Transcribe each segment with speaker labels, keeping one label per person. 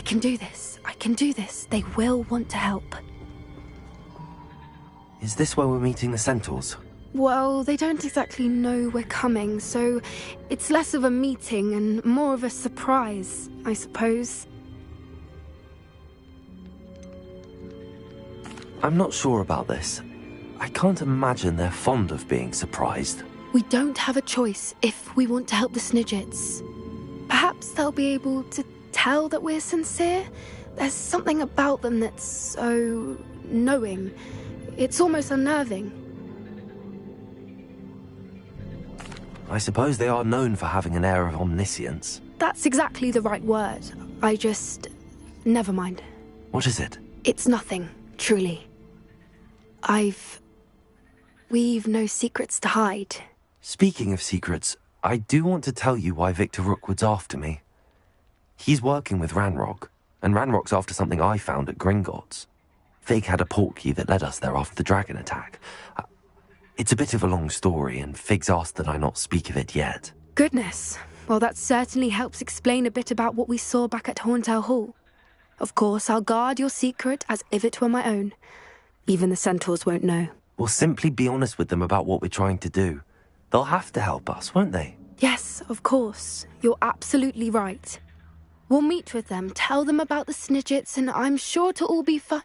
Speaker 1: I can do this. I can do this. They will want to help.
Speaker 2: Is this where we're meeting the centaurs?
Speaker 1: Well, they don't exactly know we're coming, so it's less of a meeting and more of a surprise, I suppose.
Speaker 2: I'm not sure about this. I can't imagine they're fond of being surprised.
Speaker 1: We don't have a choice if we want to help the Snidgets. Perhaps they'll be able to tell that we're sincere. There's something about them that's so knowing. It's almost unnerving.
Speaker 2: I suppose they are known for having an air of omniscience.
Speaker 1: That's exactly the right word. Never mind.
Speaker 2: What is it?
Speaker 1: It's nothing, truly. We've no secrets to hide.
Speaker 2: Speaking of secrets, I do want to tell you why Victor Rookwood's after me. He's working with Ranrock, and Ranrock's after something I found at Gringotts. Fig had a portkey that led us there after the dragon attack. It's a bit of a long story, and Fig's asked that I not speak of it yet.
Speaker 1: Goodness. Well, that certainly helps explain a bit about what we saw back at Horntail Hall. Of course, I'll guard your secret as if it were my own. Even the centaurs won't know.
Speaker 2: We'll simply be honest with them about what we're trying to do. They'll have to help us, won't they?
Speaker 1: Yes, of course. You're absolutely right. We'll meet with them, tell them about the Snidgets, and I'm sure to all be fun.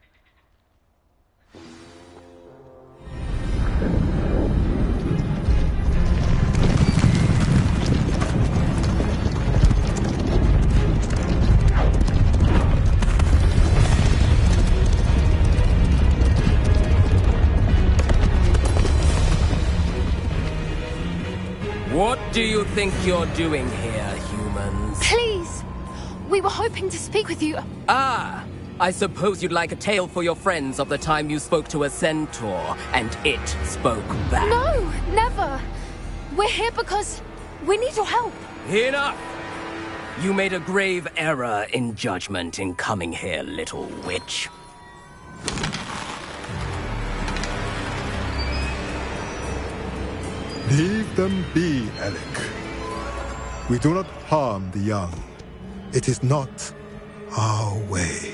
Speaker 3: What do you think you're doing here, humans?
Speaker 1: Please! We were hoping to speak with you.
Speaker 3: Ah! I suppose you'd like a tale for your friends of the time you spoke to a centaur, and it spoke back.
Speaker 1: No, never! We're here because we need your help.
Speaker 3: Enough! You made a grave error in judgment in coming here, little witch.
Speaker 4: Leave them be, Alec. We do not harm the young. It is not our way.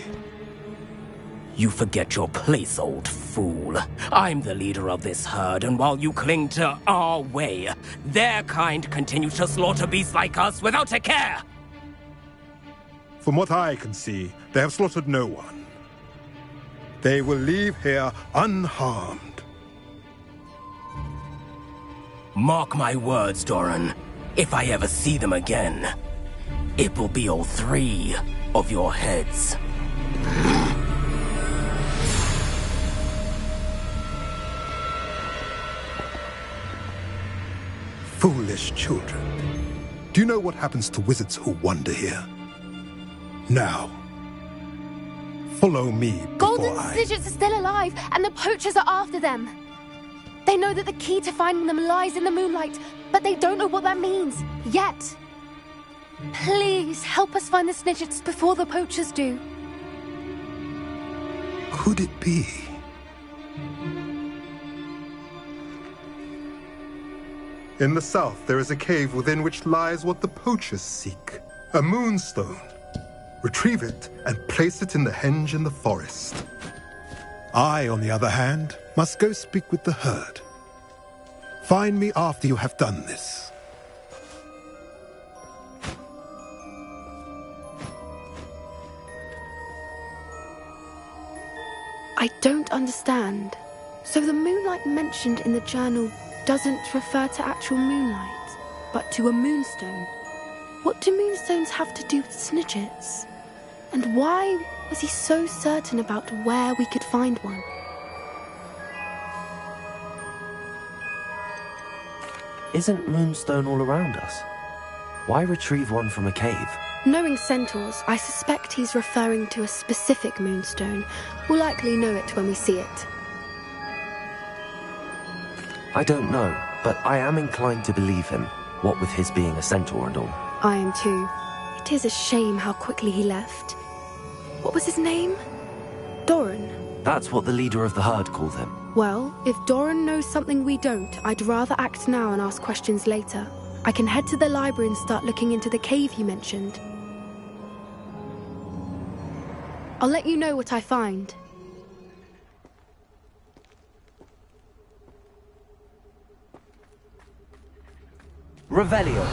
Speaker 3: You forget your place, old fool. I'm the leader of this herd, and while you cling to our way, their kind continue to slaughter beasts like us without a care!
Speaker 4: From what I can see, they have slaughtered no one. They will leave here unharmed.
Speaker 3: Mark my words, Doran. If I ever see them again, it will be all 3 of your heads.
Speaker 4: Foolish children. Do you know what happens to wizards who wander here? Now, follow me before
Speaker 1: Golden Snidgets are still alive, and the poachers are after them. They know that the key to finding them lies in the moonlight, but they don't know what that means, yet. Please, help us find the Snidgets before the poachers do.
Speaker 4: Could it be? In the south, there is a cave within which lies what the poachers seek. A moonstone. Retrieve it and place it in the henge in the forest. I, on the other hand, must go speak with the herd. Find me after you have done this.
Speaker 1: I don't understand. So the moonlight mentioned in the journal doesn't refer to actual moonlight, but to a moonstone. What do moonstones have to do with Snidgets? And why was he so certain about where we could find one?
Speaker 2: Isn't Moonstone all around us? Why retrieve one from a cave?
Speaker 1: Knowing centaurs, I suspect he's referring to a specific moonstone. We'll likely know it when we see it.
Speaker 2: I don't know, but I am inclined to believe him, what with his being a centaur and all.
Speaker 1: I am too. It is a shame how quickly he left. What was his name? Doran.
Speaker 2: That's what the leader of the herd called him.
Speaker 1: Well, if Doran knows something we don't, I'd rather act now and ask questions later. I can head to the library and start looking into the cave you mentioned. I'll let you know what I find.
Speaker 2: Revelio.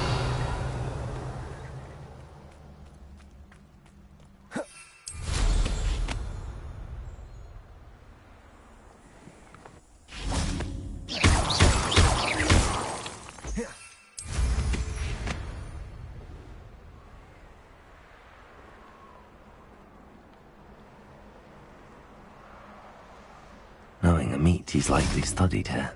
Speaker 2: Knowing a meat, he's likely studied here.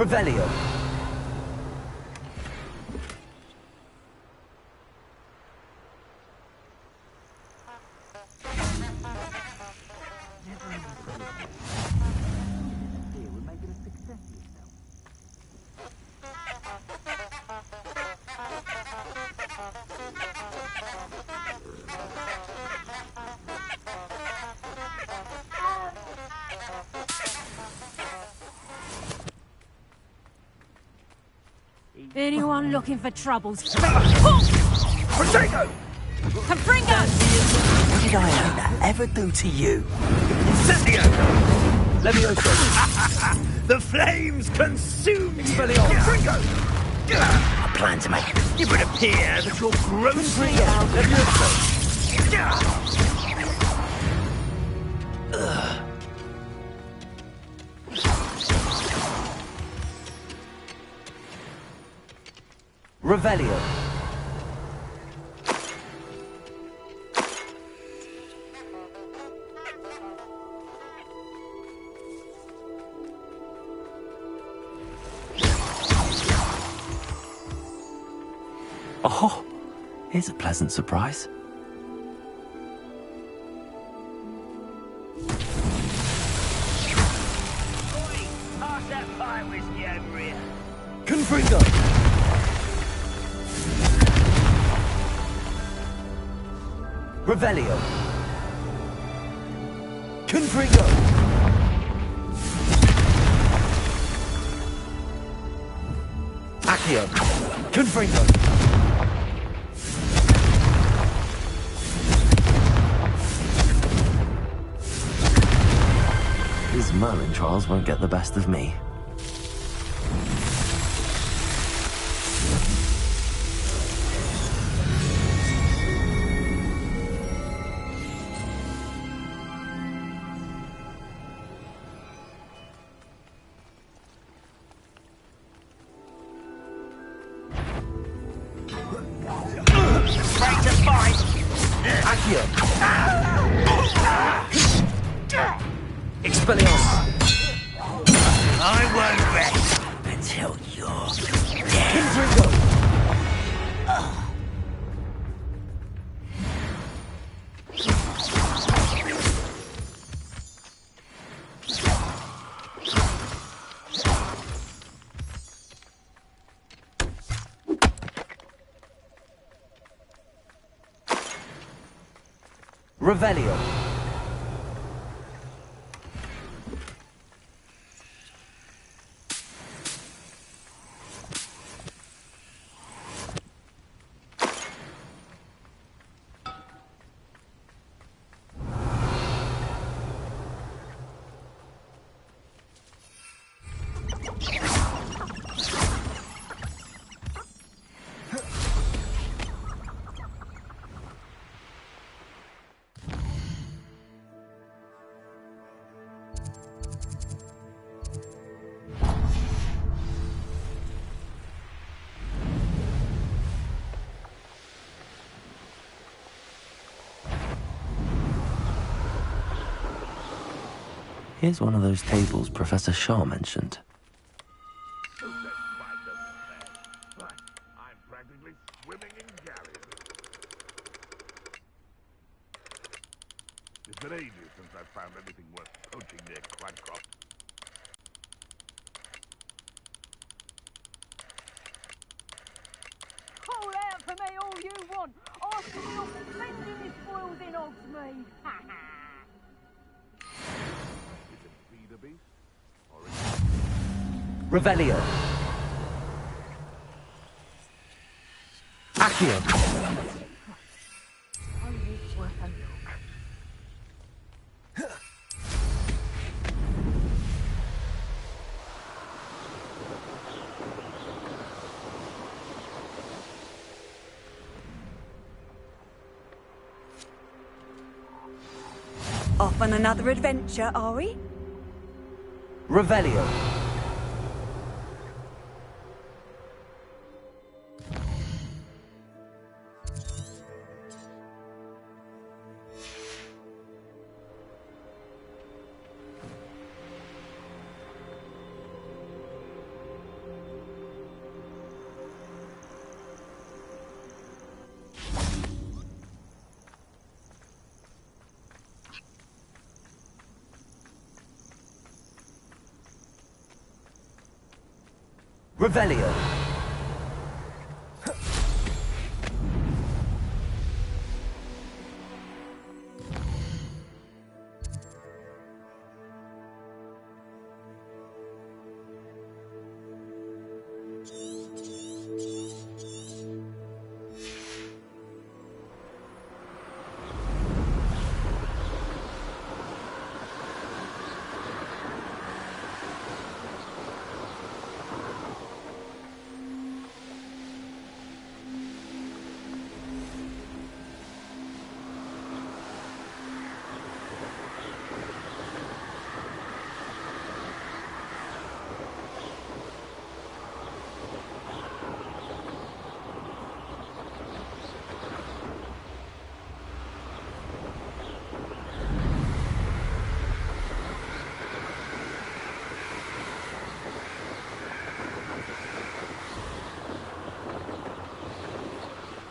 Speaker 2: Revelio.
Speaker 5: Anyone looking for troubles?
Speaker 6: Protego!
Speaker 5: Confringo!
Speaker 6: What did I ever do to you? Incendio! Levioso! The flames consume you! Confringo! A plan to make. It would appear that you're grossly out of
Speaker 2: Revelio. Oh, here's a pleasant surprise.
Speaker 6: Pass that pie whiskey over here.
Speaker 2: Confringo!
Speaker 6: Revelio. Confringo. Accio. Confringo.
Speaker 2: His Merlin trials won't get the best of me.
Speaker 6: Expelliarmus! I won't rest until you're dead. Confringo! Revelio.
Speaker 2: Here's one of those tables Professor Shaw mentioned.
Speaker 7: I'm practically swimming in galleys. It's been ages since I've found anything worth poaching near Cragcroft.
Speaker 5: Call out for me all you want. I'll still sending this spoils in Hogsmeade. Ha ha.
Speaker 7: Is it feed a beast? Or
Speaker 6: Revelio. Accio.
Speaker 5: Only it's worth a look.
Speaker 8: Off on another adventure, are we?
Speaker 6: Revelio. Revelio.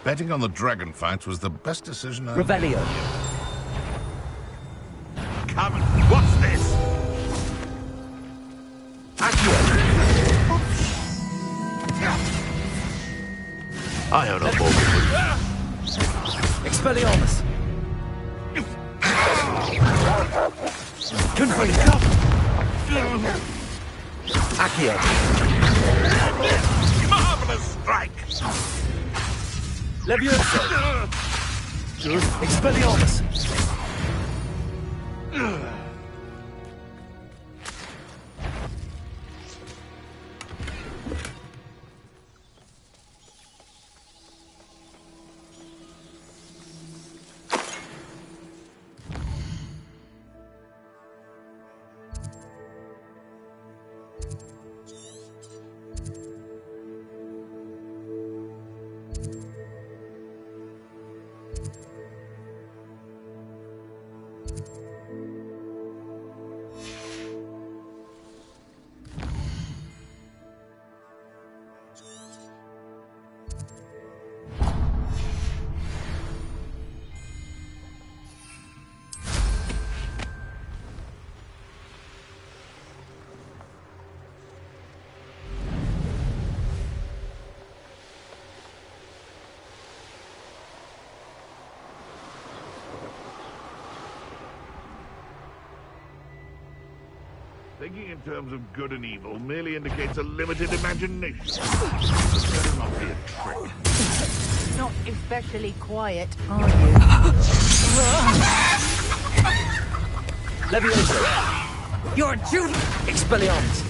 Speaker 7: betting on the dragon fights was the best decision I...
Speaker 6: Revelio.
Speaker 7: Come on, what's this? I own a ball.
Speaker 6: Expelliarmus. Confringo! Accio!
Speaker 7: Marvelous strike!
Speaker 6: Levioso! Expelliarmus!
Speaker 7: Thinking in terms of good and evil merely indicates a limited imagination. This better not be a trick.
Speaker 5: Not especially quiet, are you?
Speaker 6: Levioso!
Speaker 3: You're a Jude!
Speaker 6: Expelliarmus!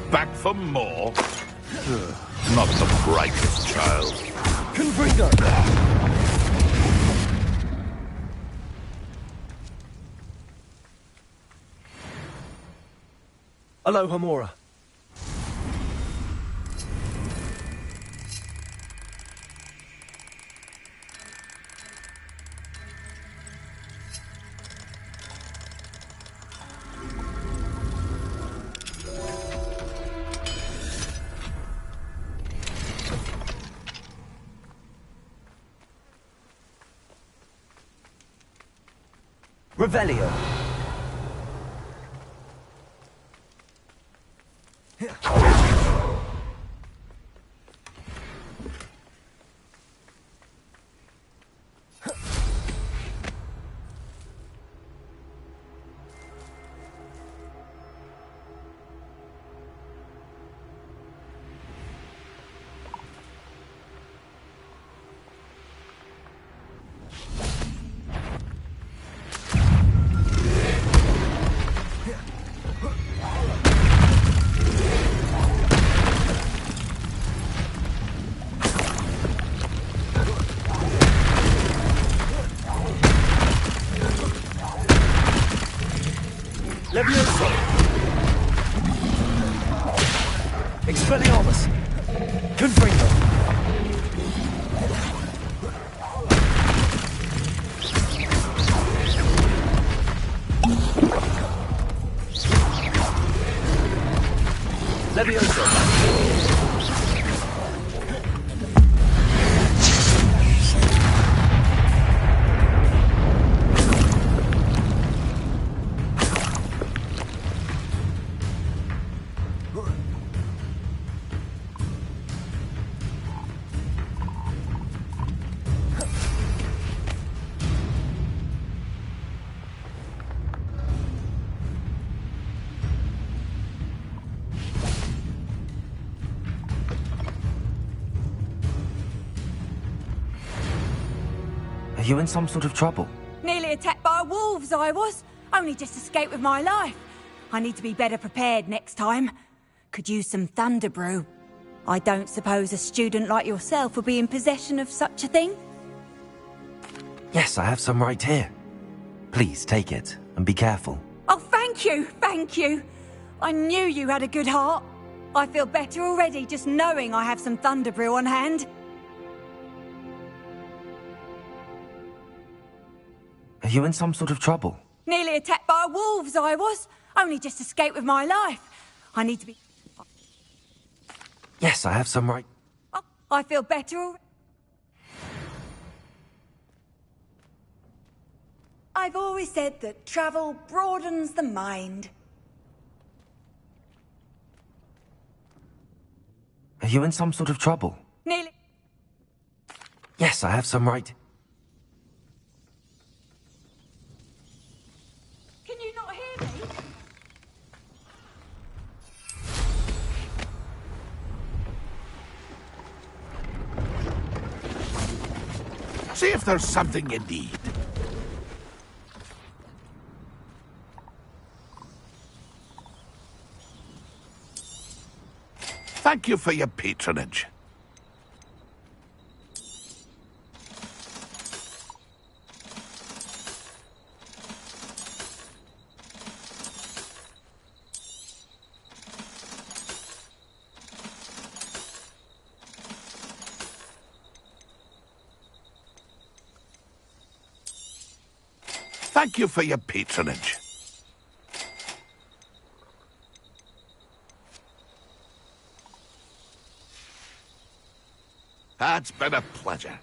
Speaker 7: Back for more? Not the brightest child.
Speaker 6: Confringo! Aloha Mora. Revelio. Levioso! Expelliarmus! Confringo! Levioso!
Speaker 2: Are you in some sort of trouble?
Speaker 8: Nearly attacked by wolves, I was. Only just escaped with my life. I need to be better prepared next time. Could use some thunder brew. I don't suppose a student like yourself would be in possession of such a thing?
Speaker 2: Yes, I have some right here. Please take it, and be careful.
Speaker 8: Oh, thank you, thank you. I knew you had a good heart. I feel better already just knowing I have some thunder brew on hand.
Speaker 2: Are you in some sort of trouble?
Speaker 8: Nearly attacked by wolves, I was. Only just escaped with my life. I need to be...
Speaker 2: Yes, I have some right...
Speaker 8: Oh, I feel better already. I've always said that travel broadens the mind.
Speaker 2: Are you in some sort of trouble?
Speaker 8: Nearly...
Speaker 2: Yes, I have some right...
Speaker 7: See if there's something you need. Thank you for your patronage. Thank you for your patronage. It's been a pleasure.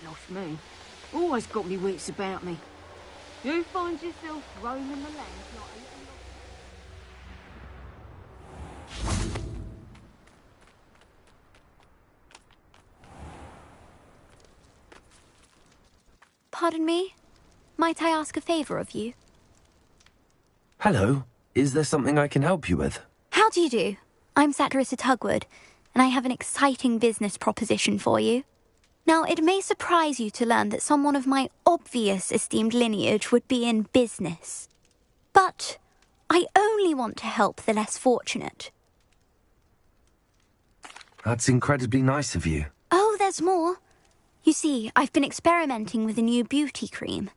Speaker 5: Lost me. Always got me wits about me. You find yourself roaming the land like a little...
Speaker 1: Pardon me? Might I ask a favour of you?
Speaker 2: Hello. Is there something I can help you with?
Speaker 1: How do you do? I'm Satirissa Tugwood, and I have an exciting business proposition for you. Now, it may surprise you to learn that someone of my obvious esteemed lineage would be in business. But I only want to help the less fortunate.
Speaker 2: That's incredibly nice of you.
Speaker 1: Oh, there's more. You see, I've been experimenting with a new beauty cream.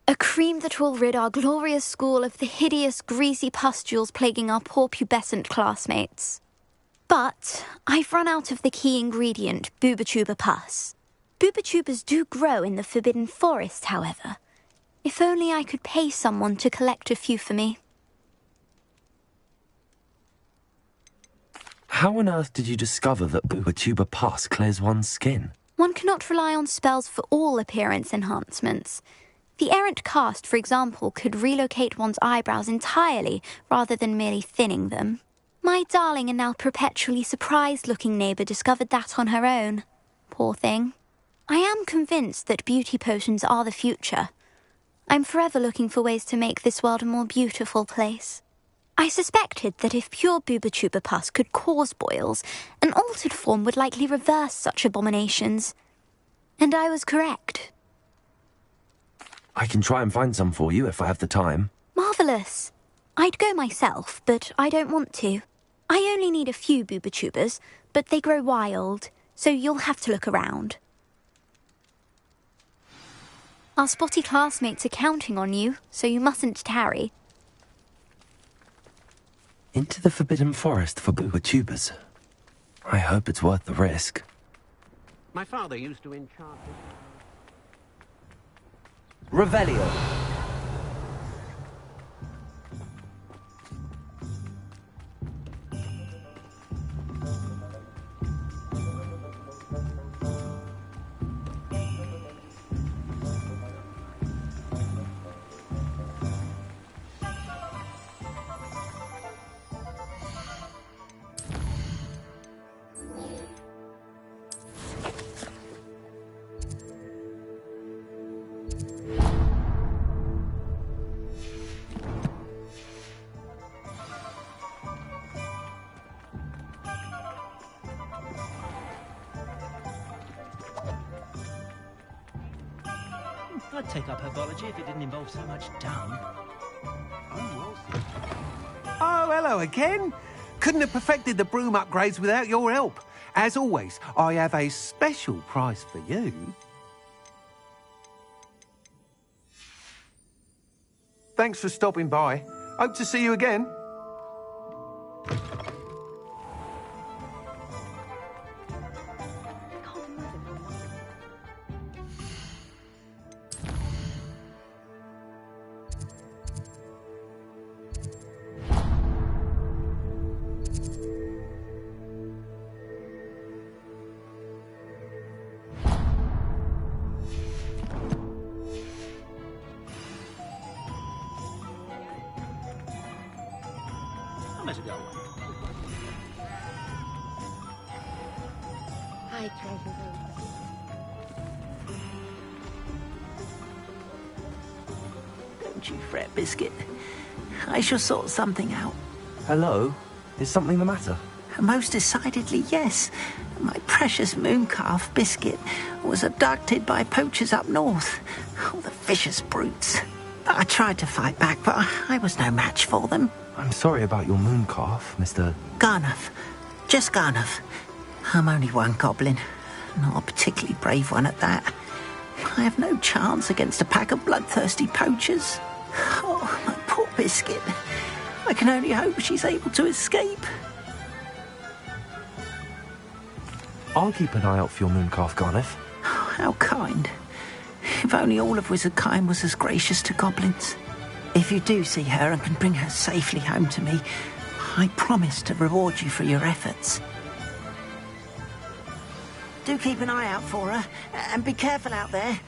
Speaker 1: A cream that will rid our glorious school of the hideous, greasy pustules plaguing our poor pubescent classmates. But I've run out of the key ingredient, Booba-Tuba pus. Booba-Tubas do grow in the Forbidden Forest, however. If only I could pay someone to collect a few for me.
Speaker 2: How on earth did you discover that Booba-Tuba pus clears one's skin?
Speaker 1: One cannot rely on spells for all appearance enhancements. The errant cast, for example, could relocate one's eyebrows entirely rather than merely thinning them. My darling and now perpetually surprised-looking neighbour discovered that on her own. Poor thing. I am convinced that beauty potions are the future. I'm forever looking for ways to make this world a more beautiful place. I suspected that if pure Booba-Tuba pus could cause boils, an altered form would likely reverse such abominations. And I was correct.
Speaker 2: I can try and find some for you if I have the time.
Speaker 1: Marvellous. I'd go myself, but I don't want to. I only need a few Booba-Tubas, but they grow wild, so you'll have to look around. Our spotty classmates are counting on you, so you mustn't tarry.
Speaker 2: Into the Forbidden Forest for Booba-Tubas. I hope it's worth the risk.
Speaker 6: My father used to enchant this.
Speaker 9: Revelio.
Speaker 6: I'd take up herbology if it didn't involve so much dung.
Speaker 9: Oh, hello again. Couldn't have perfected the broom upgrades without your help. As always, I have a special prize for you. Thanks for stopping by. Hope to see you again.
Speaker 10: Hi, Treasure.
Speaker 6: Don't you fret, Biscuit. I shall sort something out.
Speaker 2: Hello? Is something the matter?
Speaker 6: Most decidedly, yes. My precious mooncalf, Biscuit, was abducted by poachers up north. Oh, the vicious brutes. I tried to fight back, but I was no match for them.
Speaker 2: I'm sorry about your mooncalf, Mr.
Speaker 6: Garnuff. Just Garnuff. I'm only one goblin. Not a particularly brave one at that. I have no chance against a pack of bloodthirsty poachers. Oh, my poor Biscuit. I can only hope she's able to escape.
Speaker 2: I'll keep an eye out for your mooncalf, Garniff.
Speaker 6: Oh, how kind. If only all of Wizardkind was as gracious to goblins. If you do see her and can bring her safely home to me, I promise to reward you for your efforts. Do keep an eye out for her, and be careful out there.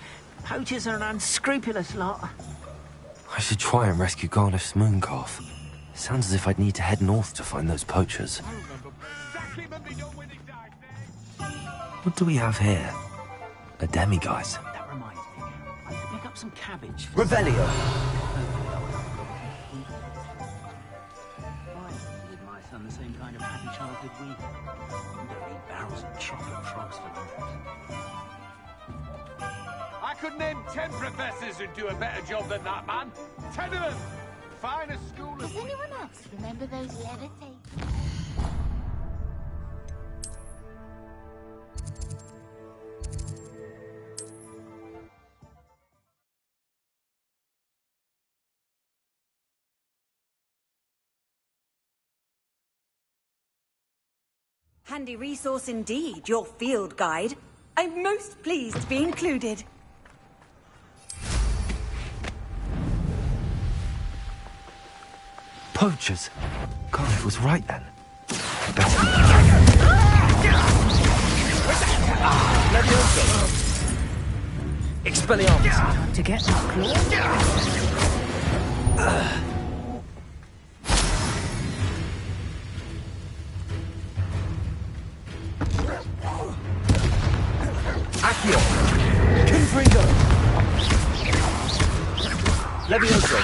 Speaker 6: Poachers are an unscrupulous lot.
Speaker 2: I should try and rescue Garniff's mooncalf. Sounds as if I'd need to head north to find those poachers. What do we have here? A demiguise.
Speaker 6: That reminds me. I should pick up some cabbage.
Speaker 2: Revelio!
Speaker 6: Give my son the same kind of happy childhood we... Don't need barrels of chocolate frogs for that.
Speaker 11: I could name 10 professors who'd do a better job than that man. 10 of them! Finest school of...
Speaker 10: Does anyone else remember those levitating?
Speaker 8: Handy resource indeed, your field guide. I'm most pleased to be included.
Speaker 2: Poachers! Garniff was right then.
Speaker 3: Expelliarmus!
Speaker 8: Time to get that claw.
Speaker 3: Accio! Confringo! Levioso!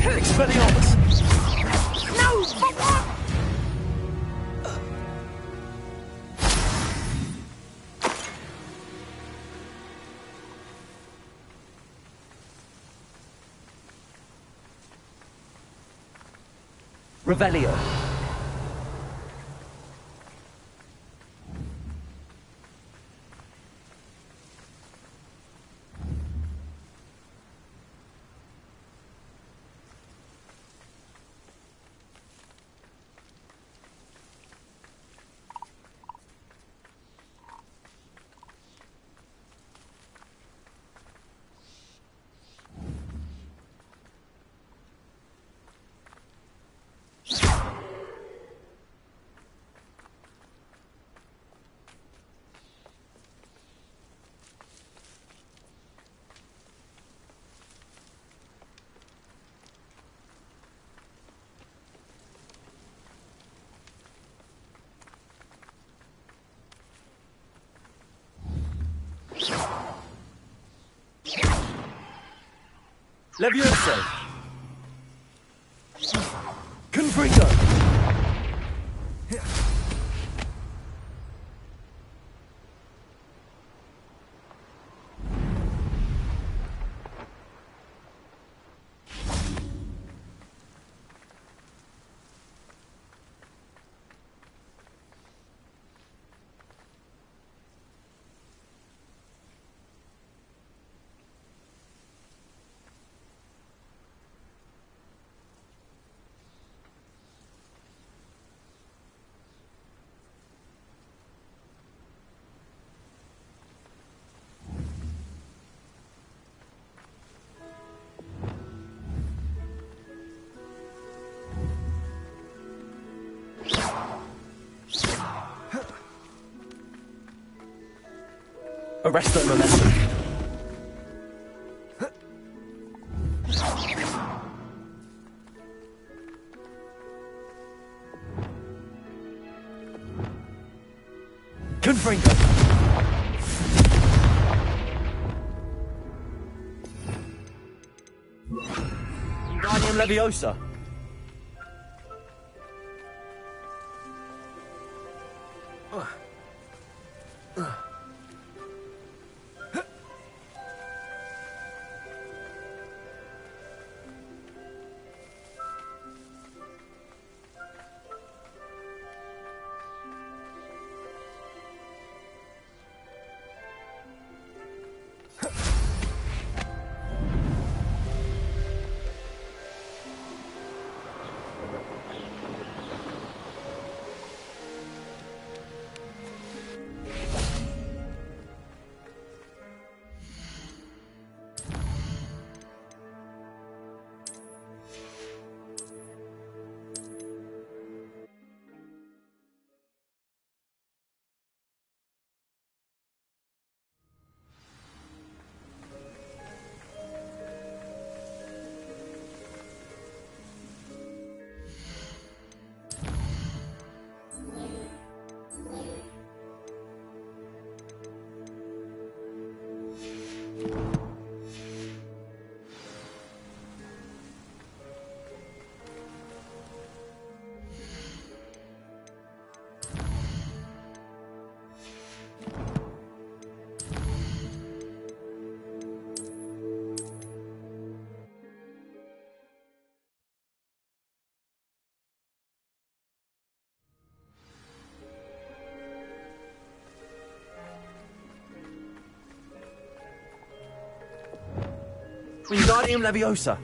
Speaker 3: Expelliarmus!
Speaker 8: No, but what?
Speaker 3: Revelio! Levioso! Confringo!
Speaker 6: Arresto momentum. Confringo. Wingardium Leviosa. Wingardium Leviosa.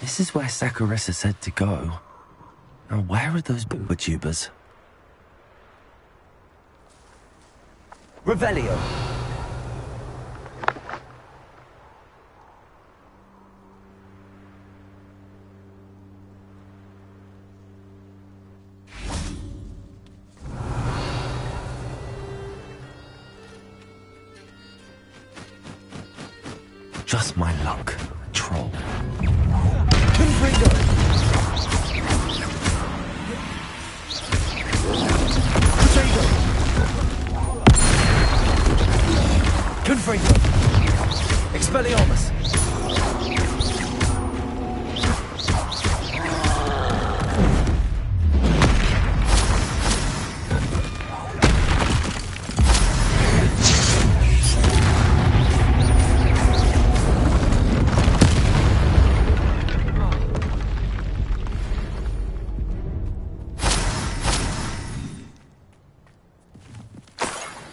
Speaker 2: This is where Saccharissa said to go. Now, where are those booba tubers?
Speaker 6: Revelio.
Speaker 2: Just my luck, troll.
Speaker 6: Confringo. Confringo. Expelliarmus.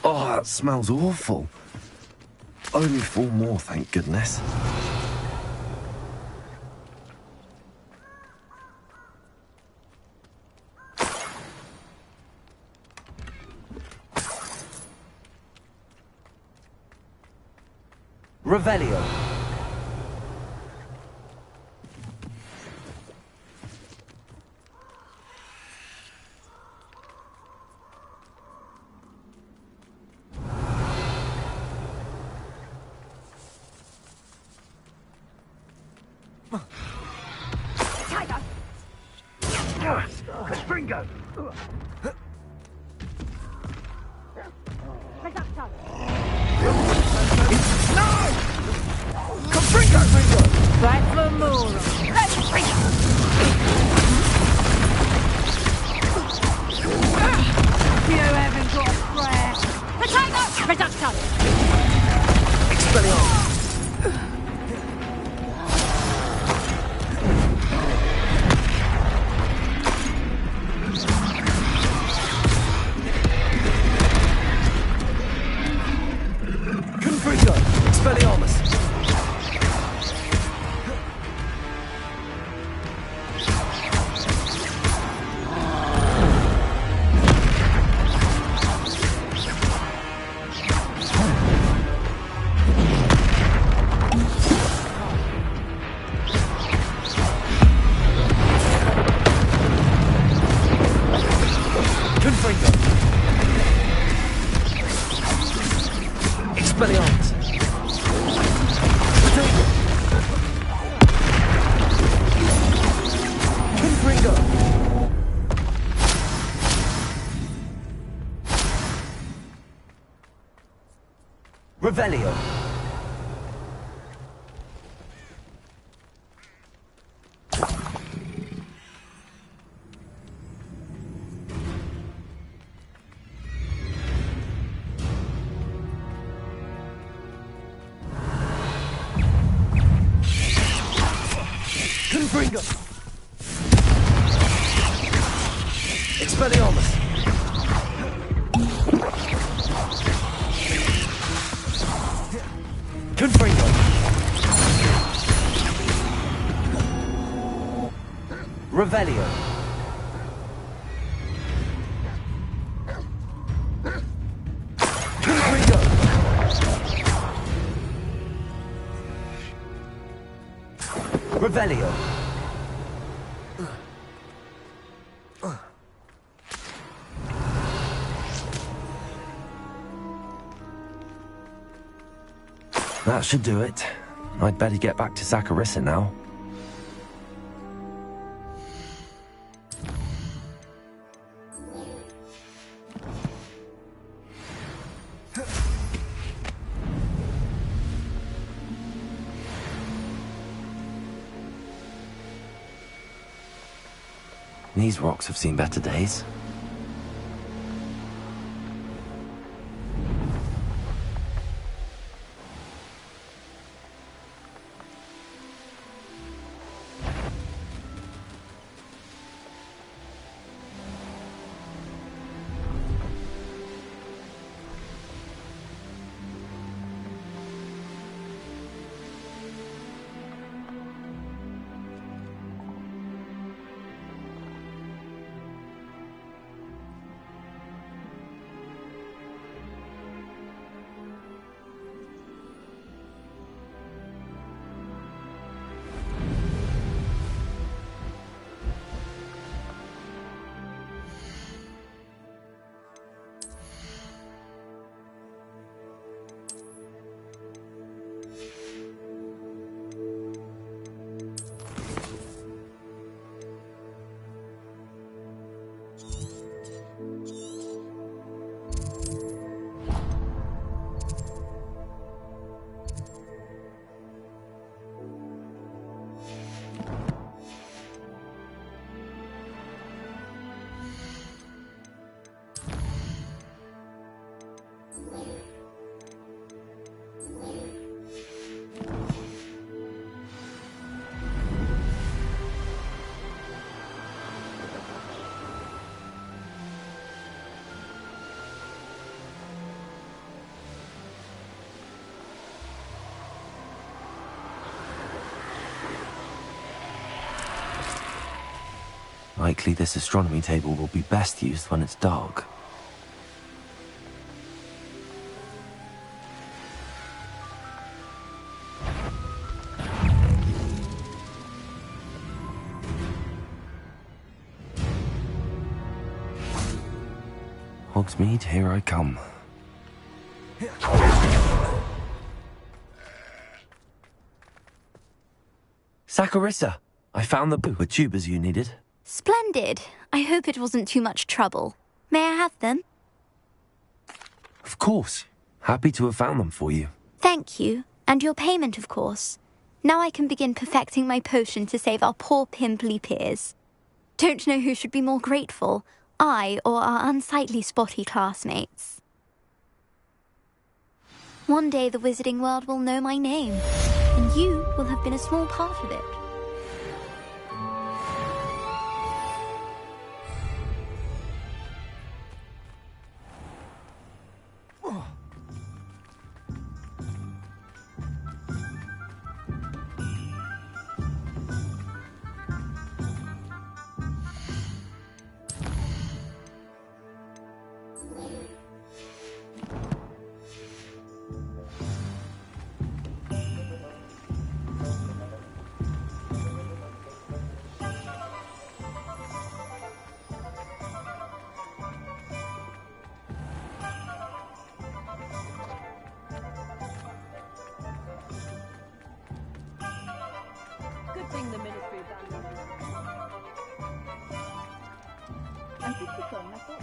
Speaker 2: Oh, that smells awful. Only 4 more, thank goodness.
Speaker 6: Revelio.
Speaker 11: Confringo!
Speaker 5: Right for more. You haven't got a prayer. Potato! Reducto!
Speaker 6: Expelliarmus.
Speaker 2: Expelliarmus! Confringo! Revelio! Confringo! Expelliarmus! Confringo! Revelio! Confringo! Revelio! That should do it. I'd better get back to Saccharissa now. These rocks have seen better days. Likely this astronomy table will be best used when it's dark. Hogsmeade, here I come. Saccharissa! I found the tubers you needed.
Speaker 12: Splendid. I hope it wasn't too much trouble. May I have them?
Speaker 2: Of course. Happy to have found them for you.
Speaker 12: Thank you. And your payment, of course. Now I can begin perfecting my potion to save our poor pimply peers. Don't know who should be more grateful, I or our unsightly spotty classmates. One day the wizarding world will know my name, and you will have been a small part of it.
Speaker 5: Sing the Ministry of Bandit. And keep the song, that's all.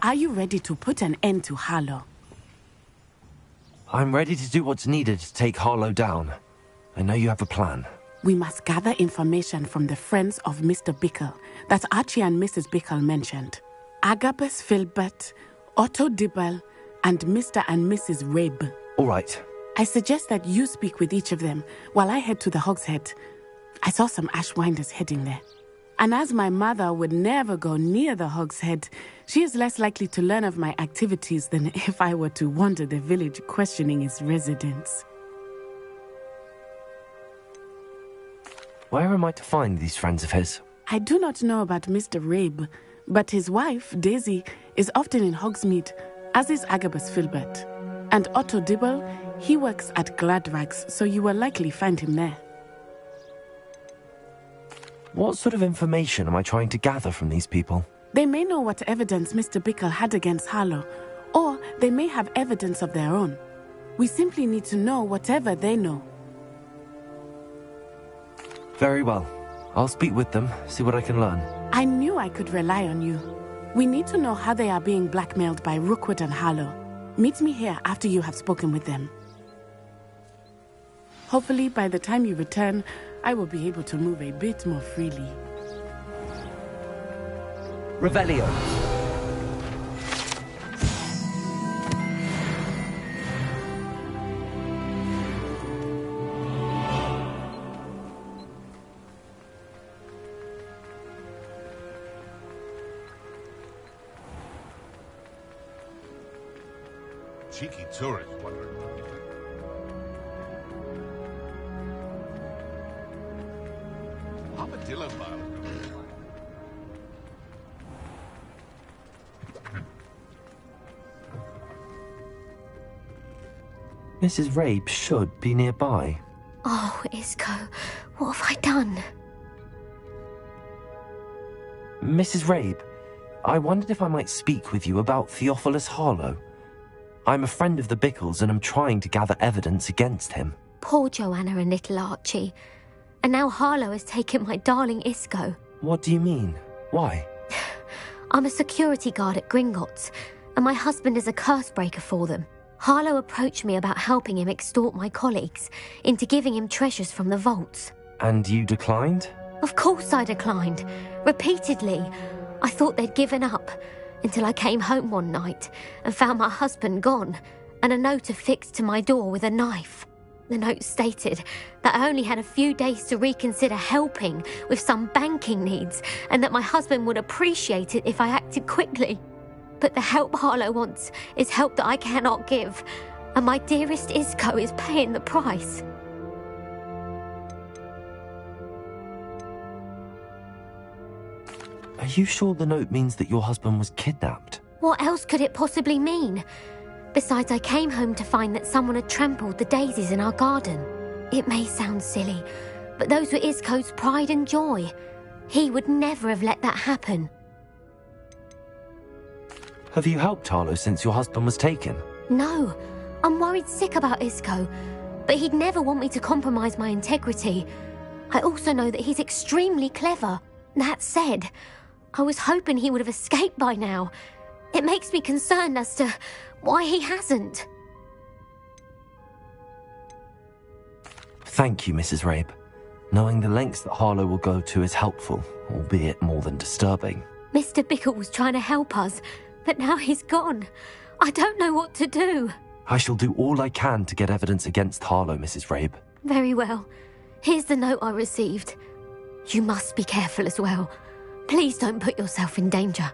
Speaker 13: Are you ready to put an end to Harlow?
Speaker 2: I'm ready to do what's needed to take Harlow down. I know you have a plan.
Speaker 13: We must gather information from the friends of Mr. Bickle that Archie and Mrs. Bickle mentioned. Agabus Filbert, Otto Dibble, and Mr. and Mrs. Rabe.
Speaker 2: All right.
Speaker 13: I suggest that you speak with each of them while I head to the Hogshead. I saw some Ashwinders heading there. And as my mother would never go near the Hogshead, she is less likely to learn of my activities than if I were to wander the village questioning its residents.
Speaker 2: Where am I to find these friends of his?
Speaker 13: I do not know about Mr. Rabe, but his wife, Daisy, is often in Hogsmeade, as is Agabus Filbert. And Otto Dibble, he works at Gladrags, so you will likely find him there.
Speaker 2: What sort of information am I trying to gather from these people?
Speaker 13: They may know what evidence Mr. Bickle had against Harlow, or they may have evidence of their own. We simply need to know whatever they know.
Speaker 2: Very well. I'll speak with them, see what I can learn.
Speaker 13: I knew I could rely on you. We need to know how they are being blackmailed by Rookwood and Harlow. Meet me here after you have spoken with them. Hopefully, by the time you return, I will be able to move a bit more freely.
Speaker 6: Revelio.
Speaker 7: Cheeky tourist wandering. Armadillo mile.
Speaker 2: Mrs. Rabe should be nearby.
Speaker 14: Oh, Isco, what have I done?
Speaker 2: Mrs. Rabe, I wondered if I might speak with you about Theophilus Harlow. I'm a friend of the Bickles and I'm trying to gather evidence against him.
Speaker 14: Poor Joanna and little Archie. And now Harlow has taken my darling Isco.
Speaker 2: What do you mean? Why?
Speaker 14: I'm a security guard at Gringotts, and my husband is a curse breaker for them. Harlow approached me about helping him extort my colleagues into giving him treasures from the vaults.
Speaker 2: And you declined?
Speaker 14: Of course I declined. Repeatedly. I thought they'd given up, until I came home one night and found my husband gone, and a note affixed to my door with a knife. The note stated that I only had a few days to reconsider helping with some banking needs, and that my husband would appreciate it if I acted quickly. But the help Harlow wants is help that I cannot give, and my dearest Isco is paying the price.
Speaker 2: Are you sure the note means that your husband was kidnapped?
Speaker 14: What else could it possibly mean? Besides, I came home to find that someone had trampled the daisies in our garden. It may sound silly, but those were Isco's pride and joy. He would never have let that happen.
Speaker 2: Have you helped Harlow since your husband was taken?
Speaker 14: No, I'm worried sick about Isco, but he'd never want me to compromise my integrity. I also know that he's extremely clever. That said, I was hoping he would have escaped by now. It makes me concerned as to why he hasn't.
Speaker 2: Thank you, Mrs. Rabe. Knowing the lengths that Harlow will go to is helpful, albeit more than disturbing.
Speaker 14: Mr. Bickle was trying to help us, but now he's gone. I don't know what to do.
Speaker 2: I shall do all I can to get evidence against Harlow, Mrs. Rabe.
Speaker 14: Very well. Here's the note I received. You must be careful as well. Please don't put yourself in danger.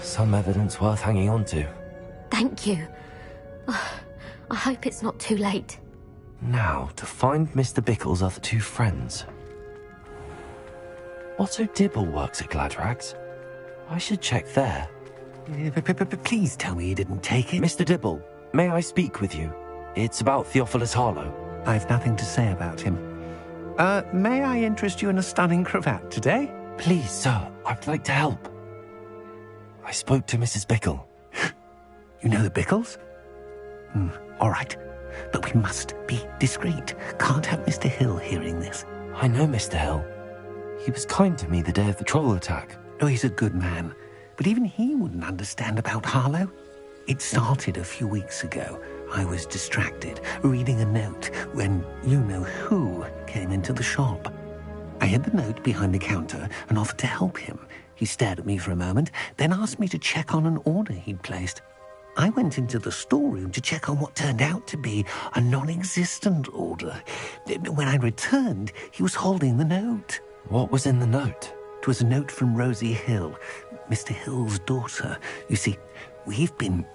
Speaker 2: Some evidence worth hanging on to.
Speaker 14: Thank you. I hope it's not too late.
Speaker 2: Now, to find Mr. Bickle's other two friends. Otto Dibble works at Gladrags. I should check there.
Speaker 9: Please tell me you didn't take it.
Speaker 2: Mr. Dibble, may I speak with you? It's about Theophilus Harlow.
Speaker 9: I've nothing to say about him. May I interest you in a stunning cravat today?
Speaker 2: Please, sir, I'd like to help. I spoke to Mrs. Bickle.
Speaker 9: You know the Bickles? All right. But we must be discreet. Can't have Mr. Hill hearing this.
Speaker 2: I know Mr. Hill. He was kind to me the day of the troll attack.
Speaker 9: Oh, he's a good man. But even he wouldn't understand about Harlow. It started a few weeks ago. I was distracted, reading a note, when you-know-who came into the shop. I hid the note behind the counter and offered to help him. He stared at me for a moment, then asked me to check on an order he'd placed. I went into the storeroom to check on what turned out to be a non-existent order. When I returned, he was holding the note.
Speaker 2: What was in the note?
Speaker 9: It was a note from Rosie Hill, Mr. Hill's daughter. You see, we've been,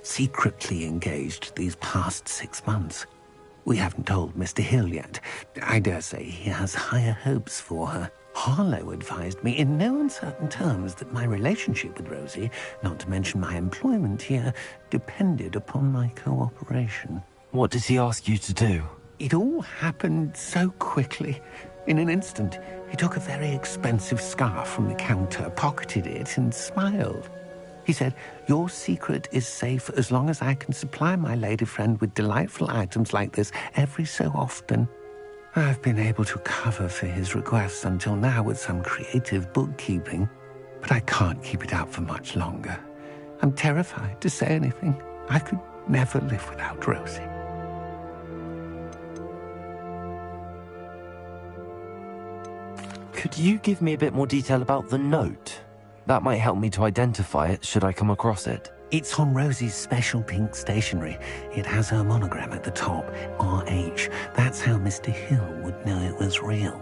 Speaker 9: secretly engaged these past 6 months. We haven't told Mr. Hill yet. I dare say he has higher hopes for her. Harlow advised me in no uncertain terms that my relationship with Rosie, not to mention my employment here, depended upon my cooperation.
Speaker 2: What does he ask you to do?
Speaker 9: It all happened so quickly. In an instant, he took a very expensive scarf from the counter, pocketed it, and smiled. He said, "Your secret is safe as long as I can supply my lady friend with delightful items like this every so often." I've been able to cover for his requests until now with some creative bookkeeping, but I can't keep it up for much longer. I'm terrified to say anything. I could never live without Rosie.
Speaker 2: Could you give me a bit more detail about the note? That might help me to identify it should I come across it.
Speaker 9: It's on Rosie's special pink stationery. It has her monogram at the top, RH. That's how Mr. Hill would know it was real.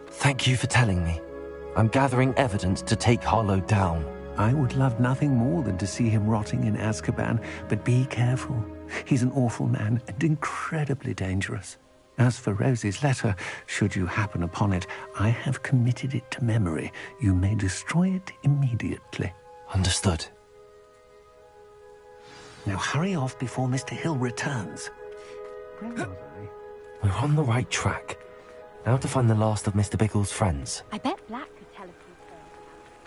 Speaker 2: Thank you for telling me. I'm gathering evidence to take Harlow down.
Speaker 9: I would love nothing more than to see him rotting in Azkaban, but be careful. He's an awful man and incredibly dangerous. As for Rosie's letter, should you happen upon it, I have committed it to memory. You may destroy it immediately.
Speaker 2: Understood.
Speaker 9: Now hurry off before Mr. Hill returns.
Speaker 2: We're on the right track. Now to find the last of Mr. Bickle's friends.
Speaker 10: I bet Black could tell a few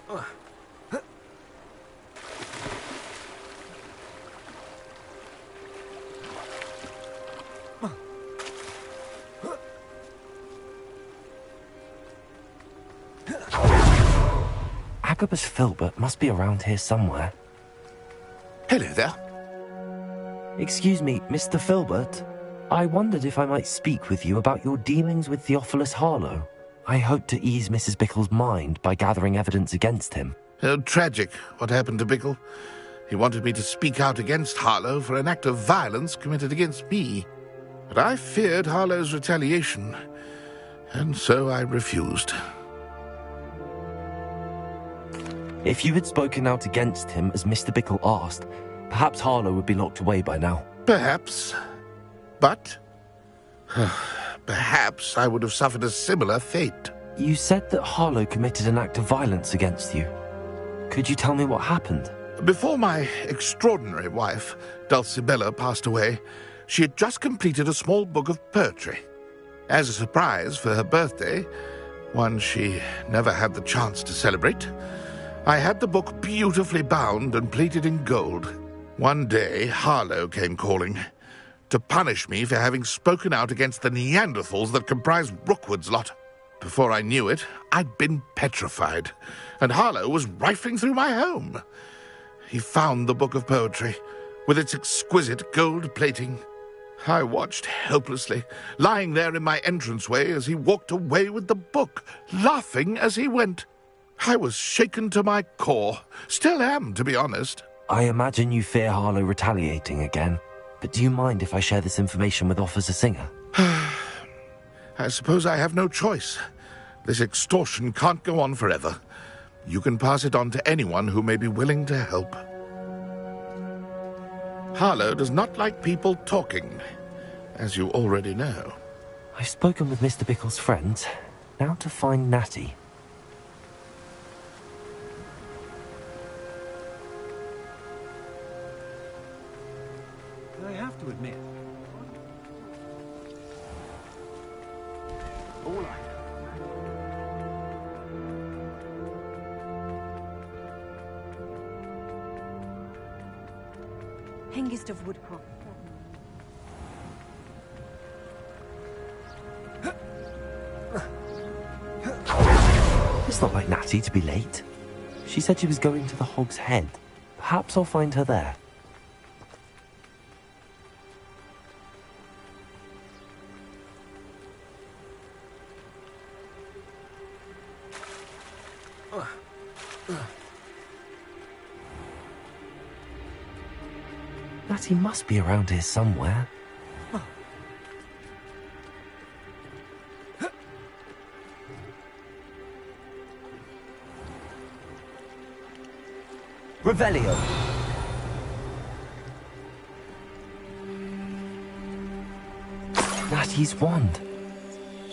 Speaker 10: things.
Speaker 2: Agabus Filbert must be around here somewhere.
Speaker 15: Hello there.
Speaker 2: Excuse me, Mr. Filbert. I wondered if I might speak with you about your dealings with Theophilus Harlow. I hope to ease Mrs. Bickle's mind by gathering evidence against him.
Speaker 7: Oh, tragic what happened to Bickle. He wanted me to speak out against Harlow for an act of violence committed against me. But I feared Harlow's retaliation, and so I refused.
Speaker 2: If you had spoken out against him as Mr. Bickle asked, perhaps Harlow would be locked away by now.
Speaker 7: Perhaps. But perhaps I would have suffered a similar fate.
Speaker 2: You said that Harlow committed an act of violence against you. Could you tell me what happened?
Speaker 7: Before my extraordinary wife, Dulcibella, passed away, she had just completed a small book of poetry. As a surprise for her birthday, one she never had the chance to celebrate, I had the book beautifully bound and plated in gold. One day, Harlow came calling to punish me for having spoken out against the Neanderthals that comprised Rookwood's lot. Before I knew it, I'd been petrified, and Harlow was rifling through my home. He found the book of poetry, with its exquisite gold plating. I watched helplessly, lying there in my entranceway as he walked away with the book, laughing as he went. I was shaken to my core. Still am, to be honest.
Speaker 2: I imagine you fear Harlow retaliating again. But do you mind if I share this information with Officer Singer?
Speaker 7: I suppose I have no choice. This extortion can't go on forever. You can pass it on to anyone who may be willing to help. Harlow does not like people talking, as you already know.
Speaker 2: I've spoken with Mr. Bickle's friends. Now to find Natty.
Speaker 6: to admit. All I
Speaker 8: Hengist of Woodcroft.
Speaker 2: It's not like Natty to be late. She said she was going to the Hog's Head. Perhaps I'll find her there. Natty must be around here somewhere.
Speaker 6: Revelio.
Speaker 2: Natty's wand.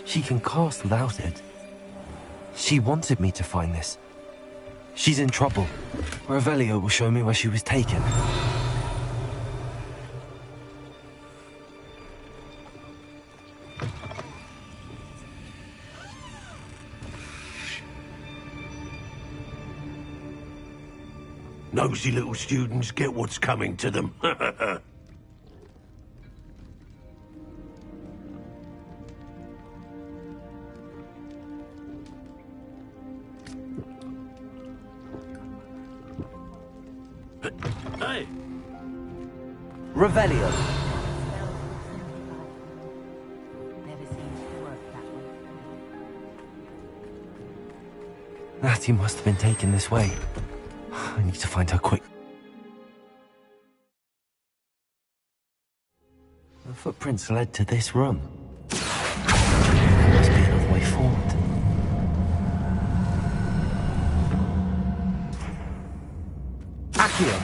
Speaker 2: She can cast without it. She wanted me to find this. She's in trouble. Revelio will show me where she was taken.
Speaker 16: Nosy little students get what's coming to them. Hey!
Speaker 6: Revelio.
Speaker 2: Natty must have been taken this way. I need to find her quick. The footprints led to this room. There must be another way forward.
Speaker 6: Accio.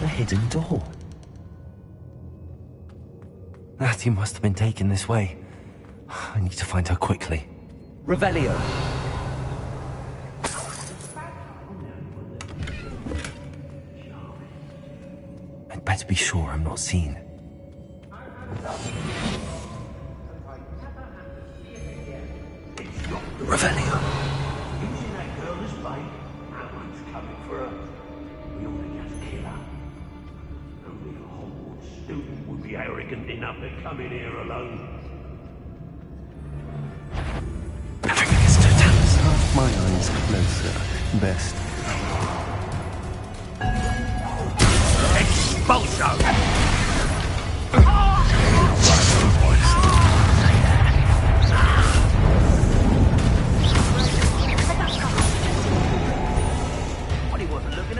Speaker 2: A hidden door. Natty must have been taken this way. I need to find her quickly.
Speaker 6: Revelio.
Speaker 2: I'd better be sure I'm not seen. Revelio.
Speaker 16: Using that girl as bait, that one's coming for her. We ought to just kill her. Only a Hogwarts student would be arrogant enough to come in here alone.
Speaker 9: My eyes closer, best.
Speaker 16: Expulso!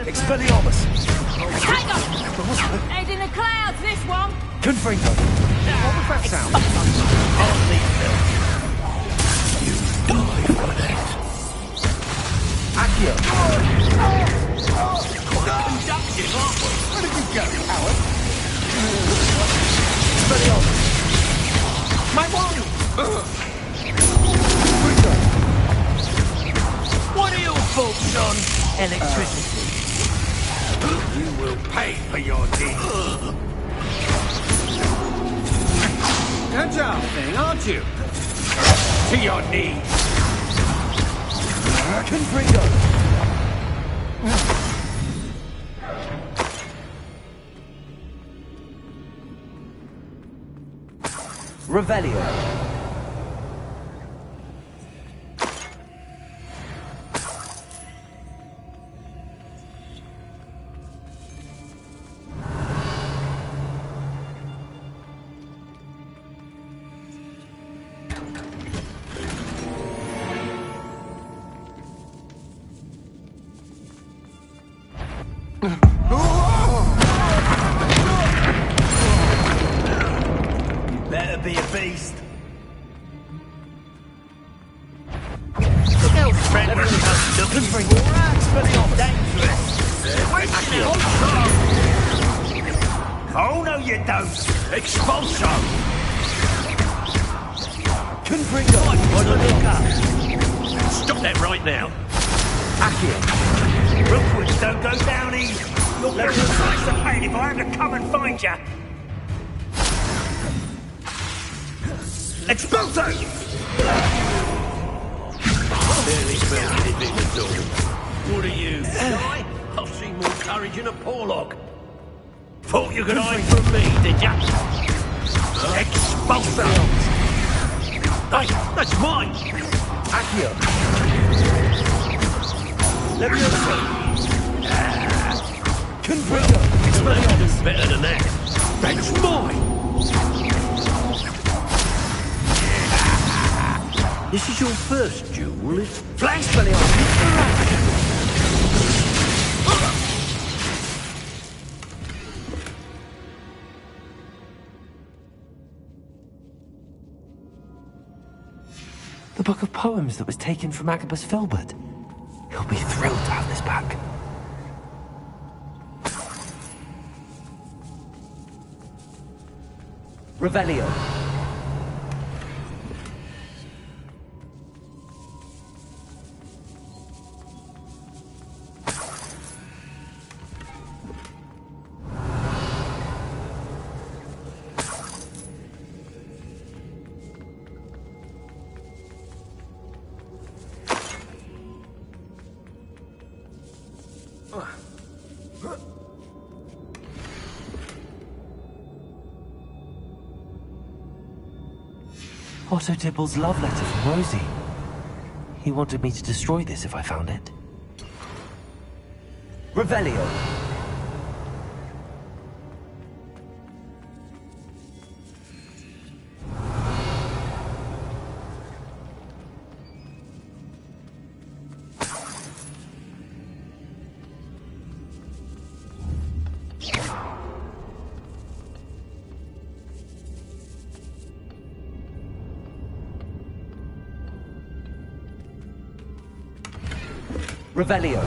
Speaker 6: Expelliarmus!
Speaker 5: Hang on! Head in the clouds, this one!
Speaker 6: Confringo! What was that sound?
Speaker 16: You die for that.
Speaker 6: Accio!
Speaker 16: Conductive, aren't we?
Speaker 6: Where did you go, Howard? Expelliarmus! My wand!
Speaker 16: What are your thoughts on electricity? You will pay for your deeds.
Speaker 6: Agile thing, aren't you?
Speaker 16: To your knees.
Speaker 6: Confringo! Revelio.
Speaker 16: Better be a beast. Looking for dangerous. Oh no, you don't. Expulso.
Speaker 6: Confringo.
Speaker 16: Look up. Stop that right now.
Speaker 6: Accio.
Speaker 16: Rookwoods don't go down easy. You'll feel the price of pain if I have to come and find you. Expulso!
Speaker 11: Barely smelled anything at all. What are you, shy? I've seen more courage in a porlock. Thought you could hide from me, did ya? Expulso! Hey, that's mine!
Speaker 6: Accio.
Speaker 11: Let me Confringo! It's better than that. That's mine! This is your first duel, it's
Speaker 6: Flash Felion.
Speaker 2: The book of poems that was taken from Agabus Filbert. He'll be thrilled to have this back.
Speaker 6: Revelio.
Speaker 2: Otto Tibble's love letter from Rosie. He wanted me to destroy this if I found it.
Speaker 6: Revelio. Revelio.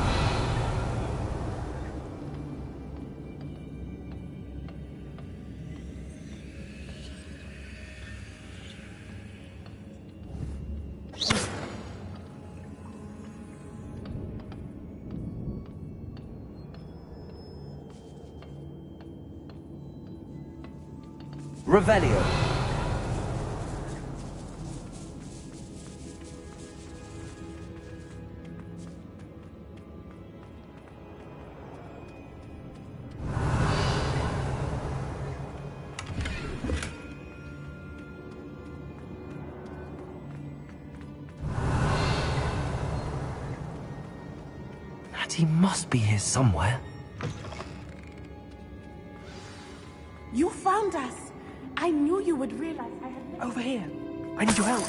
Speaker 6: Revelio.
Speaker 2: He must be here somewhere.
Speaker 13: You found us. I knew you would realize I had...
Speaker 17: Over here. I need your help.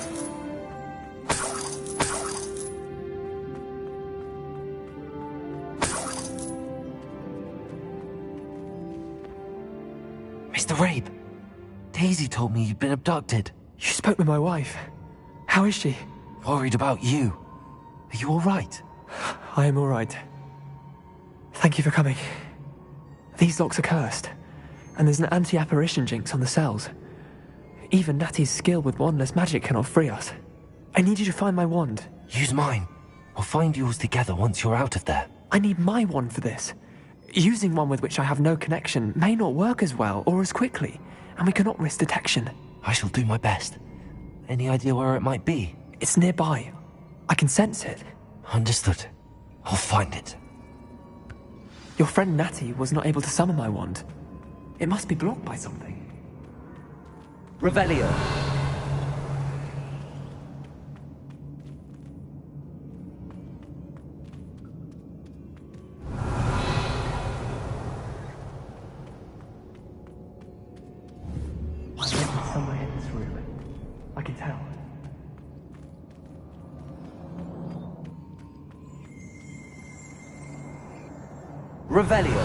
Speaker 2: Mr. Rabe, Daisy told me you'd been abducted.
Speaker 17: You spoke with my wife. How is she?
Speaker 2: Worried about you. Are you all right?
Speaker 17: I am all right. Thank you for coming. These locks are cursed, and there's an anti-apparition jinx on the cells. Even Natty's skill with wandless magic cannot free us. I need you to find my wand.
Speaker 2: Use mine. We'll find yours together once you're out of there.
Speaker 17: I need my wand for this. Using one with which I have no connection may not work as well or as quickly, and we cannot risk detection.
Speaker 2: I shall do my best. Any idea where it might be?
Speaker 17: It's nearby. I can sense it.
Speaker 2: Understood. I'll find it.
Speaker 17: Your friend Natty was not able to summon my wand. It must be blocked by something.
Speaker 6: Revelio.
Speaker 17: Somewhere in this room. I can tell.
Speaker 6: Revelio.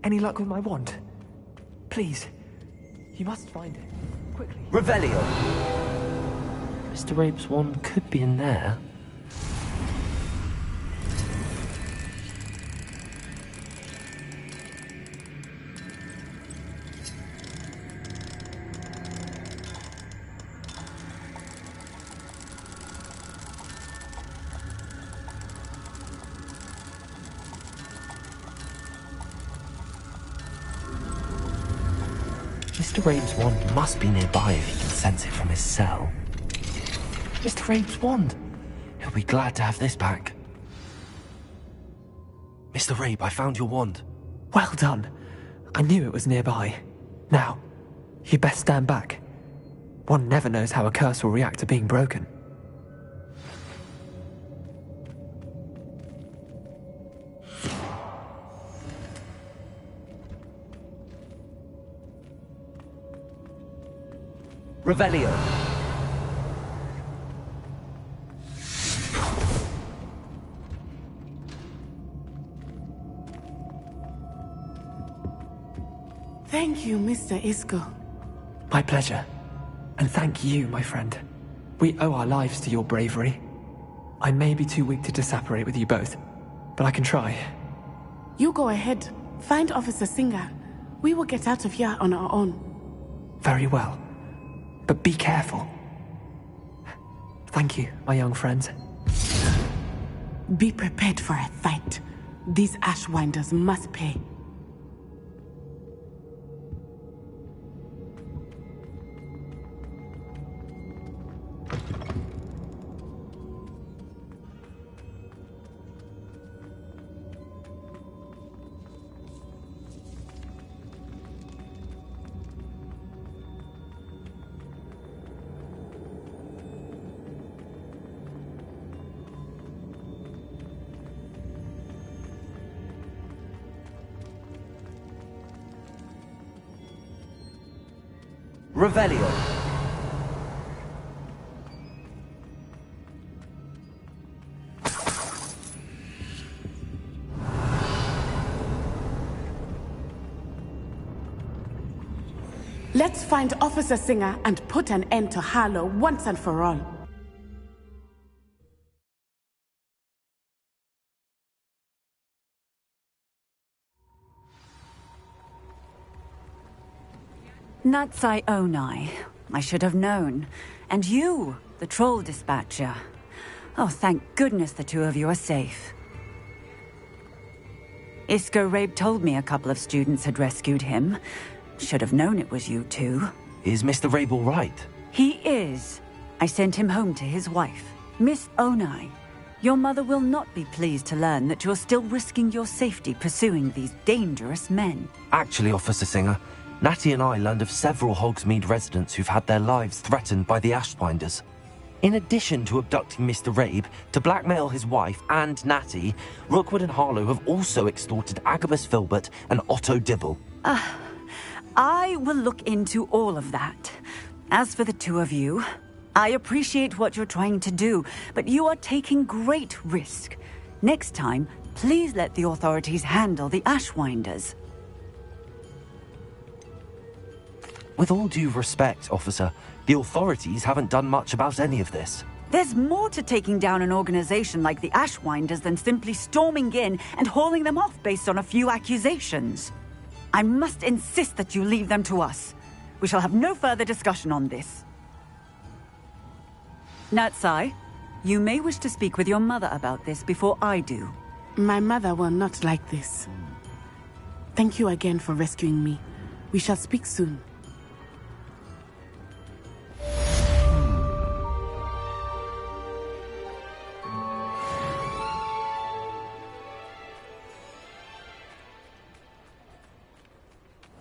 Speaker 17: Any luck with my wand? Please. You must find it. quickly.
Speaker 2: Revelio! Mr. Rabe's wand could be in there. Mr. Rabe's wand must be nearby if he can sense it from his cell. Mr. Rabe's wand! He'll be glad to have this back. Mr. Rabe, I found your wand.
Speaker 17: Well done. I knew it was nearby. Now, you best stand back. One never knows how a curse will react to being broken.
Speaker 2: Revelio.
Speaker 13: Thank you, Mr. Isco.
Speaker 17: My pleasure. And thank you, my friend. We owe our lives to your bravery. I may be too weak to disapparate with you both, but I can try.
Speaker 13: You go ahead. Find Officer Singer. We will get out of here on our own.
Speaker 17: Very well. But be careful. Thank you, my young friends.
Speaker 13: Be prepared for a fight. These Ashwinders must pay.
Speaker 2: Revelio.
Speaker 13: Let's find Officer Singer and put an end to Harlow once and for all.
Speaker 18: Natsai Onai. I should have known. And you, the troll dispatcher. Oh, thank goodness the two of you are safe. Isco Rabe told me a couple of students had rescued him. Should have known it was you two.
Speaker 2: Is Mr. Rabe all right?
Speaker 18: He is. I sent him home to his wife, Miss Onai. Your mother will not be pleased to learn that you're still risking your safety pursuing these dangerous men.
Speaker 2: Actually, Officer Singer, Natty and I learned of several Hogsmeade residents who've had their lives threatened by the Ashwinders. In addition to abducting Mr. Rabe to blackmail his wife and Natty, Rookwood and Harlow have also extorted Agabus Filbert and Otto Dibble.
Speaker 18: I will look into all of that. As for the two of you, I appreciate what you're trying to do, but you are taking great risk. Next time, please let the authorities handle the Ashwinders.
Speaker 2: With all due respect, officer, the authorities haven't done much about any of this.
Speaker 18: There's more to taking down an organization like the Ashwinders than simply storming in and hauling them off based on a few accusations. I must insist that you leave them to us. We shall have no further discussion on this. Natsai, you may wish to speak with your mother about this before I do.
Speaker 13: My mother will not like this. Thank you again for rescuing me. We shall speak soon.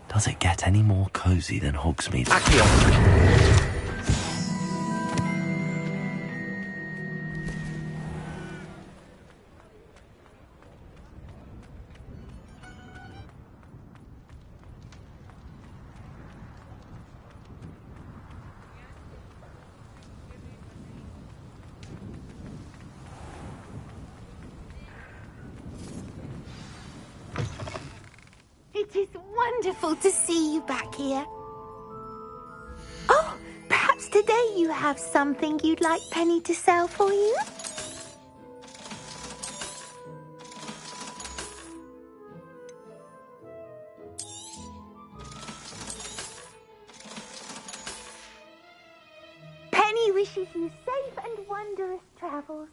Speaker 2: Does it get any more cozy than Hogsmeade?
Speaker 19: It is wonderful to see you back here.
Speaker 18: Oh,
Speaker 19: today you have something you'd like Penny to sell for you? Penny wishes you safe and wondrous travels.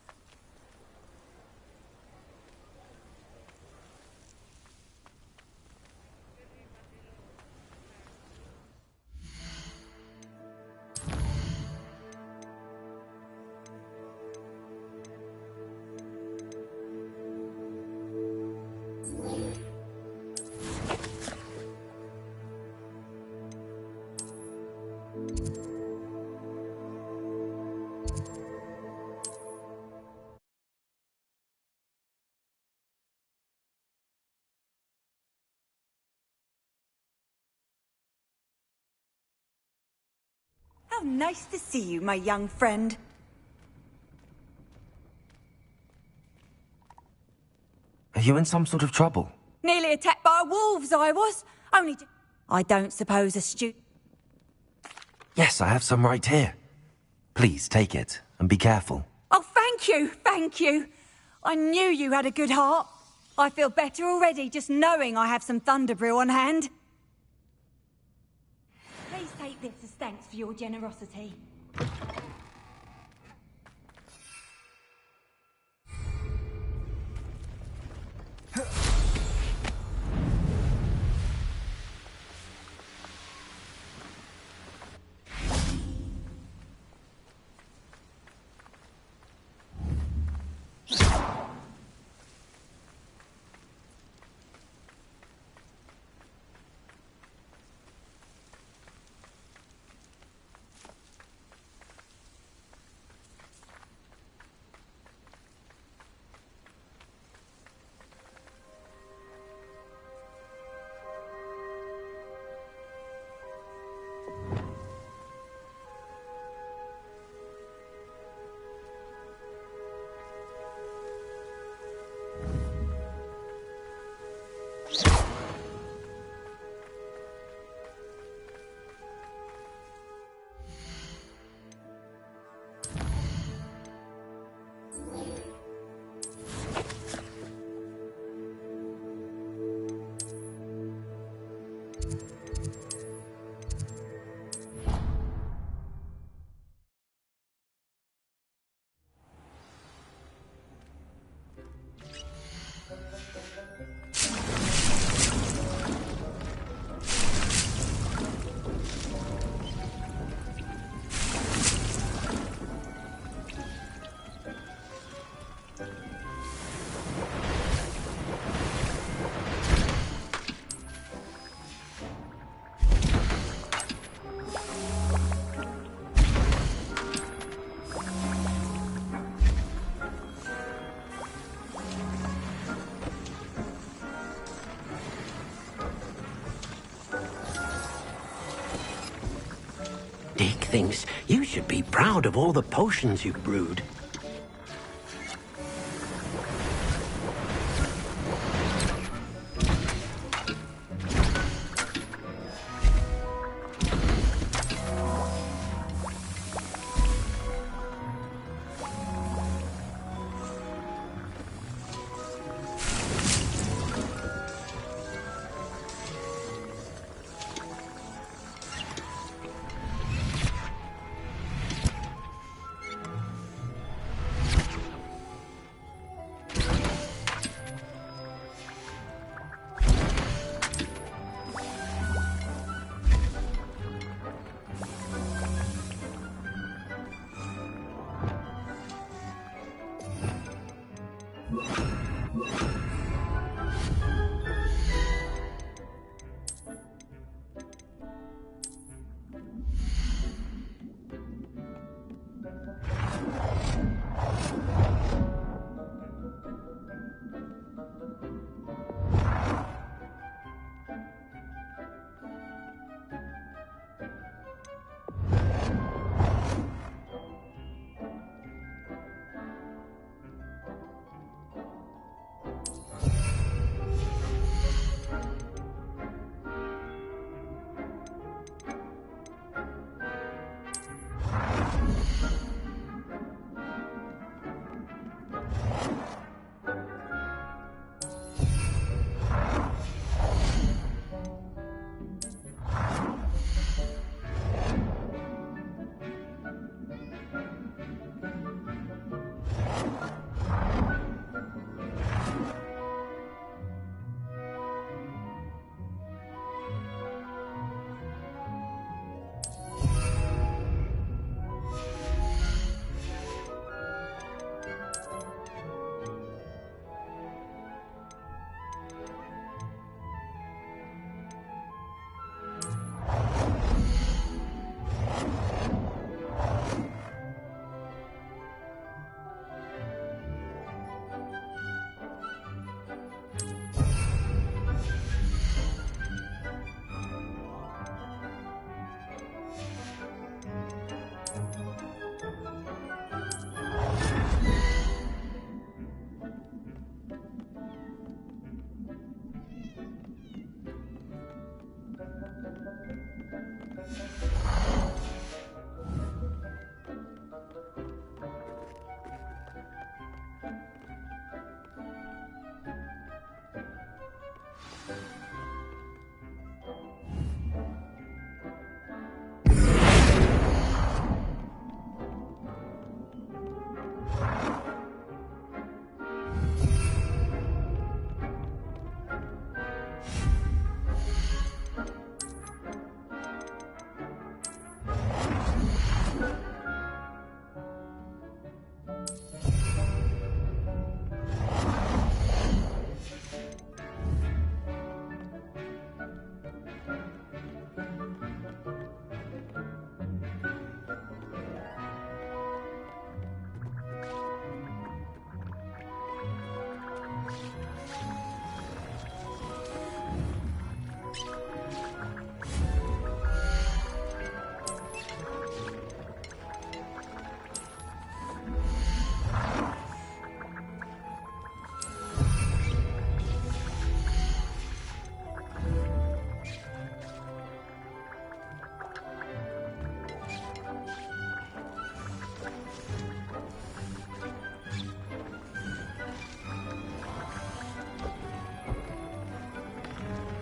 Speaker 18: How nice to see you, my young friend.
Speaker 2: Are you in some sort of trouble?
Speaker 8: Nearly attacked by wolves, I was. I don't suppose a student...
Speaker 2: Yes, I have some right here. Please take it and be careful.
Speaker 8: Oh, thank you. I knew you had a good heart. I feel better already just knowing I have some thunder brew on hand. Please take this as thanks for your generosity.
Speaker 11: Dick thinks you should be proud of all the potions you've brewed.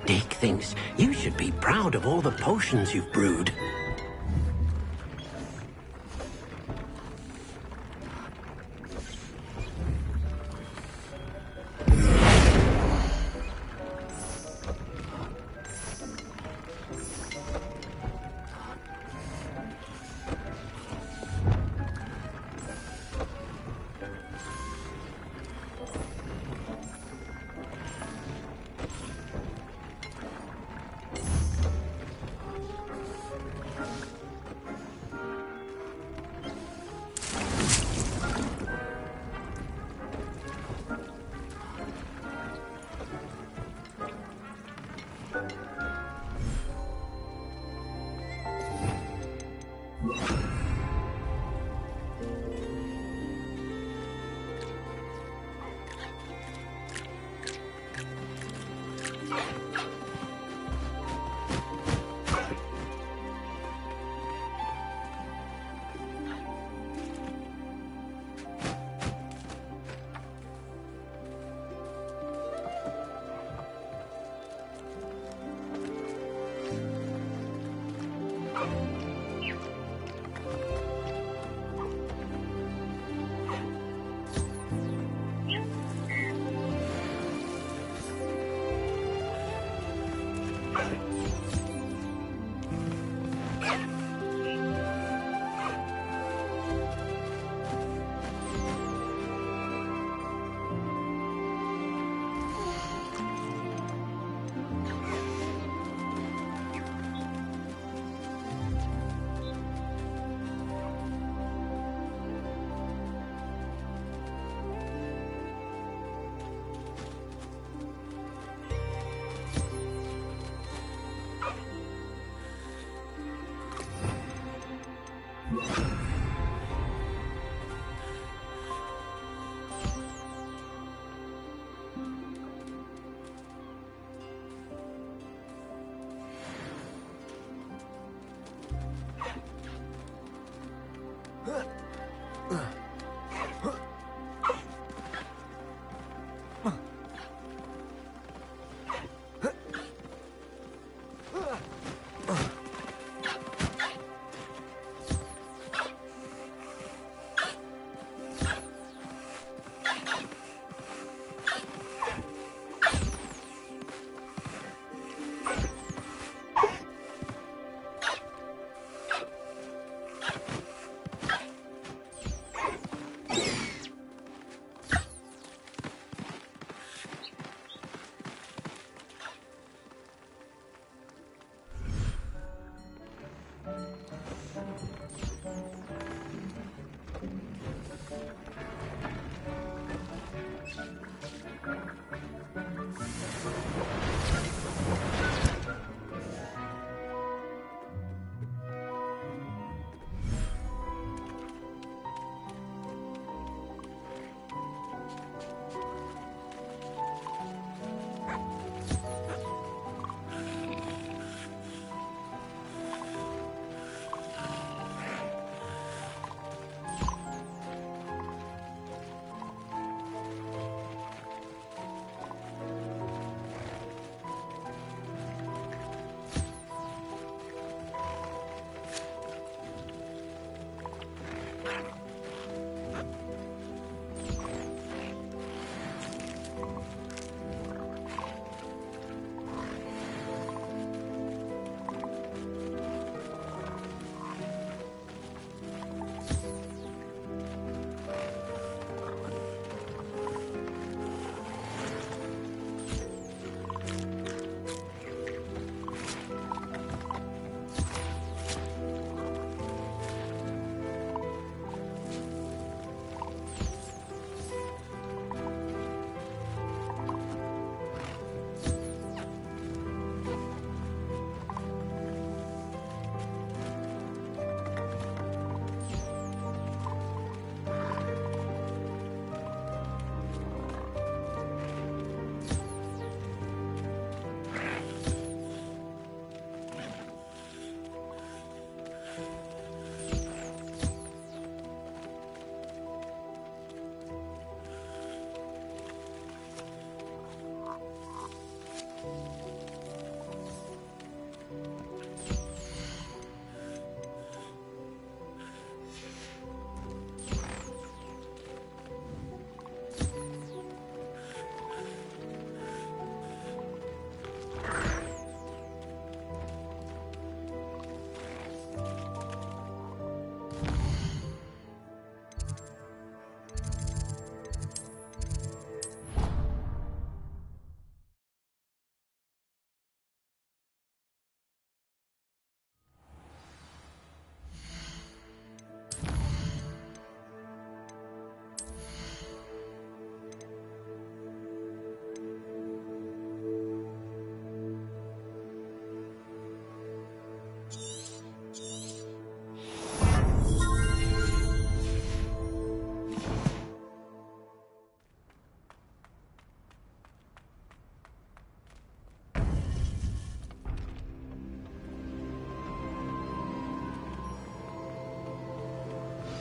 Speaker 11: Dick thinks you should be proud of all the potions you've brewed.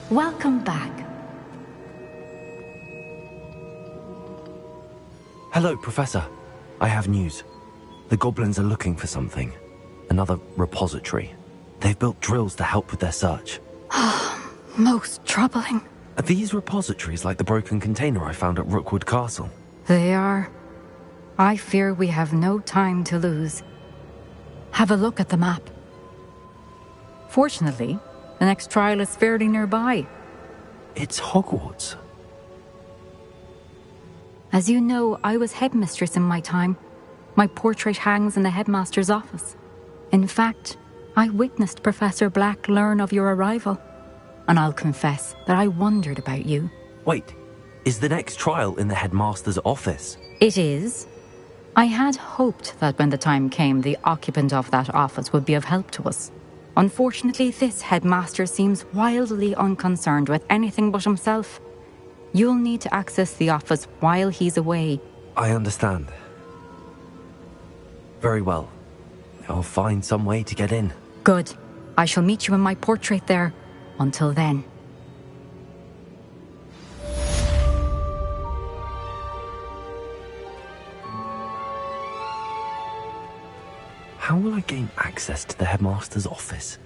Speaker 20: Welcome back.
Speaker 2: Hello, Professor. I have news. The goblins are looking for something. Another repository. They've built drills to help with their search.
Speaker 20: Most troubling.
Speaker 2: Are these repositories like the broken container I found at Rookwood Castle?
Speaker 20: They are. I fear we have no time to lose. Have a look at the map. Fortunately, the next trial is fairly nearby.
Speaker 2: It's Hogwarts.
Speaker 20: As you know, I was headmistress in my time. My portrait hangs in the headmaster's office. In fact, I witnessed Professor Black learn of your arrival. And I'll confess that I wondered about you.
Speaker 2: Wait, is the next trial in the headmaster's office?
Speaker 20: It is. I had hoped that when the time came, the occupant of that office would be of help to us. Unfortunately, this headmaster seems wildly unconcerned with anything but himself. You'll need to access the office while he's away.
Speaker 2: I understand. Very well. I'll find some way to get in.
Speaker 20: Good. I shall meet you in my portrait there. Until then.
Speaker 2: How will I gain access to the headmaster's office?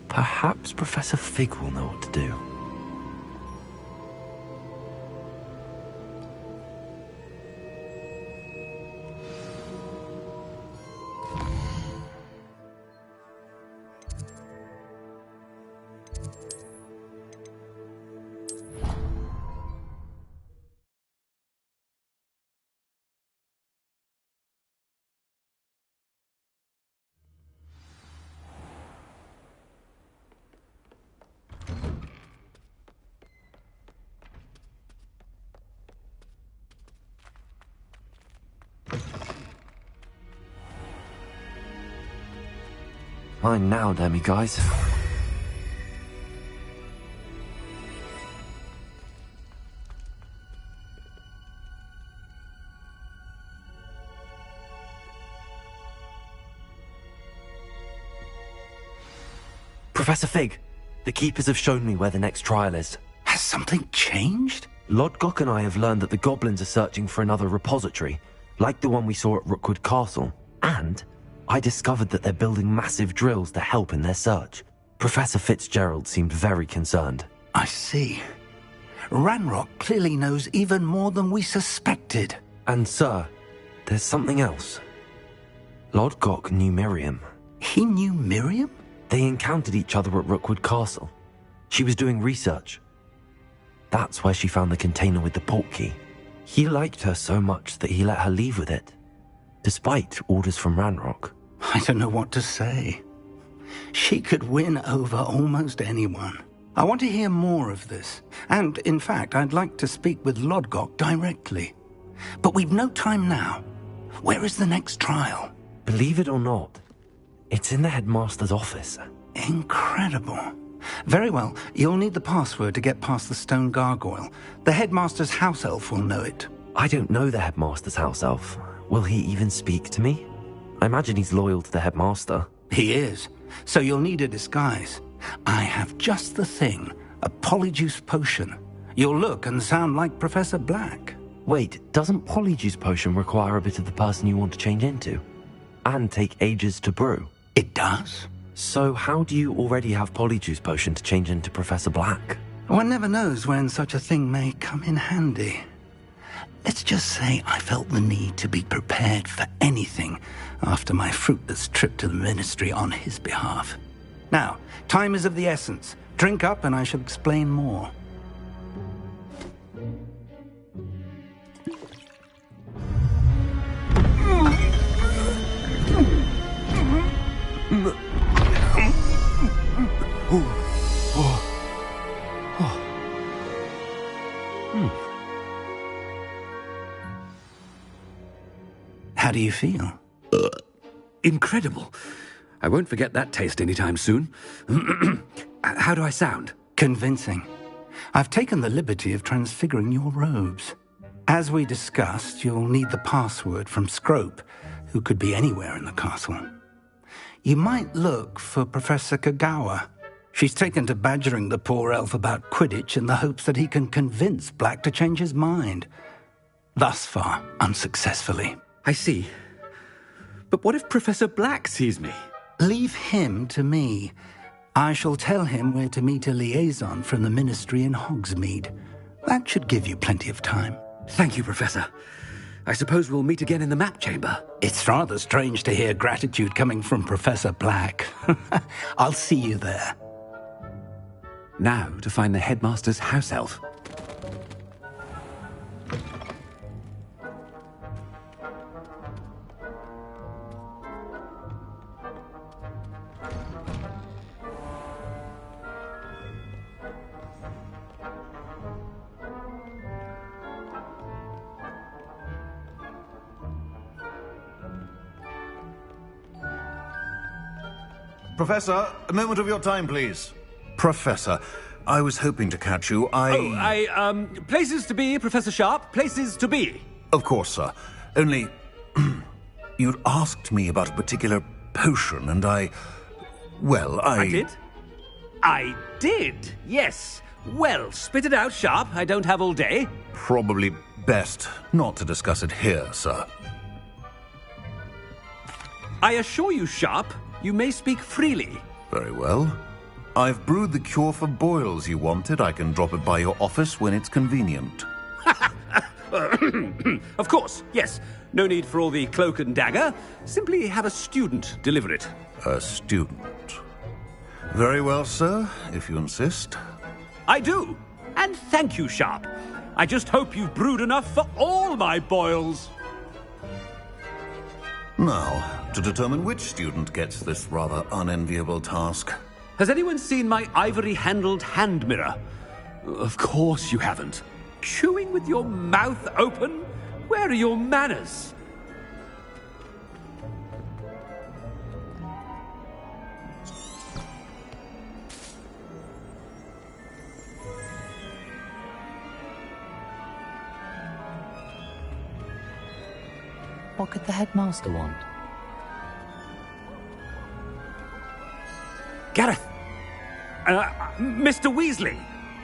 Speaker 2: Perhaps Professor Fig will know what to do. Mine now, demi-guys. Professor Fig, the Keepers have shown me where the next trial is.
Speaker 6: Has something changed?
Speaker 2: Lodgok and I have learned that the goblins are searching for another repository, like the one we saw at Rookwood Castle. And I discovered that they're building massive drills to help in their search. Professor Fitzgerald seemed very concerned.
Speaker 6: I see. Ranrock clearly knows even more than we suspected.
Speaker 2: And sir, there's something else. Lodgok knew Miriam.
Speaker 6: He knew Miriam?
Speaker 2: They encountered each other at Rookwood Castle. She was doing research. That's where she found the container with the port key. He liked her so much that he let her leave with it, despite orders from Ranrock.
Speaker 6: I don't know what to say. She could win over almost anyone. I want to hear more of this. And, in fact, I'd like to speak with Lodgok directly. But we've no time now. Where is the next trial?
Speaker 2: Believe it or not, it's in the headmaster's office.
Speaker 6: Incredible. Very well. You'll need the password to get past the stone gargoyle. The headmaster's house elf will know it.
Speaker 2: I don't know the headmaster's house elf. Will he even speak to me? I imagine he's loyal to the headmaster.
Speaker 6: He is. So you'll need a disguise. I have just the thing. A polyjuice potion. You'll look and sound like Professor Black.
Speaker 2: Wait, doesn't polyjuice potion require a bit of the person you want to change into? And take ages to brew?
Speaker 6: It does.
Speaker 2: So how do you already have polyjuice potion to change into Professor Black?
Speaker 6: One never knows when such a thing may come in handy. Let's just say I felt the need to be prepared for anything after my fruitless trip to the Ministry on his behalf. Now, time is of the essence. Drink up and I shall explain more. How do you feel?
Speaker 21: Incredible. I won't forget that taste anytime soon. How do I sound?
Speaker 6: Convincing. I've taken the liberty of transfiguring your robes. As we discussed, you'll need the password from Scrope, who could be anywhere in the castle. You might look for Professor Kagawa. She's taken to badgering the poor elf about Quidditch in the hopes that he can convince Black to change his mind. Thus far, unsuccessfully.
Speaker 21: I see. But what if Professor Black sees me?
Speaker 6: Leave him to me. I shall tell him where to meet a liaison from the Ministry in Hogsmeade. That should give you plenty of time.
Speaker 21: Thank you, Professor. I suppose we'll meet again in the map chamber.
Speaker 6: It's rather strange to hear gratitude coming from Professor Black. I'll see you there.
Speaker 21: Now to find the headmaster's house elf.
Speaker 22: Professor, a moment of your time, please. Professor, I was hoping to catch you.
Speaker 21: Places to be, Professor Sharp. Places to be.
Speaker 22: Of course, sir. Only, you'd asked me about a particular potion, and I
Speaker 21: did? I did, yes. Well, spit it out, Sharp. I don't have all day.
Speaker 22: Probably best not to discuss it here, sir.
Speaker 21: I assure you, Sharp, you may speak freely.
Speaker 22: Very well. I've brewed the cure for boils you wanted. I can drop it by your office when it's convenient.
Speaker 21: Of course, yes. No need for all the cloak and dagger. Simply have a student deliver it.
Speaker 22: A student. Very well, sir, if you insist.
Speaker 21: I do. And thank you, Sharp. I just hope you've brewed enough for all my boils.
Speaker 22: Now, to determine which student gets this rather unenviable task.
Speaker 21: Has anyone seen my ivory-handled hand mirror? Of course you haven't. Chewing with your mouth open? Where are your manners?
Speaker 20: What could the headmaster want?
Speaker 21: Gareth! Mr. Weasley,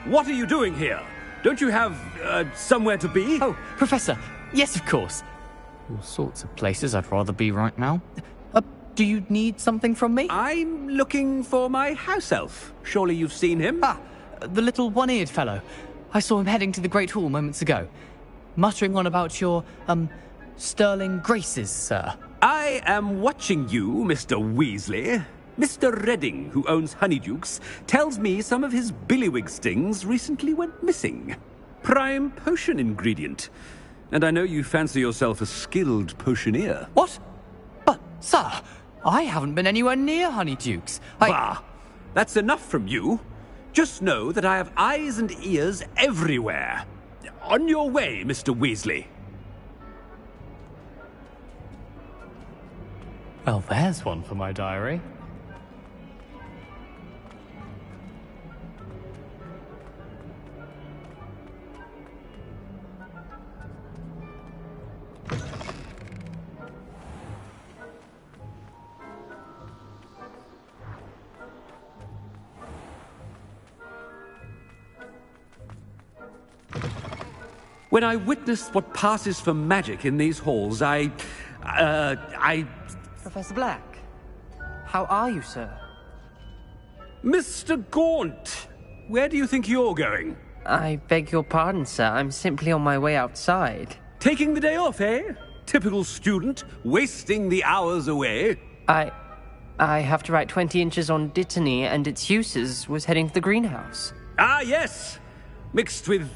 Speaker 21: what are you doing here? Don't you have, somewhere to be?
Speaker 23: Oh, Professor, yes, of course. All sorts of places I'd rather be right now. Do you need something from me?
Speaker 21: I'm looking for my house elf. Surely you've seen him?
Speaker 23: Ah, the little one-eared fellow. I saw him heading to the Great Hall moments ago, muttering on about your, sterling graces, sir.
Speaker 21: I am watching you, Mr. Weasley. Mr. Redding, who owns Honeydukes, tells me some of his billywig stings recently went missing. Prime potion ingredient. And I know you fancy yourself a skilled potioneer.
Speaker 23: What? But, sir, I haven't been anywhere near Honeydukes.
Speaker 21: Bah! That's enough from you. Just know that I have eyes and ears everywhere. On your way, Mr. Weasley.
Speaker 23: Well, there's one for my diary.
Speaker 21: When I witnessed what passes for magic in these halls, I...
Speaker 24: Professor Black, how are you, sir?
Speaker 21: Mr. Gaunt, where do you think you're going?
Speaker 24: I beg your pardon, sir. I'm simply on my way outside.
Speaker 21: Taking the day off, eh? Typical student, wasting the hours away.
Speaker 24: I have to write 20 inches on Dittany and its uses. Was heading to the greenhouse.
Speaker 21: Ah, yes. Mixed with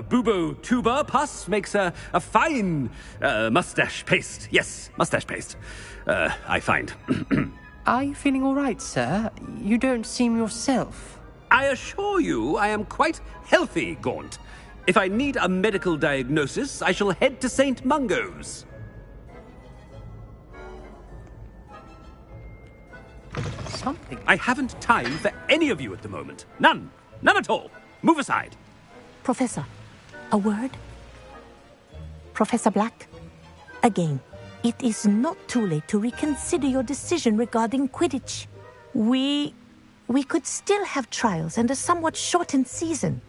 Speaker 21: bubo tuber pus makes a fine mustache paste. Yes, mustache paste. I find.
Speaker 24: Are you feeling all right, sir? You don't seem yourself.
Speaker 21: I assure you I am quite healthy, Gaunt. If I need a medical diagnosis, I shall head to St. Mungo's.
Speaker 24: Something.
Speaker 21: I haven't time for any of you at the moment. None. None at all. Move aside.
Speaker 1: Professor, a word? Professor Black? Again, it is not too late to reconsider your decision regarding Quidditch. We could still have trials and a somewhat shortened season.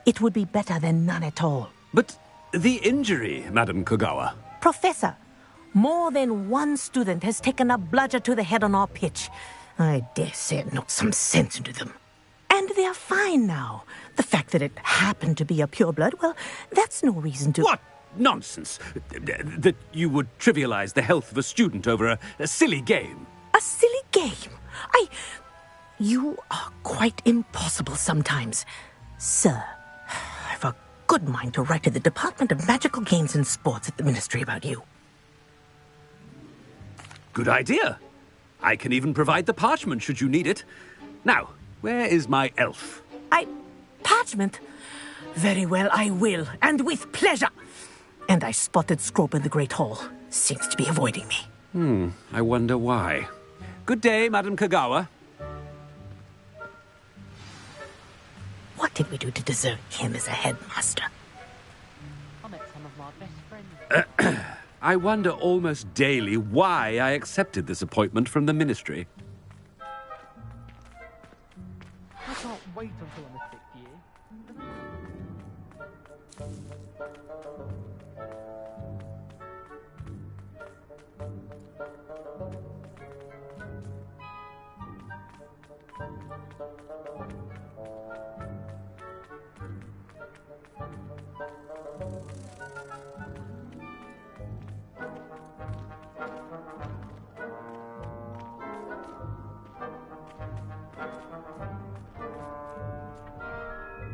Speaker 1: It would be better than none at all.
Speaker 21: But the injury, Madam Kogawa.
Speaker 1: Professor, more than one student has taken a bludger to the head on our pitch. I dare say it knocked some sense into them. And they're fine now. The fact that it happened to be a pureblood, well, that's no reason to...
Speaker 21: What nonsense! That you would trivialize the health of a student over a silly game.
Speaker 1: A silly game? You are quite impossible sometimes. Sir, I've a good mind to write to the Department of Magical Games and Sports at the Ministry about you.
Speaker 21: Good idea. I can even provide the parchment should you need it. Now, where is my elf?
Speaker 1: Parchment? Very well, I will, and with pleasure. And I spotted Scrope in the Great Hall. Seems to be avoiding me.
Speaker 21: I wonder why. Good day, Madam Kogawa.
Speaker 1: What did we do to deserve him as a headmaster?
Speaker 24: I met some of my best friends.
Speaker 21: I wonder almost daily why I accepted this appointment from the Ministry.
Speaker 24: I can't wait until I'm a 6th year.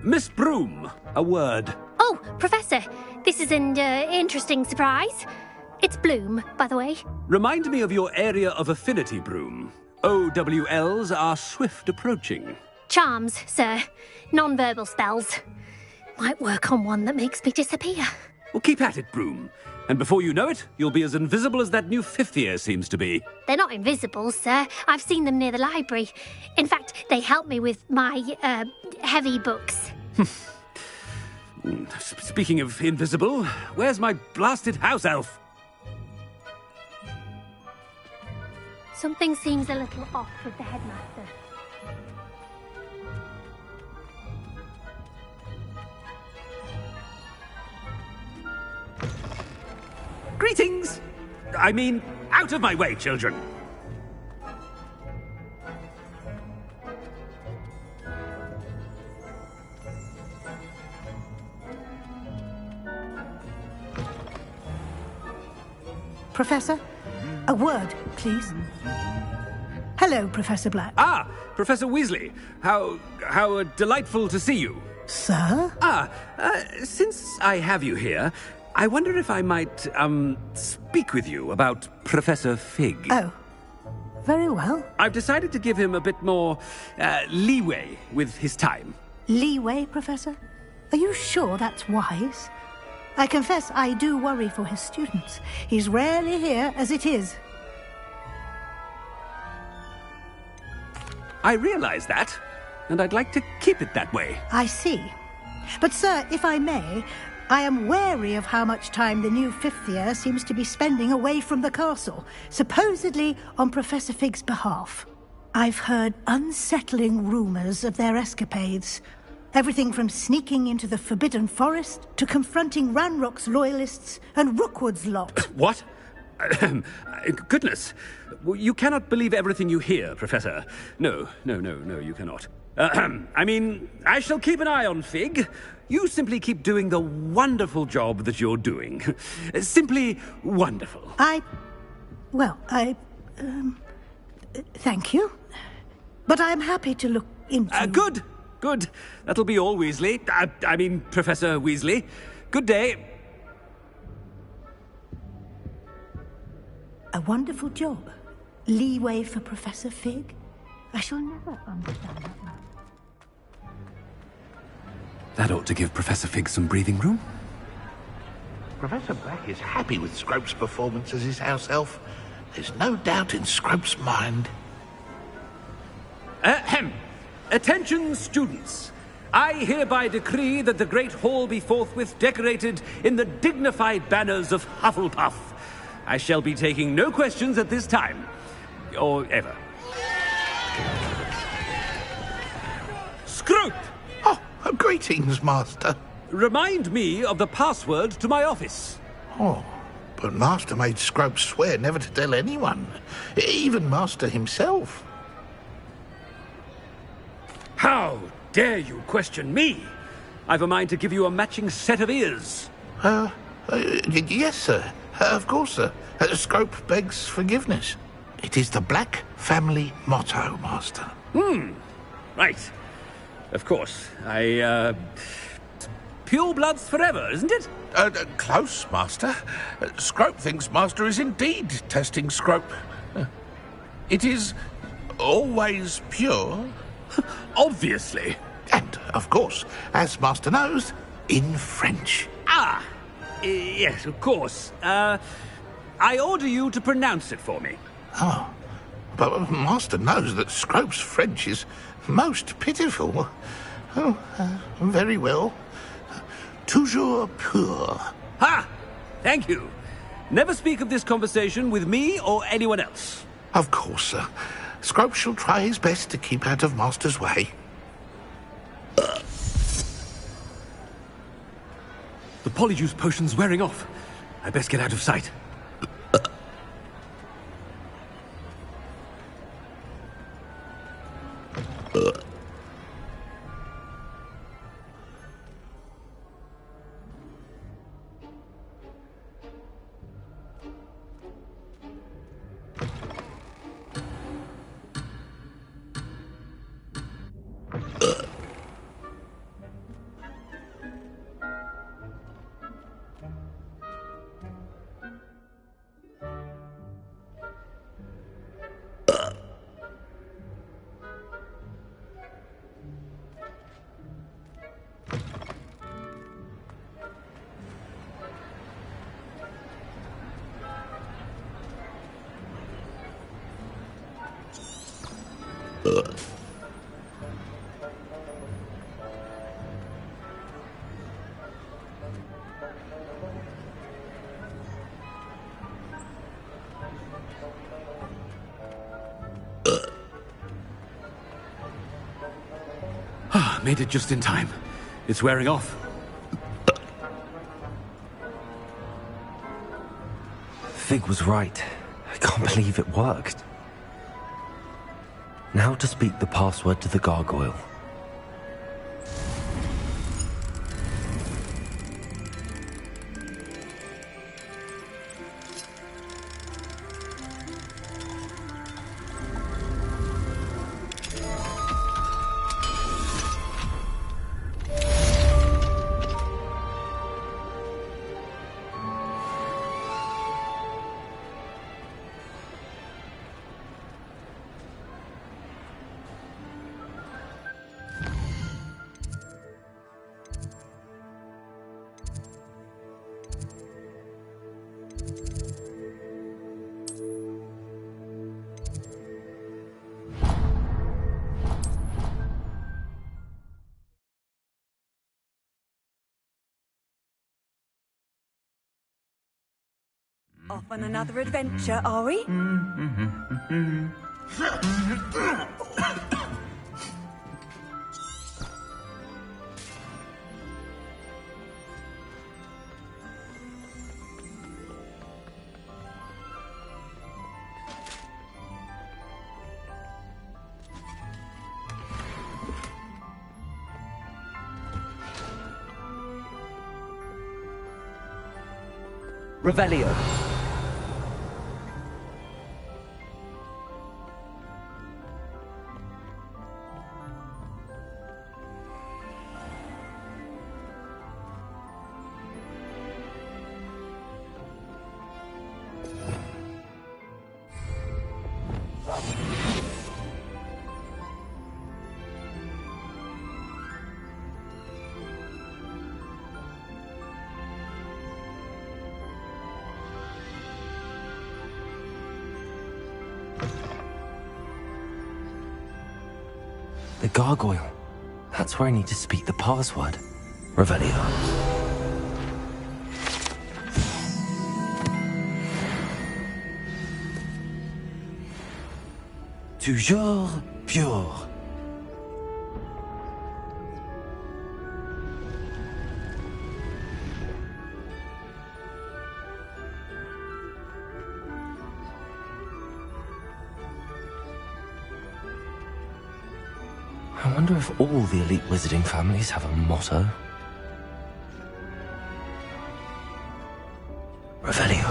Speaker 21: Miss Broom, a word.
Speaker 14: Oh, Professor, this is an interesting surprise. It's Bloom, by the way.
Speaker 21: Remind me of your area of affinity, Broom. OWLs are swift approaching.
Speaker 14: Charms, sir. Non-verbal spells. Might work on one that makes me disappear.
Speaker 21: Well, keep at it, Broom. And before you know it, you'll be as invisible as that new 5th year seems to be.
Speaker 14: They're not invisible, sir. I've seen them near the library. In fact, they help me with my, heavy books.
Speaker 21: Speaking of invisible, where's my blasted house elf?
Speaker 14: Something seems a little off with the headmaster.
Speaker 21: Greetings! I mean, out of my way, children!
Speaker 1: Professor, a word, please. Hello, Professor Black.
Speaker 21: Ah, Professor Weasley. How delightful to see you.
Speaker 1: Sir?
Speaker 21: Since I have you here, I wonder if I might, speak with you about Professor Fig.
Speaker 1: Oh, very well.
Speaker 21: I've decided to give him a bit more, leeway with his time.
Speaker 1: Leeway, Professor? Are you sure that's wise? I confess I do worry for his students. He's rarely here as it is.
Speaker 21: I realize that, and I'd like to keep it that way.
Speaker 1: I see. But, sir, if I may, I am wary of how much time the new 5th year seems to be spending away from the castle, supposedly on Professor Fig's behalf. I've heard unsettling rumors of their escapades. Everything from sneaking into the Forbidden Forest to confronting Ranrock's loyalists and Rookwood's lot.
Speaker 21: What? Goodness. You cannot believe everything you hear, Professor. No, you cannot. I mean, I shall keep an eye on Fig. You simply keep doing the wonderful job that you're doing. Simply wonderful.
Speaker 1: Thank you. But I'm happy to look into...
Speaker 21: Good. That'll be all, Weasley. I mean, Professor Weasley. Good day.
Speaker 1: A wonderful job. Leeway for Professor Fig. I shall never understand that man.
Speaker 21: That ought to give Professor Fig some breathing room.
Speaker 7: Professor Black is happy with Scrope's performance as his house elf. There's no doubt in Scrope's mind.
Speaker 21: Attention, students. I hereby decree that the Great Hall be forthwith decorated in the dignified banners of Hufflepuff. I shall be taking no questions at this time. Or ever. Scrope!
Speaker 7: Oh, greetings, Master.
Speaker 21: Remind me of the password to my office.
Speaker 7: Oh, but Master made Scrope swear never to tell anyone. Even Master himself.
Speaker 21: How dare you question me? I've a mind to give you a matching set of ears.
Speaker 7: Yes, sir. Of course, sir. Scrope begs forgiveness. It is the Black family motto, Master.
Speaker 21: Right. Of course. Pure bloods forever, isn't it?
Speaker 7: Close, Master. Scrope thinks Master is indeed testing Scrope. It is always pure.
Speaker 21: Obviously.
Speaker 7: And, of course, as Master knows, in French.
Speaker 21: Yes, of course. I order you to pronounce it for me.
Speaker 7: Oh, but Master knows that Scrope's French is most pitiful. Oh, very well. Toujours pur.
Speaker 21: Ha! Thank you. Never speak of this conversation with me or anyone else.
Speaker 7: Of course, sir. Scrope shall try his best to keep out of Master's way.
Speaker 21: The polyjuice potion's wearing off. I best get out of sight. Made it just in time. It's wearing off.
Speaker 2: Fig was right. I can't believe it worked. Now to speak the password to the gargoyle.
Speaker 18: Off on another adventure, are we?
Speaker 2: Revelio. The gargoyle. That's where I need to speak the password. Revelio. Toujours pure. I wonder if all the elite wizarding families have a motto. Revelio.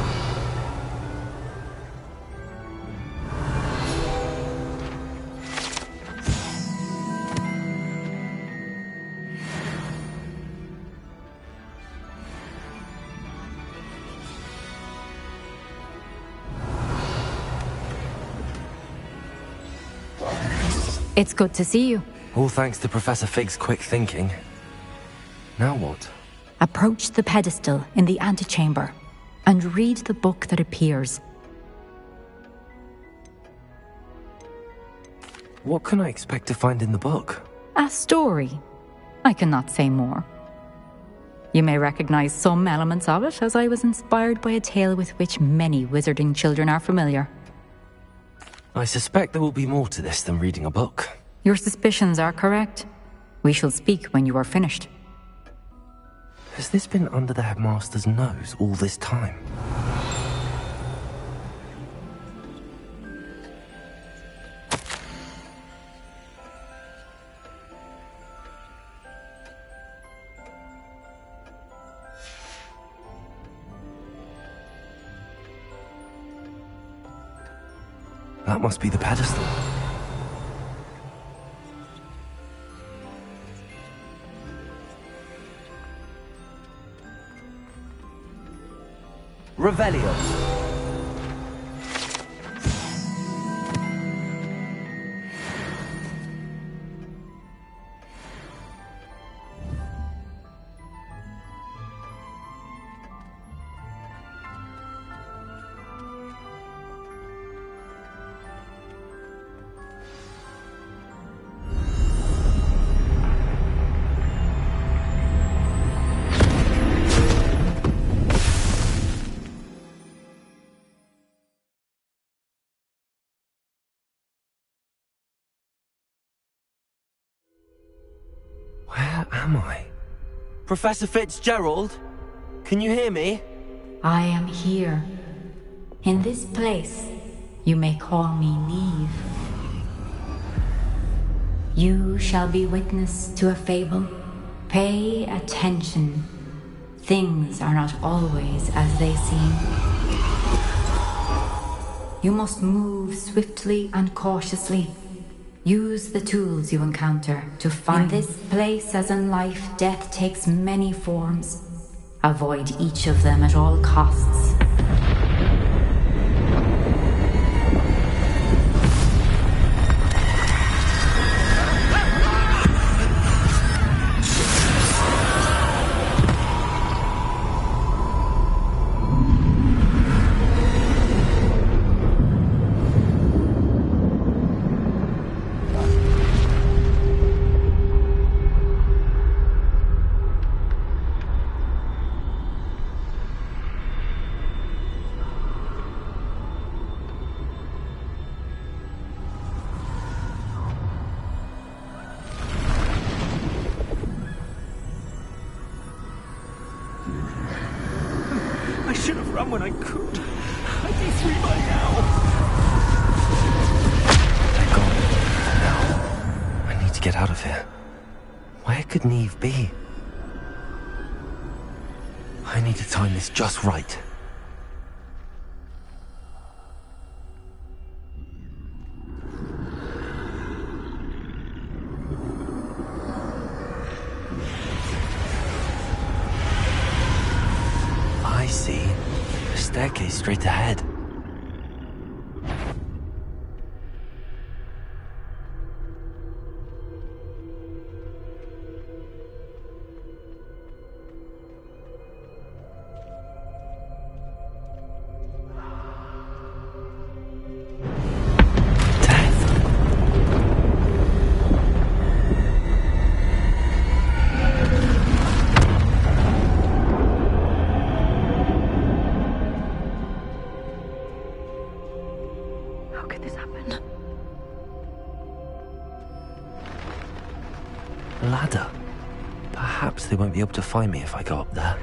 Speaker 20: It's good to see you.
Speaker 2: All thanks to Professor Fig's quick thinking. Now what?
Speaker 20: Approach the pedestal in the antechamber and read the book that appears.
Speaker 2: What can I expect to find in the book?
Speaker 20: A story. I cannot say more. You may recognize some elements of it, as I was inspired by a tale with which many wizarding children are familiar.
Speaker 2: I suspect there will be more to this than reading a book.
Speaker 20: Your suspicions are correct. We shall speak when you are finished.
Speaker 2: Has this been under the headmaster's nose all this time? That must be the pedestal. Revelio. Where am I? Professor Fitzgerald? Can you hear me?
Speaker 20: I am here. In this place, you may call me Neve. You shall be witness to a fable. Pay attention. Things are not always as they seem. You must move swiftly and cautiously. Use the tools you encounter to find. In this place, as in life, death takes many forms. Avoid each of them at all costs.
Speaker 11: I should have run when I could. I'd be free by now.
Speaker 2: They're gone. Now, I need to get out of here. Where could Neve be? I need to time this just right. staircase straight ahead. Ladder. Perhaps they won't be able to find me if I go up there.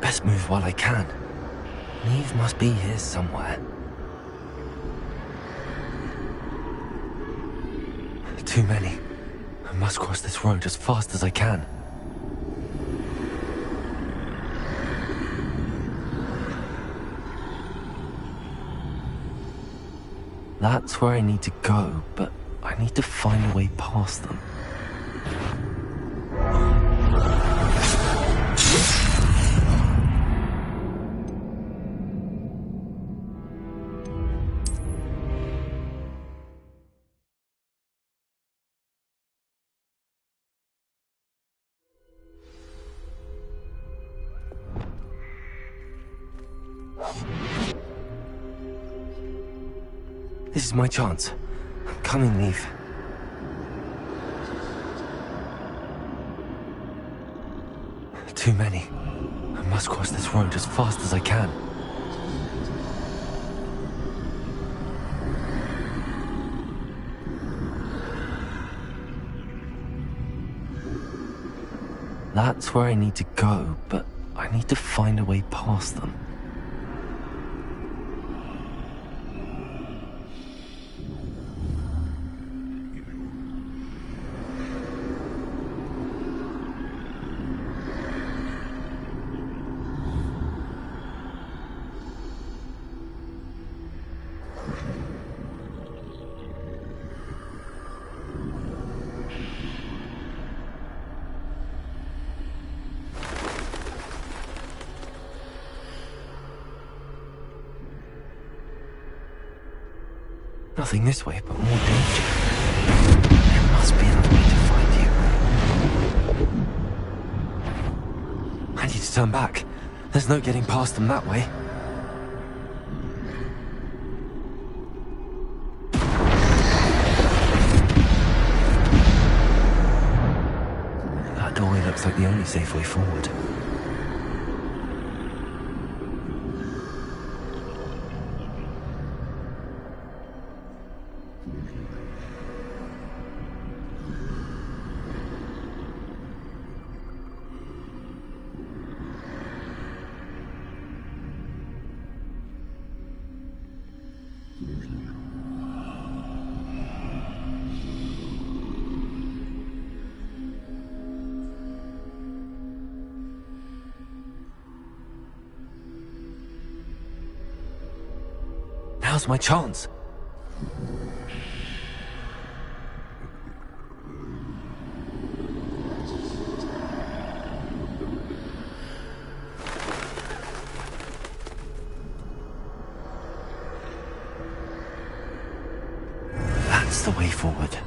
Speaker 2: Best move while I can. Neve must be here somewhere. Too many. I must cross this road as fast as I can. That's where I need to go, but I need to find a way past them. This is my chance. I'm coming, Neve. Too many. I must cross this road as fast as I can. That's where I need to go, but I need to find a way past them. Nothing this way, but more danger. There must be another way to find you. I need to turn back. There's no getting past them that way. That doorway looks like the only safe way forward. Now's my chance. That's the way forward.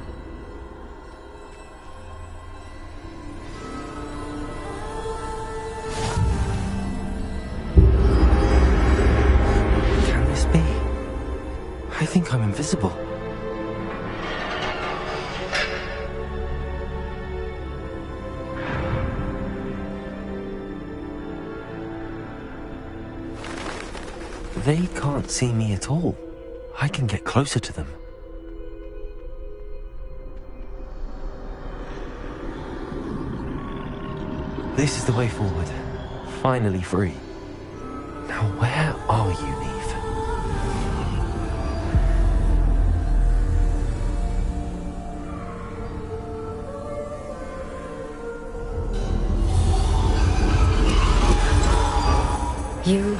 Speaker 2: Can this be? I think I'm invisible. They can't see me at all. I can get closer to them. This is the way forward. Finally free. Now where are you, Neve?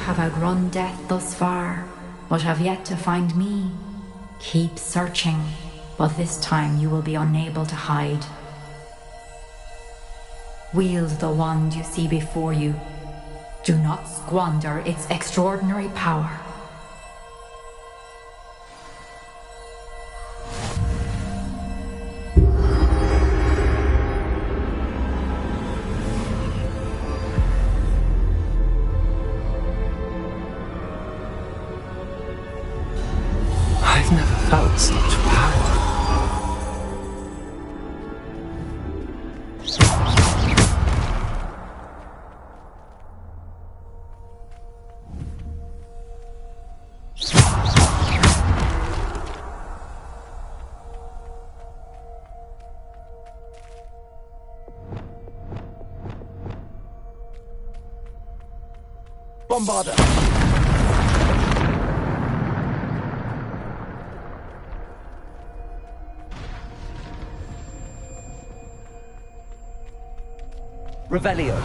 Speaker 20: have outrun death thus far, but have yet to find me. Keep searching, but this time you will be unable to hide. Wield the wand you see before you. Do not squander its extraordinary power.
Speaker 17: I've never felt such power.
Speaker 6: Bombarder! Revelio.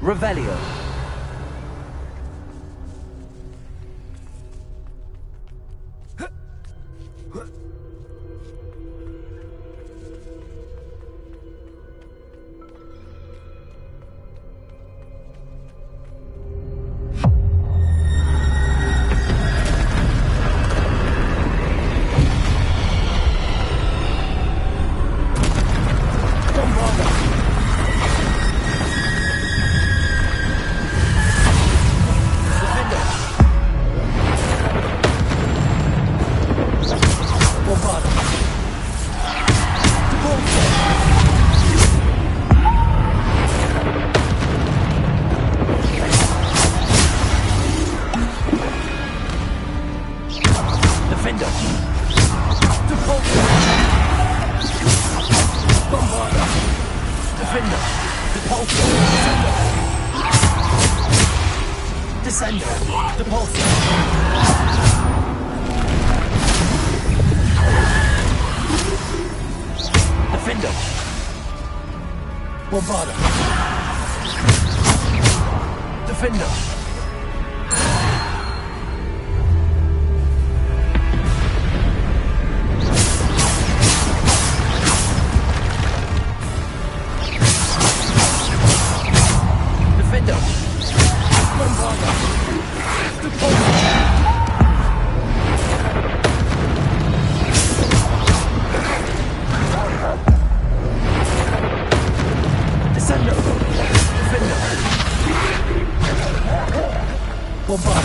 Speaker 6: Revelio. Bombard.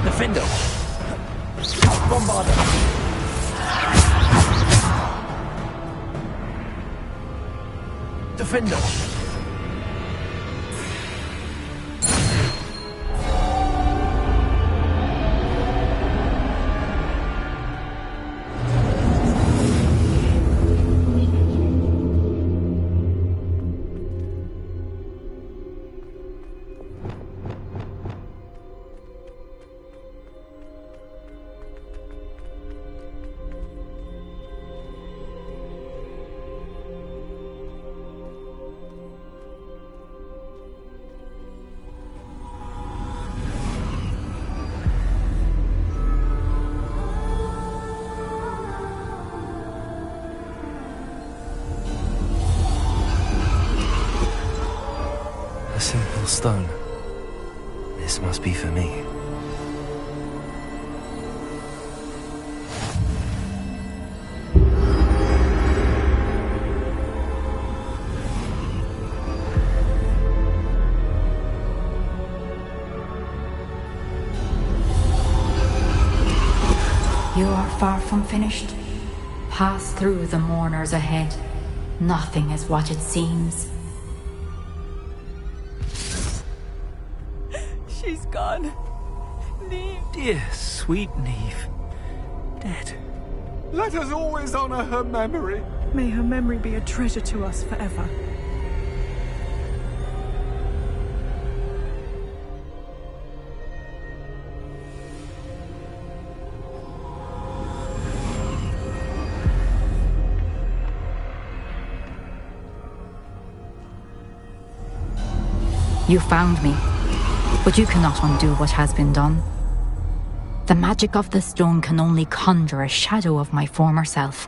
Speaker 6: Defender. Bombarder. Defender.
Speaker 2: A simple stone. This must be for me.
Speaker 20: You are far from finished. Pass through the mourners ahead. Nothing is what it seems.
Speaker 23: She's gone. Neve.
Speaker 6: Dear, sweet Neve. Dead.
Speaker 9: Let us always honor her memory.
Speaker 3: May her memory be a treasure to us forever.
Speaker 20: You found me, but you cannot undo what has been done. The magic of the stone can only conjure a shadow of my former self.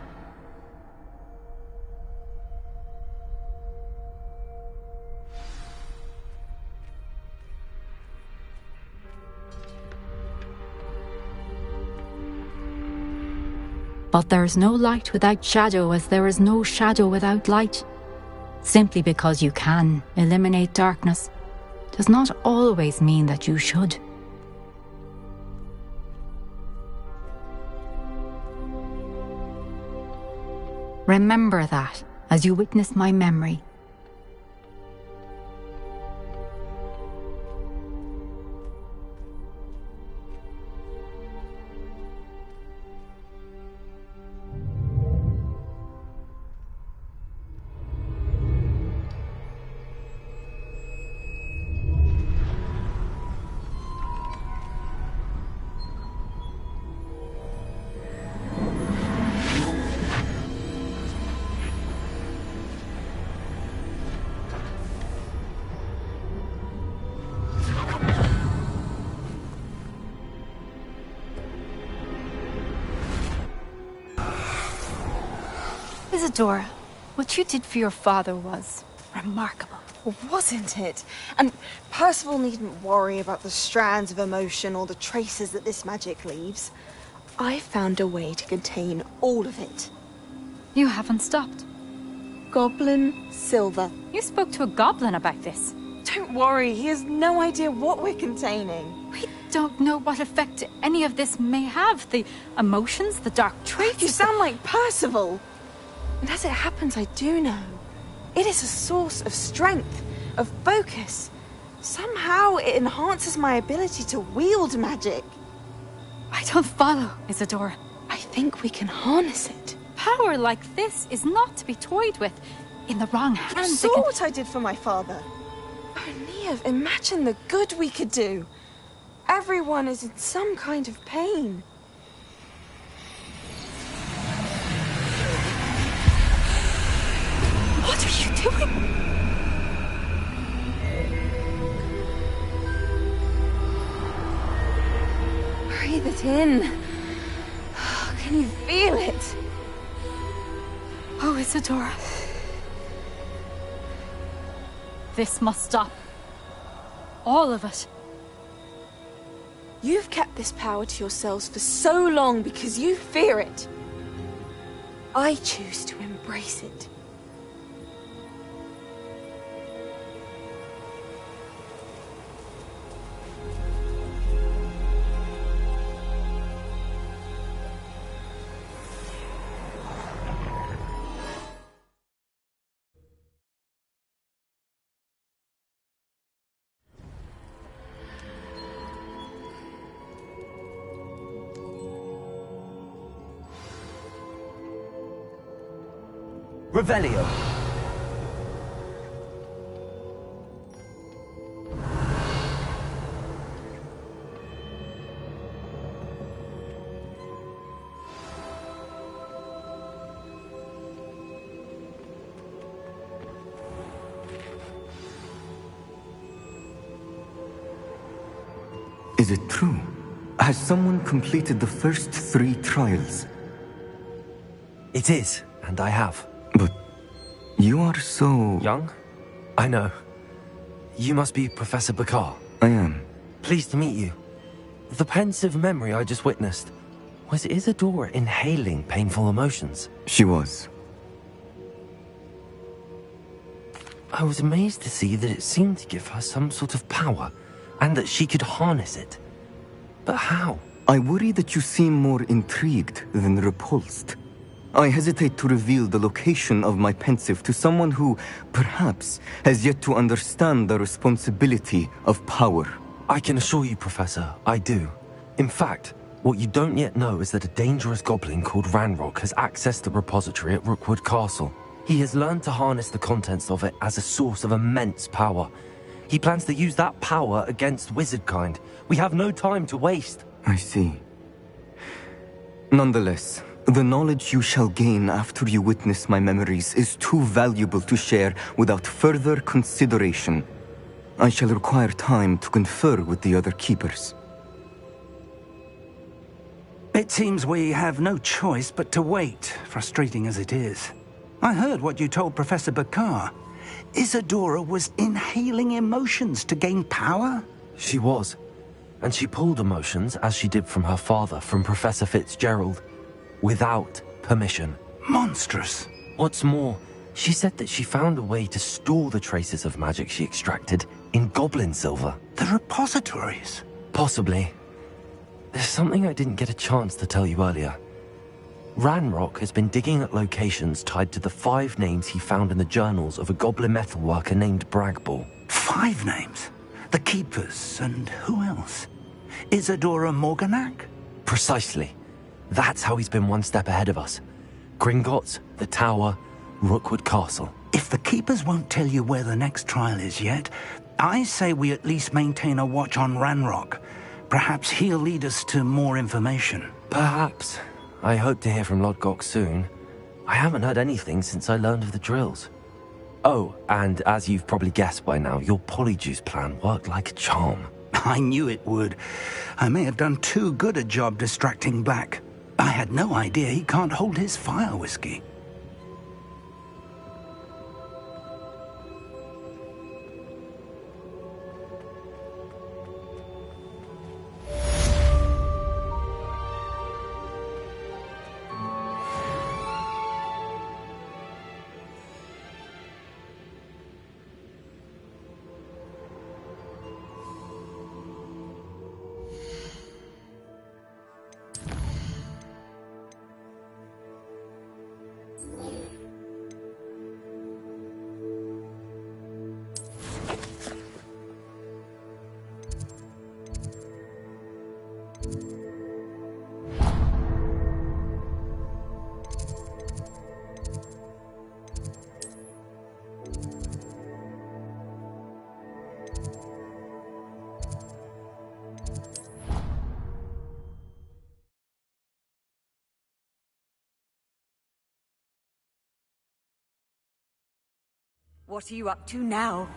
Speaker 20: But there is no light without shadow, as there is no shadow without light. Simply because you can eliminate darkness does not always mean that you should. Remember that as you witness my memory.
Speaker 4: Isadora, what you did for your father was remarkable.
Speaker 10: Wasn't it? And Percival needn't worry about the strands of emotion or the traces that this magic leaves. I found a way to contain all of it.
Speaker 4: You haven't stopped.
Speaker 10: Goblin Silver.
Speaker 4: You spoke to a goblin about this.
Speaker 10: Don't worry, he has no idea what we're containing.
Speaker 4: We don't know what effect any of this may have. The emotions, the dark traits.
Speaker 10: You sound like Percival. And as it happens, I do know. It is a source of strength, of focus. Somehow it enhances my ability to wield magic.
Speaker 4: I don't follow, Isadora.
Speaker 10: I think we can harness it.
Speaker 4: Power like this is not to be toyed with. In the wrong hands,
Speaker 10: You saw what I did for my father. Oh, Neve, imagine the good we could do. Everyone is in some kind of pain.
Speaker 4: What are you doing?
Speaker 10: Breathe it in. Can you feel it?
Speaker 4: Oh, Isadora. This must stop. All of it.
Speaker 10: You've kept this power to yourselves for so long because you fear it. I choose to embrace it.
Speaker 2: Revelio.
Speaker 5: Is it true? Has someone completed the first 3 trials?
Speaker 2: It is, and I have.
Speaker 5: But you are so...
Speaker 2: young? I know. You must be Professor Bakar.
Speaker 5: I am.
Speaker 2: Pleased to meet you. The pensive memory I just witnessed, was Isadora inhaling painful emotions?
Speaker 5: She was.
Speaker 2: I was amazed to see that it seemed to give her some sort of power, and that she could harness it. But how?
Speaker 5: I worry that you seem more intrigued than repulsed. I hesitate to reveal the location of my pensive to someone who, perhaps, has yet to understand the responsibility of power.
Speaker 2: I can assure you, Professor, I do. In fact, what you don't yet know is that a dangerous goblin called Ranrock has accessed the repository at Rookwood Castle. He has learned to harness the contents of it as a source of immense power. He plans to use that power against wizardkind. We have no time to waste.
Speaker 5: I see. Nonetheless, the knowledge you shall gain after you witness my memories is too valuable to share without further consideration. I shall require time to confer with the other keepers.
Speaker 6: It seems we have no choice but to wait, frustrating as it is. I heard what you told Professor Bakar. Isadora was inhaling emotions to gain power?
Speaker 2: She was. And she pulled emotions, as she did from her father, from Professor Fitzgerald, without permission.
Speaker 6: Monstrous.
Speaker 2: What's more, she said that she found a way to store the traces of magic she extracted in goblin silver.
Speaker 6: The repositories?
Speaker 2: Possibly. There's something I didn't get a chance to tell you earlier. Ranrock has been digging at locations tied to the 5 names he found in the journals of a goblin metalworker named Bragball.
Speaker 6: 5 names? The Keepers, and who else? Isadora Morganac?
Speaker 2: Precisely. That's how he's been one step ahead of us. Gringotts, the Tower, Rookwood Castle.
Speaker 6: If the Keepers won't tell you where the next trial is yet, I say we at least maintain a watch on Ranrock. Perhaps he'll lead us to more information.
Speaker 2: Perhaps. I hope to hear from Lodgok soon. I haven't heard anything since I learned of the drills. Oh, and as you've probably guessed by now, your polyjuice plan worked like a charm.
Speaker 6: I knew it would. I may have done too good a job distracting Black. I had no idea he can't hold his fire whiskey.
Speaker 18: What are you up to now?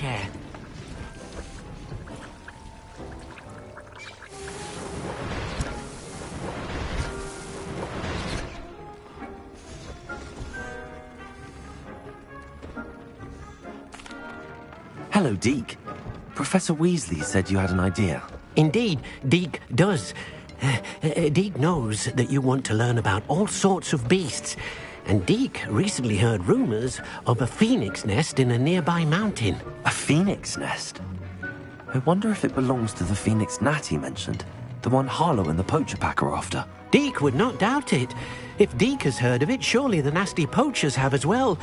Speaker 6: fresh air.
Speaker 2: Hello, Deke. Professor Weasley said you had an idea.
Speaker 6: Indeed, Deke does. Deke knows that you want to learn about all sorts of beasts, and Deke recently heard rumors of a phoenix nest in a nearby mountain.
Speaker 2: A phoenix nest? I wonder if it belongs to the phoenix gnat he mentioned, the one Harlow and the poacher pack are after.
Speaker 6: Deke would not doubt it. If Deke has heard of it, surely the nasty poachers have as well,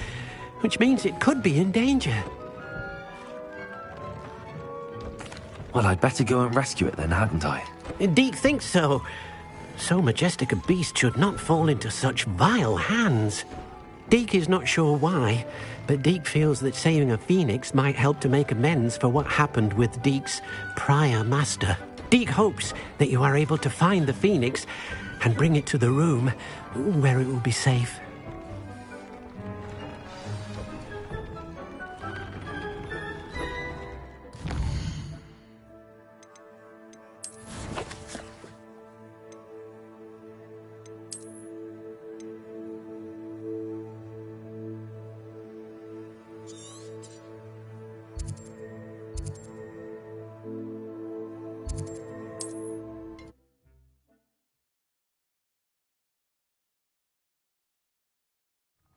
Speaker 6: which means it could be in danger.
Speaker 2: Well, I'd better go and rescue it then, hadn't I?
Speaker 6: Deke thinks so. So majestic a beast should not fall into such vile hands. Deke is not sure why, but Deke feels that saving a phoenix might help to make amends for what happened with Deke's prior master. Deke hopes that you are able to find the phoenix and bring it to the room where it will be safe.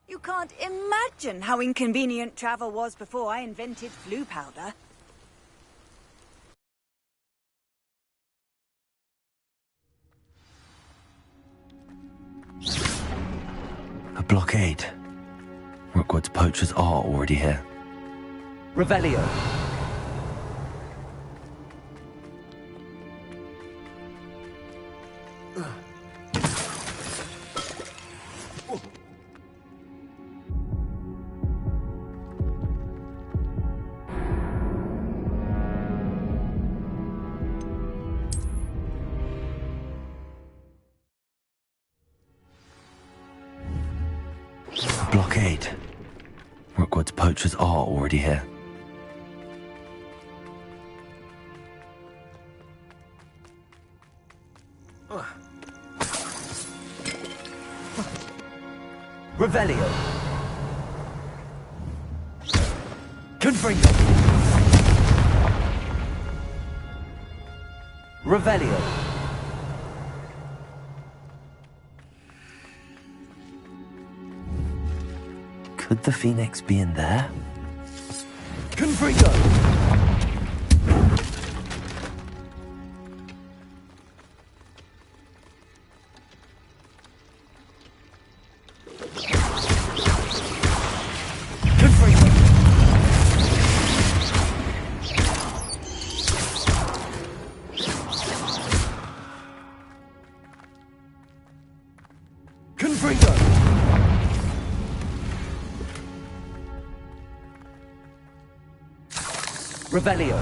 Speaker 18: You can't imagine how inconvenient travel was before I invented flu powder.
Speaker 2: A blockade. Rookwood's poachers are already here.
Speaker 24: Revelio.
Speaker 2: Blockade. Rookwood's poachers are already here.
Speaker 24: Revelio. Confringo. Revelio.
Speaker 2: Could the phoenix be in there?
Speaker 24: Confringo. Revelio.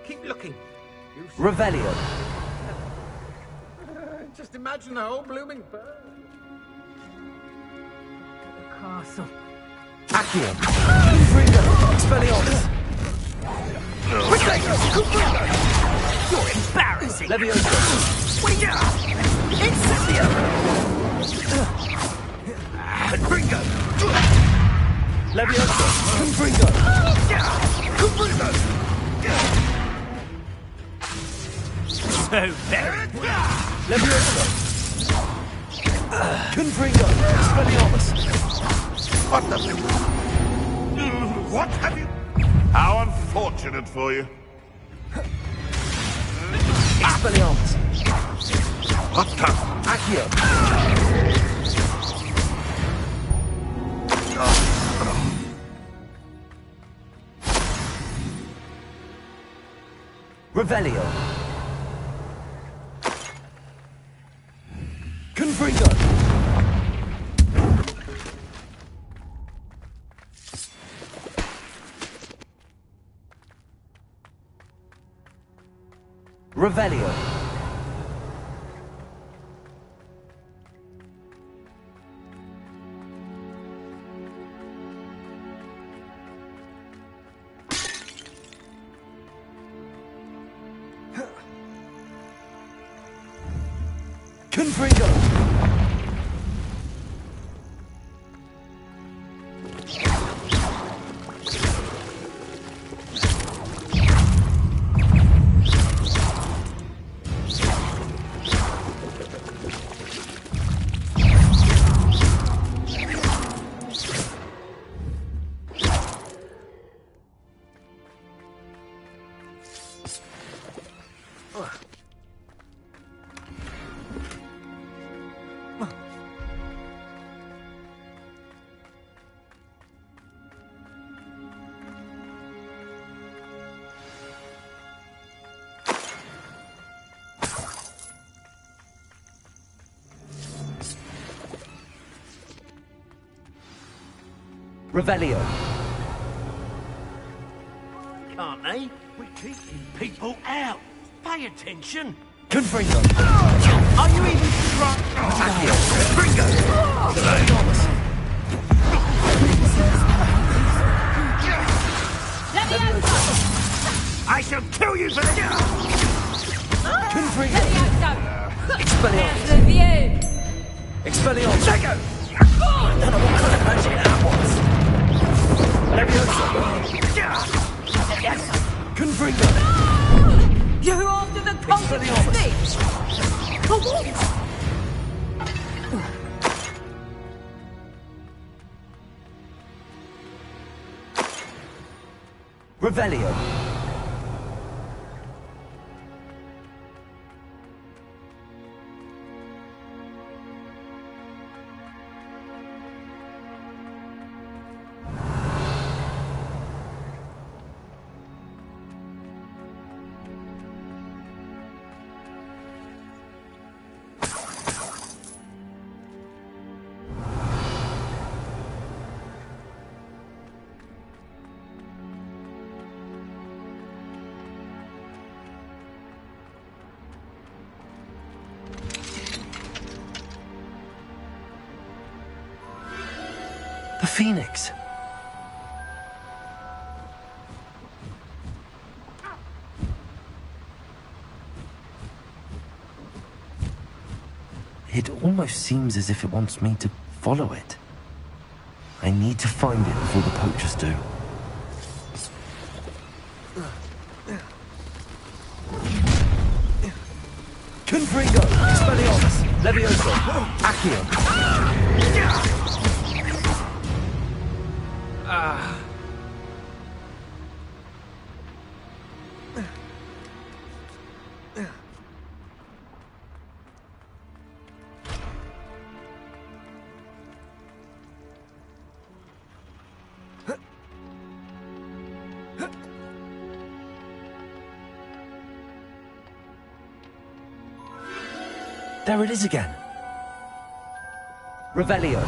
Speaker 11: Keep looking.
Speaker 24: Revelio.
Speaker 11: Just imagine the whole blooming bird.
Speaker 18: Castle.
Speaker 24: Accio. Confringo. Expelliarmus.
Speaker 6: You're embarrassing!
Speaker 24: Leviosa.
Speaker 6: Incendio! Confringo!
Speaker 24: Leviosa. Confringo.
Speaker 6: Confringo! So very.
Speaker 24: Leviosa. Confringo. Expelliarmus.
Speaker 7: What the... What have you... How unfortunate for you.
Speaker 6: Expelliarmus! Accio! Revelio! Confringo! Revelio! Confringo! Revelio.
Speaker 11: Can't they? We're keeping people out. Pay attention.
Speaker 6: Confringo!
Speaker 11: Are you even trying?
Speaker 6: Accio! Confringo!
Speaker 11: I shall kill you for this!
Speaker 6: Confringo! Expelliarmus! Expelliarmus!
Speaker 11: Take it!
Speaker 6: I don't know what kind of magic that was. Leviosa! Confringo!
Speaker 8: You're after the cult of snakes! For what?
Speaker 6: Revelio.
Speaker 2: The Phoenix. It almost seems as if it wants me to follow it. I need to find it before the poachers do.
Speaker 6: Confringo! Expelliarmus! Leviosa! Accio!
Speaker 2: There it is again.
Speaker 6: Revelio.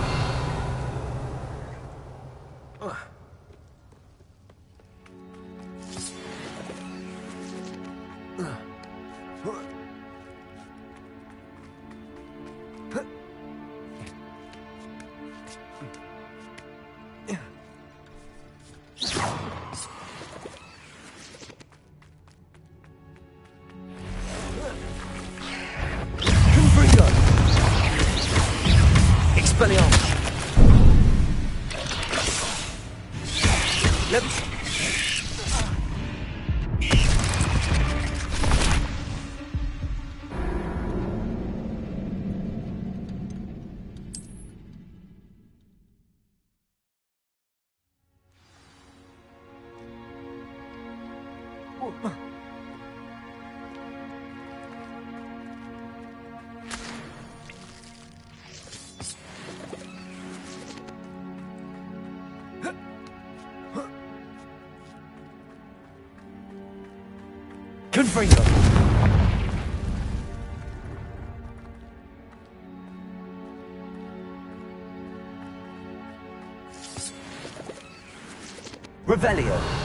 Speaker 6: Expelliarmus! Confringo! Revelio!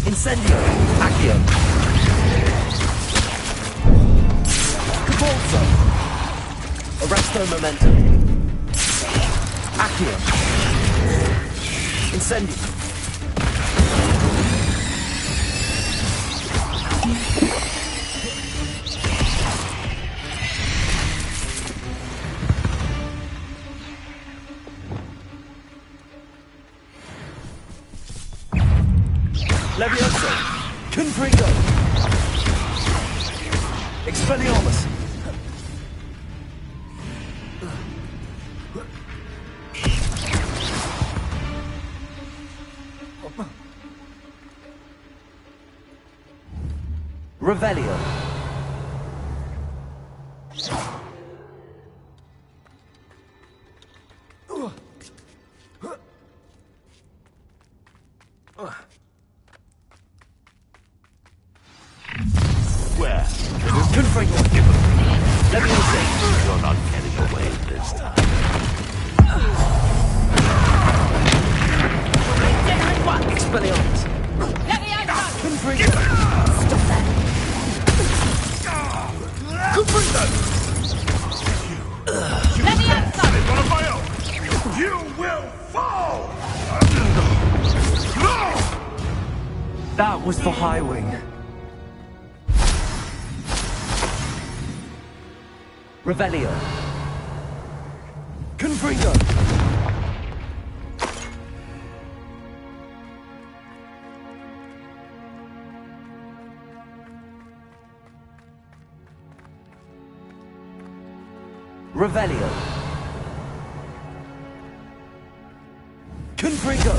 Speaker 6: Incendio! Accio! Cabalzo! Arresto momentum! Accio! Incendio! Levioso! Confringo! Expelliarmus! Revelio! Where? Confringo! Levioso! You're not getting away this time. Expelliarmus! Confringo! Stop that! Confringo! You will fall! No! That was for Highwing. Revelio. Confringo. Revelio. Confringo.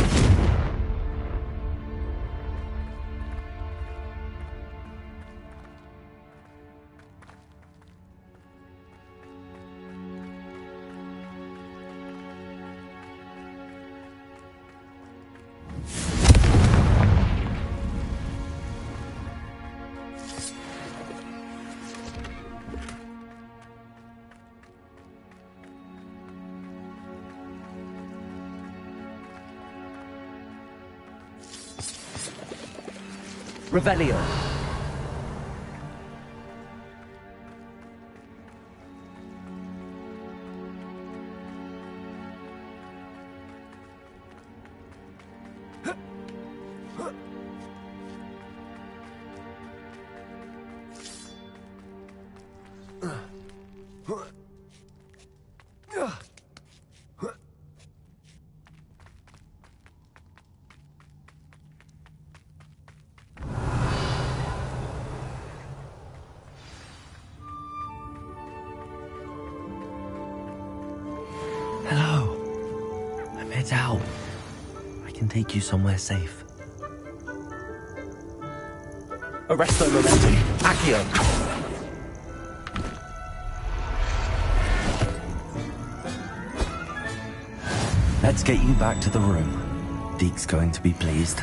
Speaker 6: Revelio.
Speaker 2: Hello. I'm heads out. I can take you somewhere safe.
Speaker 6: Arresto momentum. Accio.
Speaker 2: Let's get you back to the room. Deke's going to be pleased.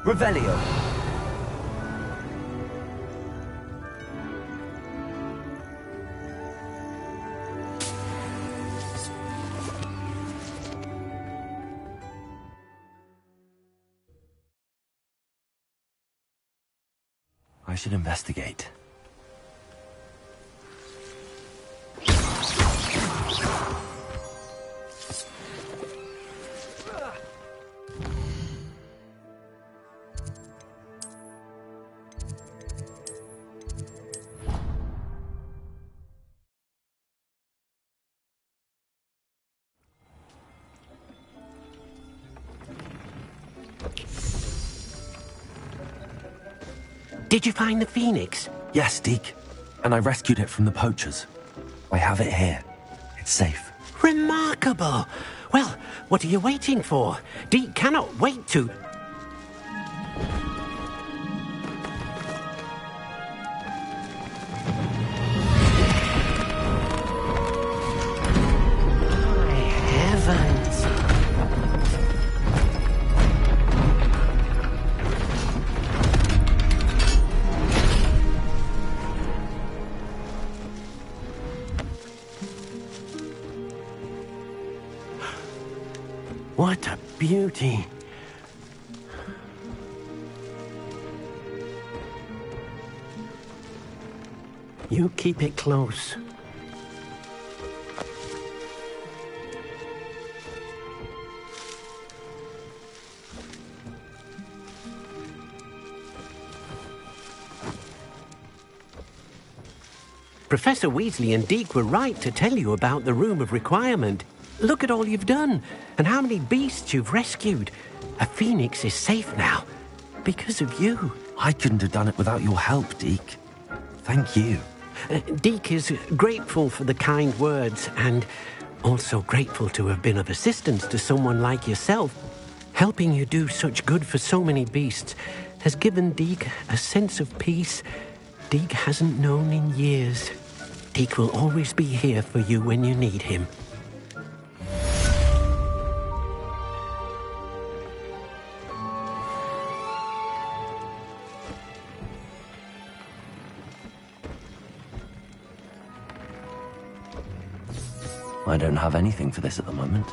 Speaker 6: Revelio.
Speaker 2: I should investigate.
Speaker 11: Did you find the phoenix?
Speaker 2: Yes, Deke. And I rescued it from the poachers. I have it here. It's safe.
Speaker 11: Remarkable. Well, what are you waiting for? Deke cannot wait to... What a beauty. You keep it close. Professor Weasley and Deke were right to tell you about the Room of Requirement. Look at all you've done, and how many beasts you've rescued. A phoenix is safe now, because of you.
Speaker 2: I couldn't have done it without your help, Deke. Thank you.
Speaker 11: Deke is grateful for the kind words, and also grateful to have been of assistance to someone like yourself. Helping you do such good for so many beasts has given Deke a sense of peace Deke hasn't known in years. Deke will always be here for you when you need him.
Speaker 2: I don't have anything for this at the moment.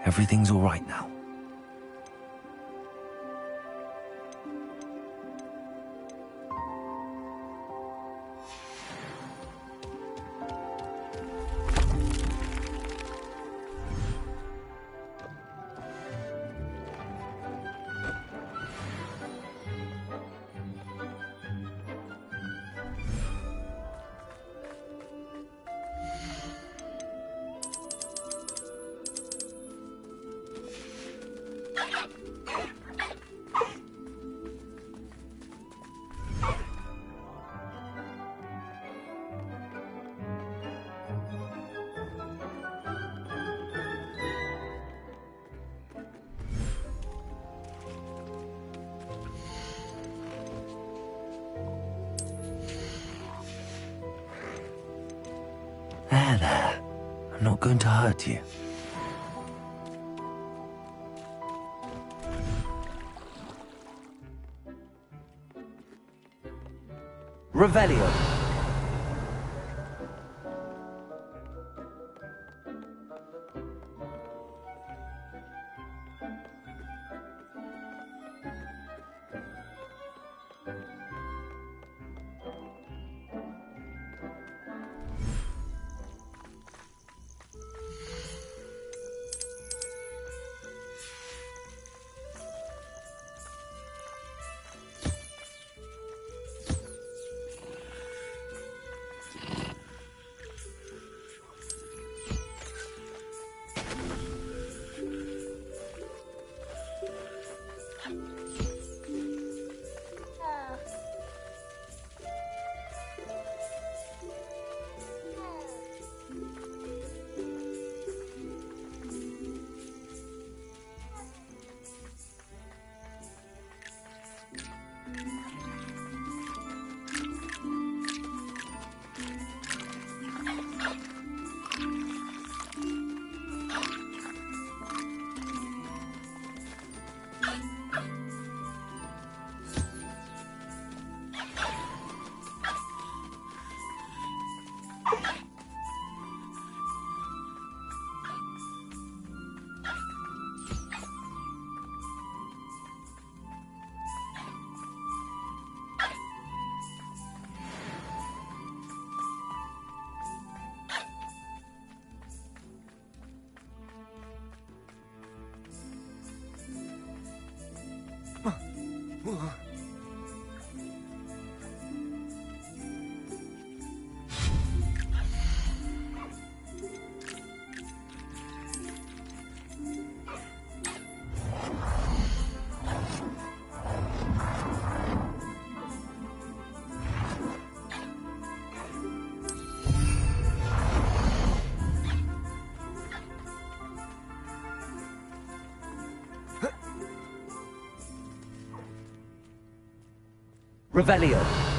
Speaker 2: Everything's all right now. There. I'm not going to hurt you.
Speaker 6: Revelio. Revelio.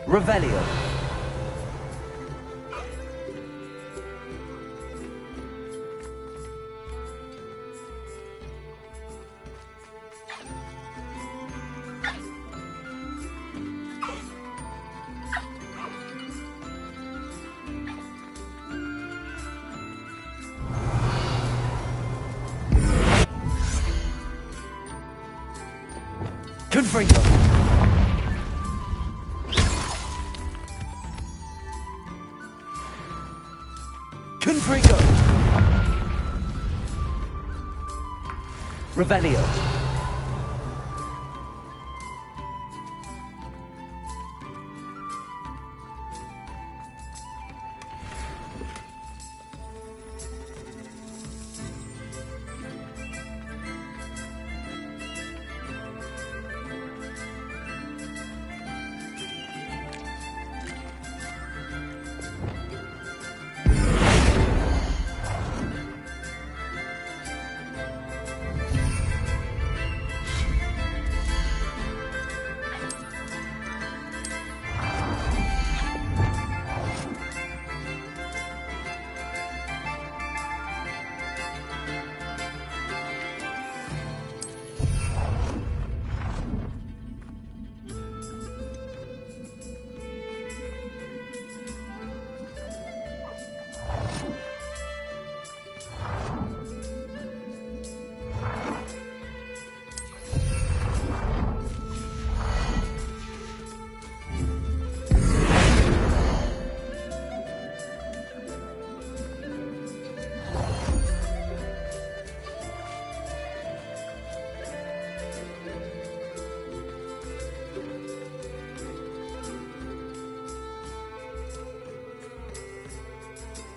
Speaker 6: Revelio. Confringo. Confringo. Revelio.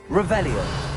Speaker 6: Revelio.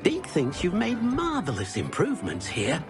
Speaker 11: Deke thinks you've made marvelous improvements here.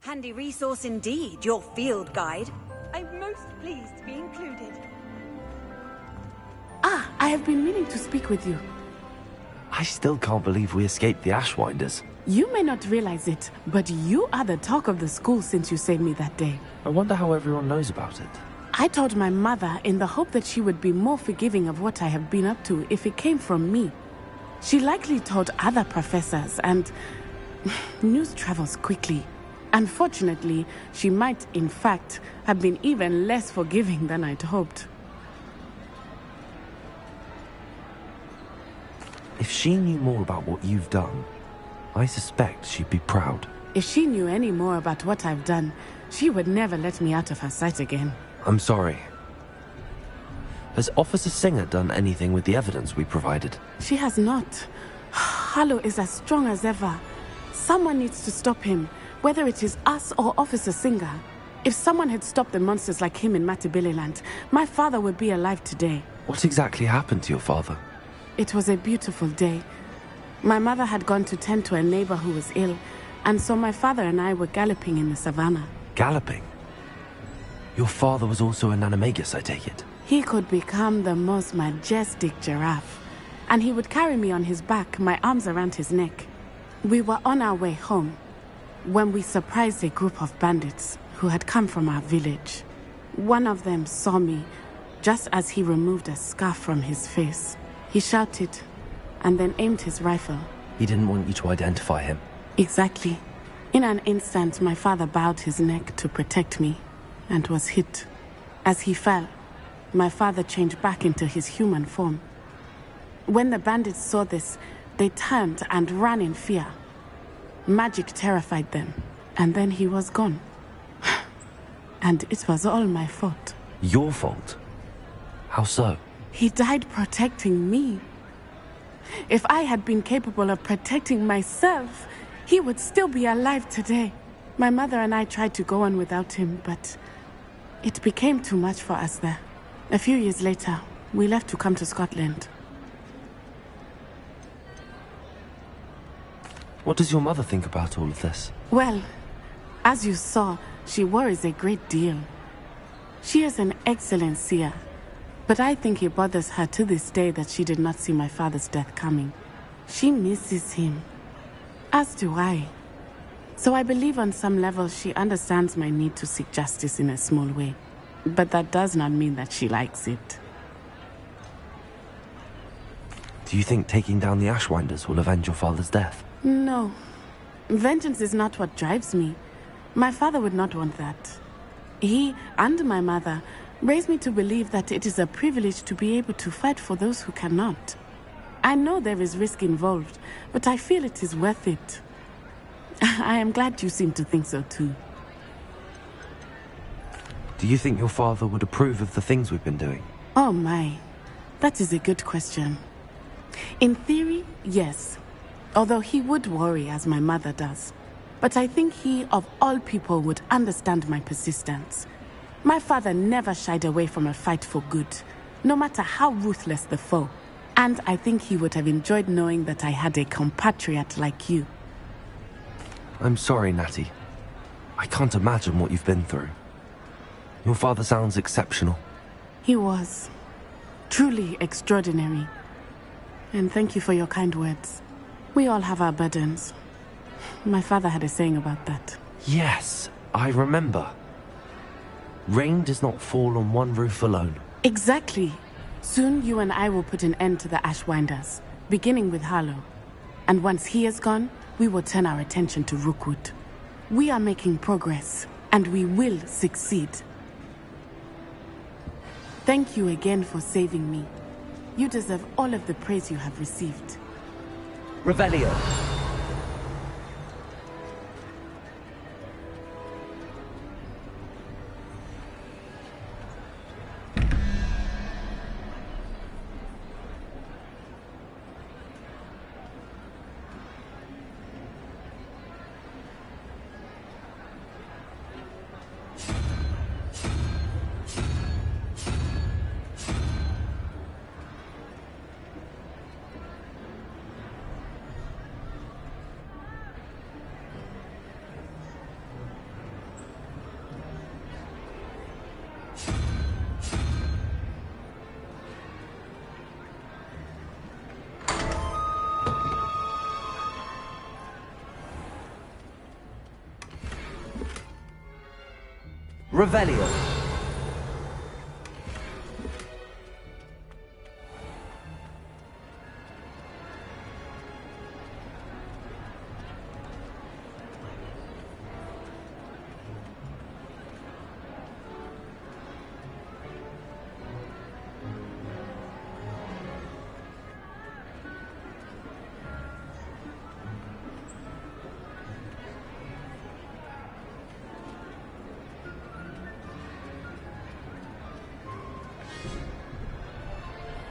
Speaker 8: Handy resource indeed, your field guide. I'm most pleased to be included.
Speaker 12: Ah, I have been meaning to speak with you.
Speaker 2: I still can't believe we escaped the Ashwinders.
Speaker 12: You may not realize it, but you are the talk of the school since you saved me that day.
Speaker 2: I wonder how everyone knows about it.
Speaker 12: I told my mother in the hope that she would be more forgiving of what I have been up to if it came from me. She likely told other professors, and news travels quickly. Unfortunately, she might, in fact, have been even less forgiving than I'd hoped.
Speaker 2: If she knew more about what you've done, I suspect she'd be proud.
Speaker 12: If she knew any more about what I've done, she would never let me out of her sight again.
Speaker 2: I'm sorry. Has Officer Singer done anything with the evidence we provided?
Speaker 12: She has not. Harlow is as strong as ever. Someone needs to stop him, whether it is us or Officer Singer. If someone had stopped the monsters like him in Matabeleland, my father would be alive today.
Speaker 2: What exactly happened to your father?
Speaker 12: It was a beautiful day. My mother had gone to tend to a neighbor who was ill, and so my father and I were galloping in the savannah.
Speaker 2: Galloping? Your father was also an animagus, I take it?
Speaker 12: He could become the most majestic giraffe, and he would carry me on his back, my arms around his neck. We were on our way home when we surprised a group of bandits who had come from our village. One of them saw me just as he removed a scarf from his face. He shouted and then aimed his rifle.
Speaker 2: He didn't want you to identify him.
Speaker 12: Exactly. In an instant, my father bowed his neck to protect me and was hit. As he fell, my father changed back into his human form. When the bandits saw this, they turned and ran in fear. Magic terrified them, and then he was gone. And it was all my fault.
Speaker 2: Your fault? How so?
Speaker 12: He died protecting me. If I had been capable of protecting myself, he would still be alive today. My mother and I tried to go on without him, but it became too much for us there. A few years later, we left to come to Scotland.
Speaker 2: What does your mother think about all of this?
Speaker 12: Well, as you saw, she worries a great deal. She is an excellent seer, but I think it bothers her to this day that she did not see my father's death coming. She misses him, as do I. So I believe on some level she understands my need to seek justice in a small way. But that does not mean that she likes it.
Speaker 2: Do you think taking down the Ashwinders will avenge your father's death?
Speaker 12: No. Vengeance is not what drives me. My father would not want that. He and my mother raised me to believe that it is a privilege to be able to fight for those who cannot. I know there is risk involved, but I feel it is worth it. I am glad you seem to think so too.
Speaker 2: Do you think your father would approve of the things we've been doing?
Speaker 12: Oh my, that is a good question. In theory, yes. Although he would worry as my mother does. But I think he, of all people, would understand my persistence. My father never shied away from a fight for good, no matter how ruthless the foe. And I think he would have enjoyed knowing that I had a compatriot like you.
Speaker 2: I'm sorry, Natty. I can't imagine what you've been through. Your father sounds exceptional.
Speaker 12: He was. Truly extraordinary. And thank you for your kind words. We all have our burdens. My father had a saying about that.
Speaker 2: Yes, I remember. Rain does not fall on one roof alone.
Speaker 12: Exactly. Soon you and I will put an end to the Ashwinders, beginning with Harlow. And once he is gone, we will turn our attention to Rookwood. We are making progress, and we will succeed. Thank you again for saving me. You deserve all of the praise you have received.
Speaker 6: Revelio. Revelio.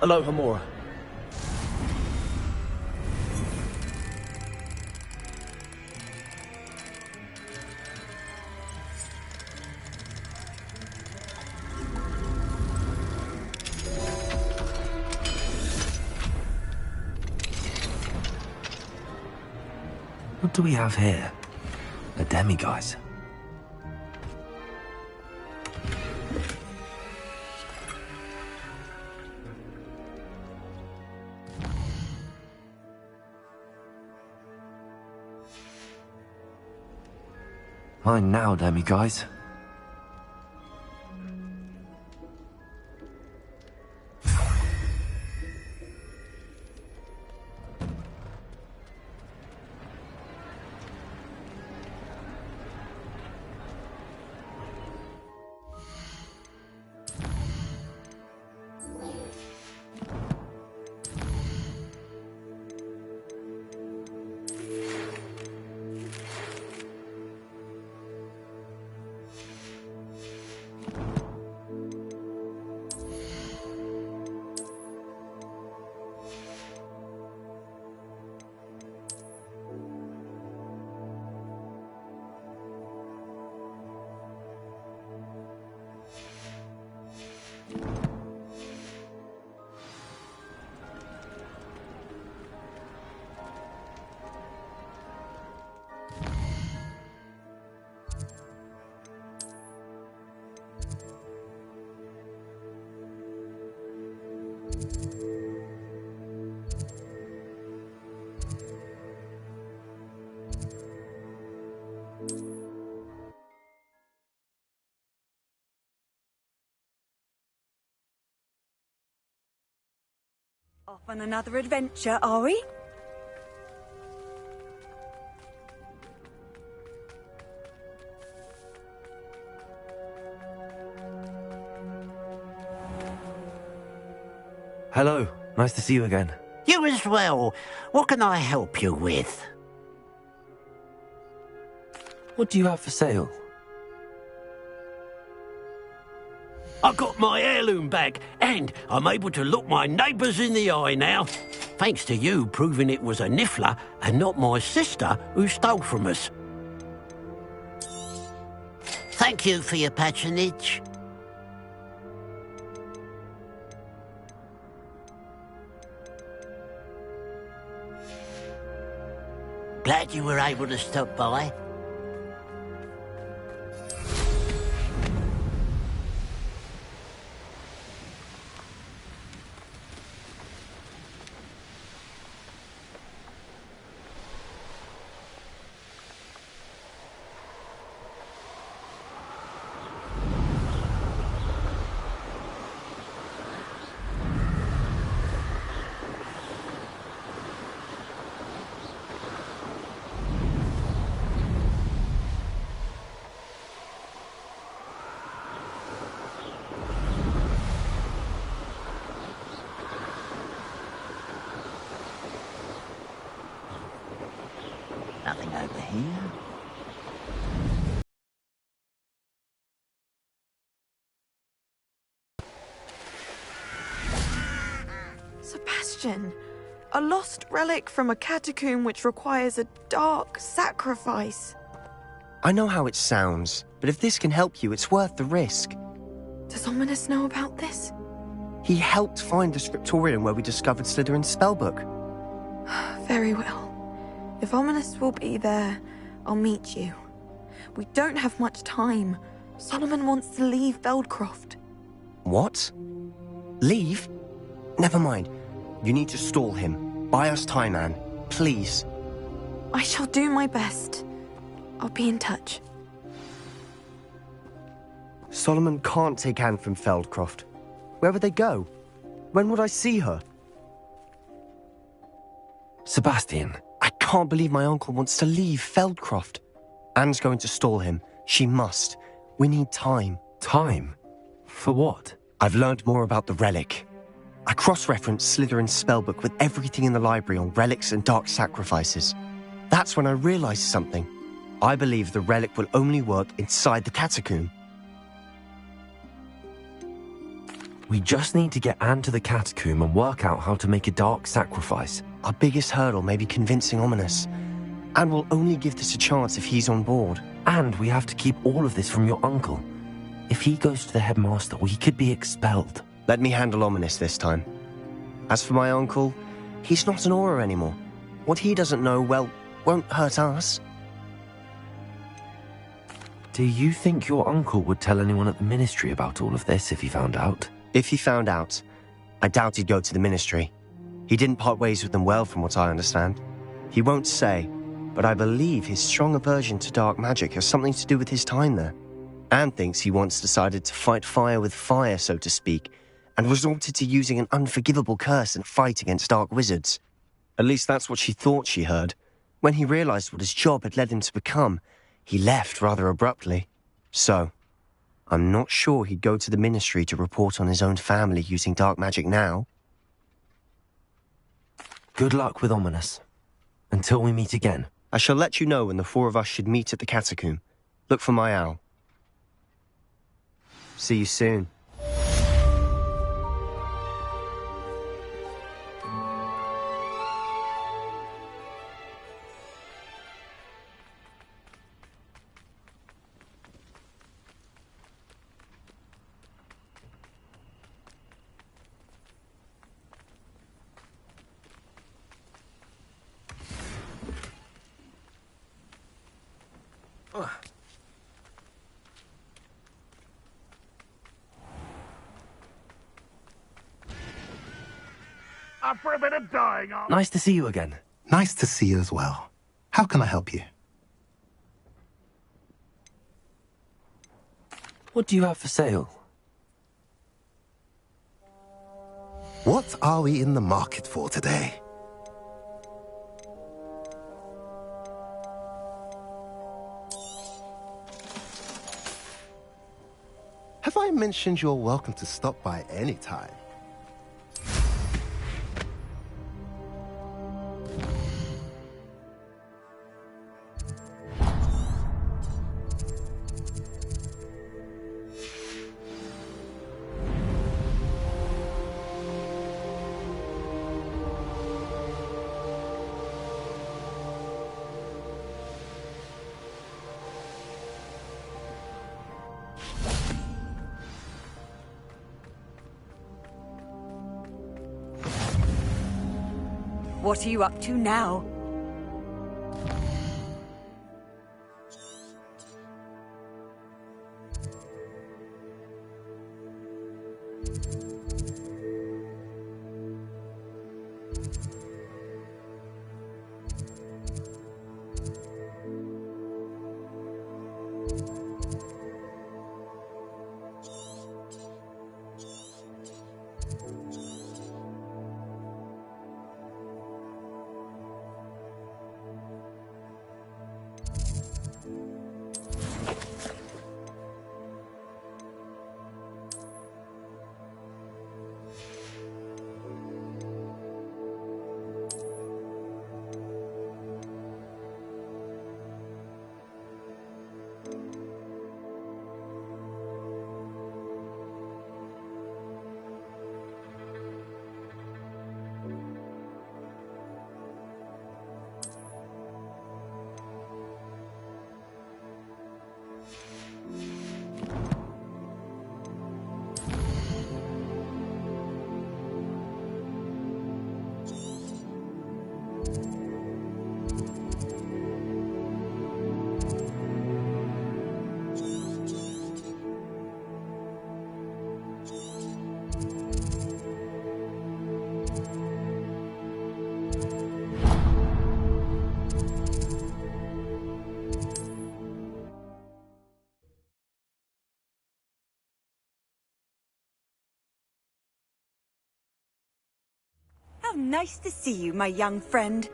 Speaker 13: Aloha Mora.
Speaker 2: What do we have here? A demiguise. Mine now, demiguise.
Speaker 8: Off on another adventure, are we?
Speaker 2: Hello, nice to see you again.
Speaker 11: You as well. What can I help you with?
Speaker 2: What do you have for sale?
Speaker 11: I got my heirloom back, and I'm able to look my neighbours in the eye now. Thanks to you proving it was a niffler and not my sister who stole from us. Thank you for your patronage. Glad you were able to stop by. Nothing over here.
Speaker 10: Sebastian, a lost relic from a catacomb which requires a dark sacrifice.
Speaker 15: I know how it sounds, but if this can help you, it's worth the risk.
Speaker 10: Does Ominous know about this?
Speaker 15: He helped find the scriptorium where we discovered Slytherin's spellbook.
Speaker 10: Very well. If Ominous will be there, I'll meet you. We don't have much time. Solomon wants to leave Beldcroft.
Speaker 15: What? Leave? Never mind. You need to stall him. Buy us time, Anne. Please.
Speaker 10: I shall do my best. I'll be in touch.
Speaker 15: Solomon can't take Anne from Feldcroft. Where would they go? When would I see her?
Speaker 2: Sebastian.
Speaker 15: I can't believe my uncle wants to leave Feldcroft. Anne's going to stall him. She must. We need time.
Speaker 2: Time? For what?
Speaker 15: I've learned more about the relic. I cross-referenced Slytherin's spellbook with everything in the library on relics and dark sacrifices. That's when I realized something. I believe the relic will only work inside the catacomb.
Speaker 2: We just need to get Anne to the catacomb and work out how to make a dark sacrifice.
Speaker 15: Our biggest hurdle may be convincing Ominous. Anne will only give this a chance if he's on board.
Speaker 2: And we have to keep all of this from your uncle. If he goes to the headmaster, we could be expelled.
Speaker 15: Let me handle Ominous this time. As for my uncle, he's not an Auror anymore. What he doesn't know, well, won't hurt us.
Speaker 2: Do you think your uncle would tell anyone at the Ministry about all of this if he found out?
Speaker 15: If he found out, I doubt he'd go to the Ministry. He didn't part ways with them well, from what I understand. He won't say, but I believe his strong aversion to dark magic has something to do with his time there. Anne thinks he once decided to fight fire with fire, so to speak, and resorted to using an unforgivable curse in a fight against dark wizards. At least that's what she thought she heard. When he realized what his job had led him to become, he left rather abruptly. So, I'm not sure he'd go to the Ministry to report on his own family using dark magic now.
Speaker 2: Good luck with Ominous. Until we meet again.
Speaker 15: I shall let you know when the four of us should meet at the catacomb. Look for my owl. See you soon.
Speaker 7: Up for a bit of dying, aren't
Speaker 2: Nice to see you again.
Speaker 13: Nice to see you as well. How can I help you?
Speaker 2: What do you have for sale?
Speaker 13: What are we in the market for today? Have I mentioned you're welcome to stop by any time?
Speaker 8: What are you up to now? How nice to see you, my young friend.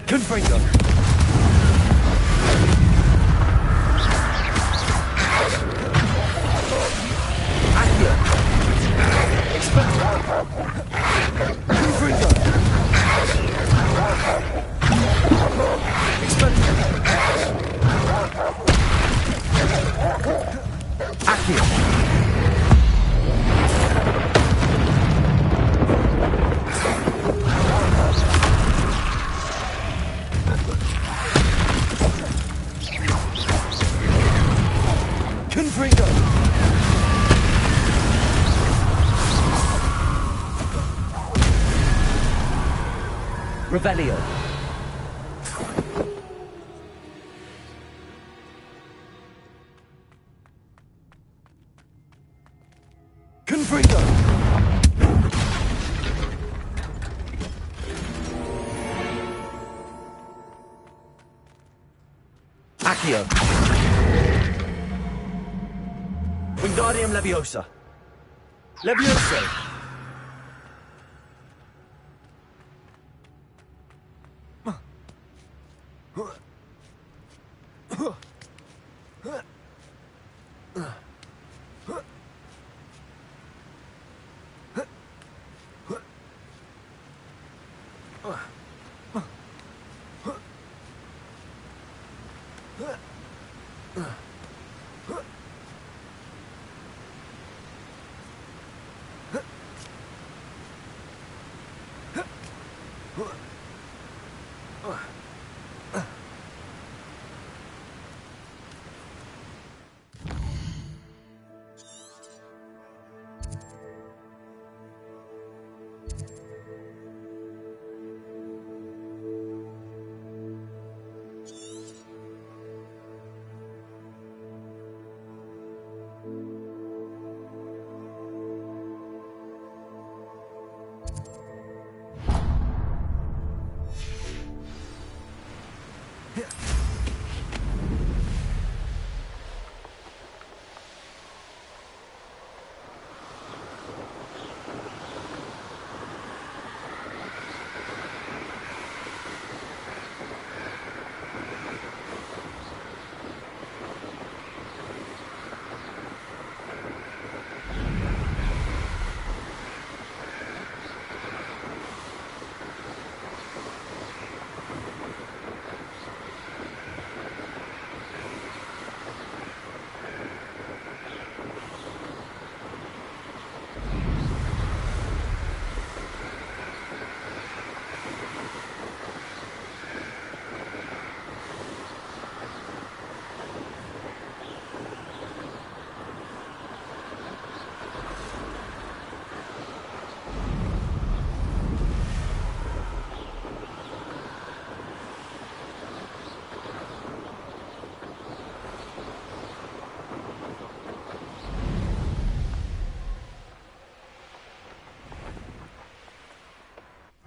Speaker 6: Confringo! Accio! Expecto! Confringo! Expecto! Accio! Confringo! Revelio. Confringo! Accio. Wingardium Leviosa. Leviosa!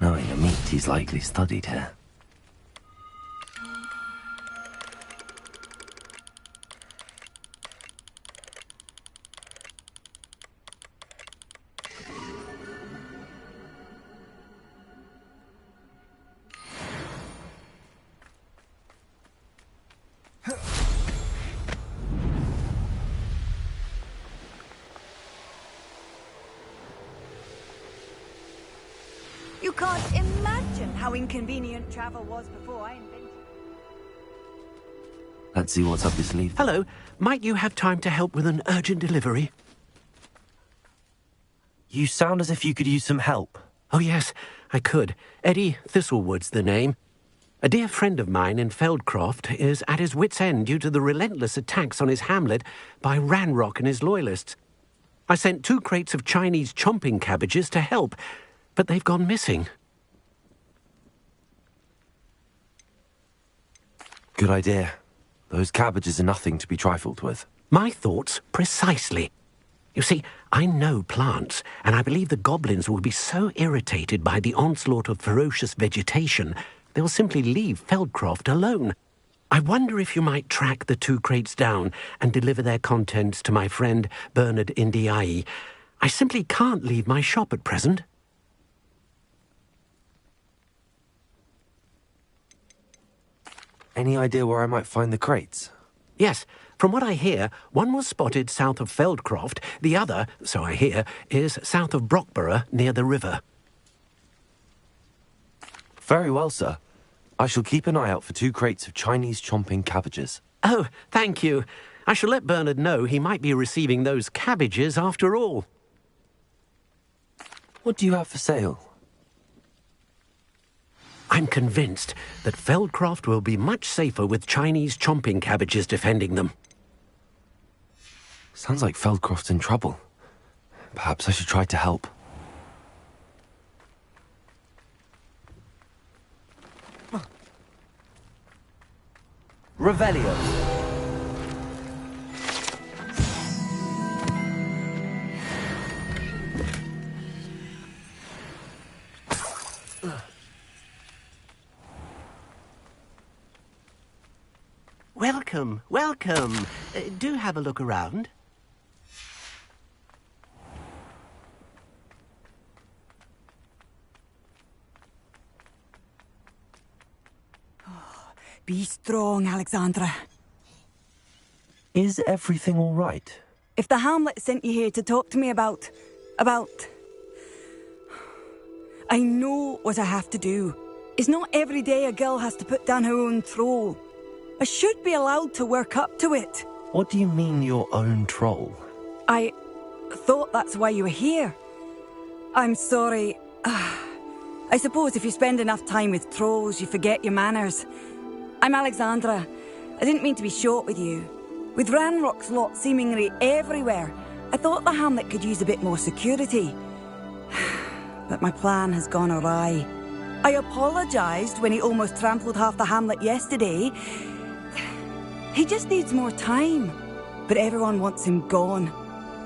Speaker 2: Knowing the meat, he's likely studied here.
Speaker 8: You can't imagine how inconvenient travel was before I invented it.
Speaker 2: Let's see what's up his sleeve.
Speaker 11: Hello. Might you have time to help with an urgent delivery?
Speaker 2: You sound as if you could use some help.
Speaker 11: Oh, yes, I could. Eddie Thistlewood's the name. A dear friend of mine in Feldcroft is at his wit's end due to the relentless attacks on his hamlet by Ranrock and his loyalists. I sent 2 crates of Chinese chomping cabbages to help, but they've gone missing.
Speaker 2: Good idea. Those cabbages are nothing to be trifled with.
Speaker 11: My thoughts precisely. You see, I know plants, and I believe the goblins will be so irritated by the onslaught of ferocious vegetation, they'll simply leave Feldcroft alone. I wonder if you might track the 2 crates down and deliver their contents to my friend Bernard Indiai. I simply can't leave my shop at present.
Speaker 2: Any idea where I might find the crates?
Speaker 11: Yes. From what I hear, one was spotted south of Feldcroft, the other, so I hear, is south of Brockborough near the river.
Speaker 2: Very well, sir. I shall keep an eye out for 2 crates of Chinese chomping cabbages.
Speaker 11: Oh, thank you. I shall let Bernard know he might be receiving those cabbages after all.
Speaker 2: What do you have for sale?
Speaker 11: I'm convinced that Feldcroft will be much safer with Chinese chomping cabbages defending them.
Speaker 2: Sounds like Feldcroft's in trouble. Perhaps I should try to help.
Speaker 6: Revelio.
Speaker 11: Welcome, welcome. Do have a look around.
Speaker 8: Be strong, Alexandra.
Speaker 2: Is everything all right?
Speaker 8: If the Hamlet sent you here to talk to me about... I know what I have to do. It's not every day a girl has to put down her own troll. I should be allowed to work up to it.
Speaker 2: What do you mean, your own troll?
Speaker 8: I thought that's why you were here. I'm sorry. I suppose if you spend enough time with trolls, you forget your manners. I'm Alexandra. I didn't mean to be short with you. With Ranrock's lot seemingly everywhere, I thought the Hamlet could use a bit more security. But my plan has gone awry. I apologised when he almost trampled half the Hamlet yesterday. He just needs more time. But everyone wants him gone.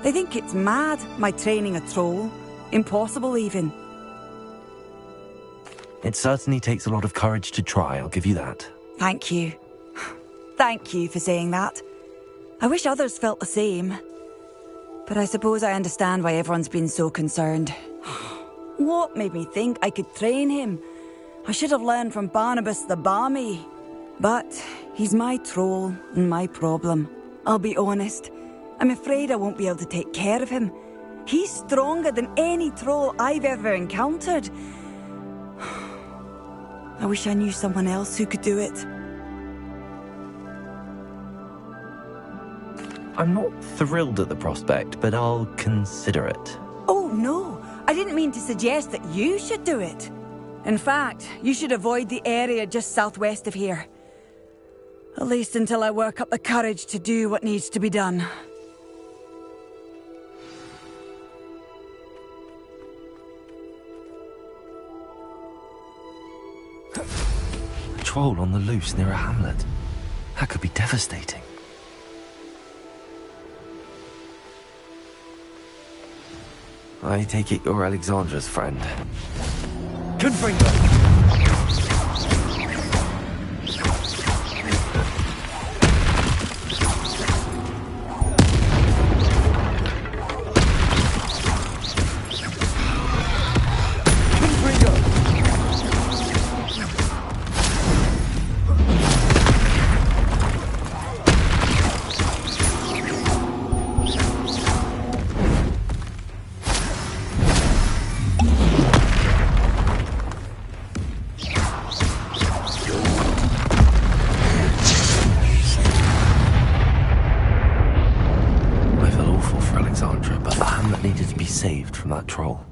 Speaker 8: They think it's mad, my training a troll. Impossible, even.
Speaker 2: It certainly takes a lot of courage to try, I'll give you that.
Speaker 8: Thank you. Thank you for saying that. I wish others felt the same. But I suppose I understand why everyone's been so concerned. What made me think I could train him? I should have learned from Barnabas the Barmy. But he's my troll and my problem. I'll be honest. I'm afraid I won't be able to take care of him. He's stronger than any troll I've ever encountered. I wish I knew someone else who could do it.
Speaker 2: I'm not thrilled at the prospect, but I'll consider it.
Speaker 8: Oh, no. I didn't mean to suggest that you should do it. In fact, you should avoid the area just southwest of here. At least until I work up the courage to do what needs to be done.
Speaker 2: A troll on the loose near a hamlet. That could be devastating. I take it you're Alexandra's friend.
Speaker 6: Confringo!
Speaker 2: Saved from that troll.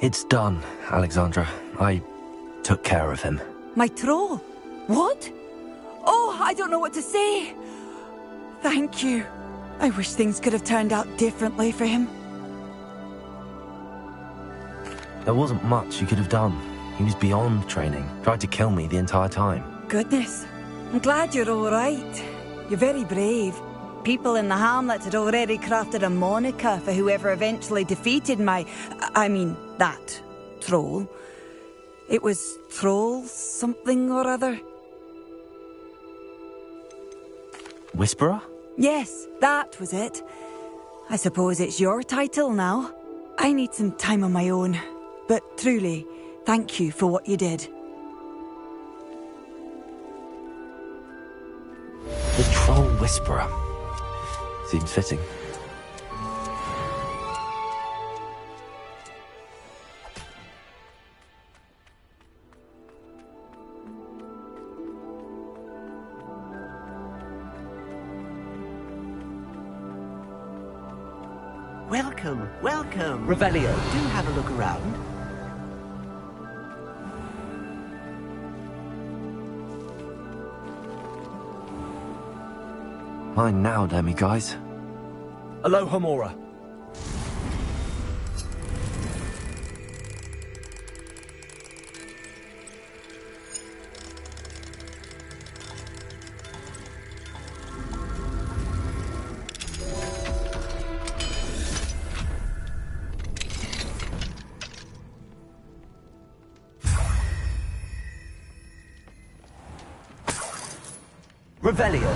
Speaker 2: It's done, Alexandra. I took care of him.
Speaker 8: My troll? What? Oh, I don't know what to say. Thank you. I wish things could have turned out differently for him.
Speaker 2: There wasn't much you could have done. He was beyond training. Tried to kill me the entire time.
Speaker 8: Goodness. I'm glad you're all right. You're very brave. People in the hamlet had already crafted a moniker for whoever eventually defeated that troll. It was Troll something or other.
Speaker 2: Whisperer?
Speaker 8: Yes, that was it. I suppose it's your title now. I need some time on my own. But truly, thank you for what you did.
Speaker 2: The Troll Whisperer. Seems fitting.
Speaker 14: Welcome, welcome.
Speaker 6: Revelio.
Speaker 14: Do have a look around.
Speaker 2: Mine now, Demi, guys.
Speaker 6: Aloha Mora. Revelio.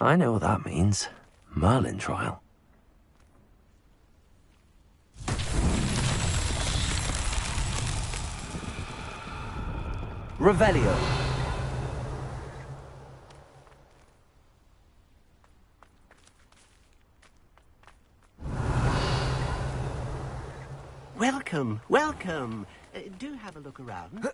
Speaker 2: I know what that means. Merlin trial.
Speaker 6: Revelio.
Speaker 14: Welcome, welcome. Do have a look around.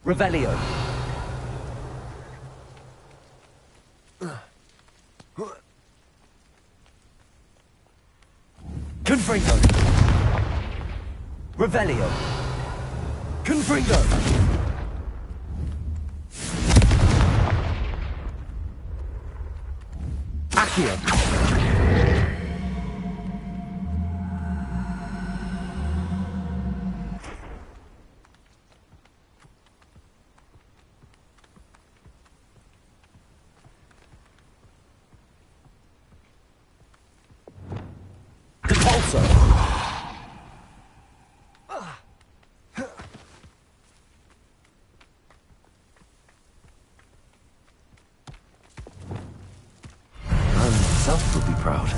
Speaker 6: Revelio. Confringo. Revelio. Confringo. Accio.
Speaker 2: Myself would be proud.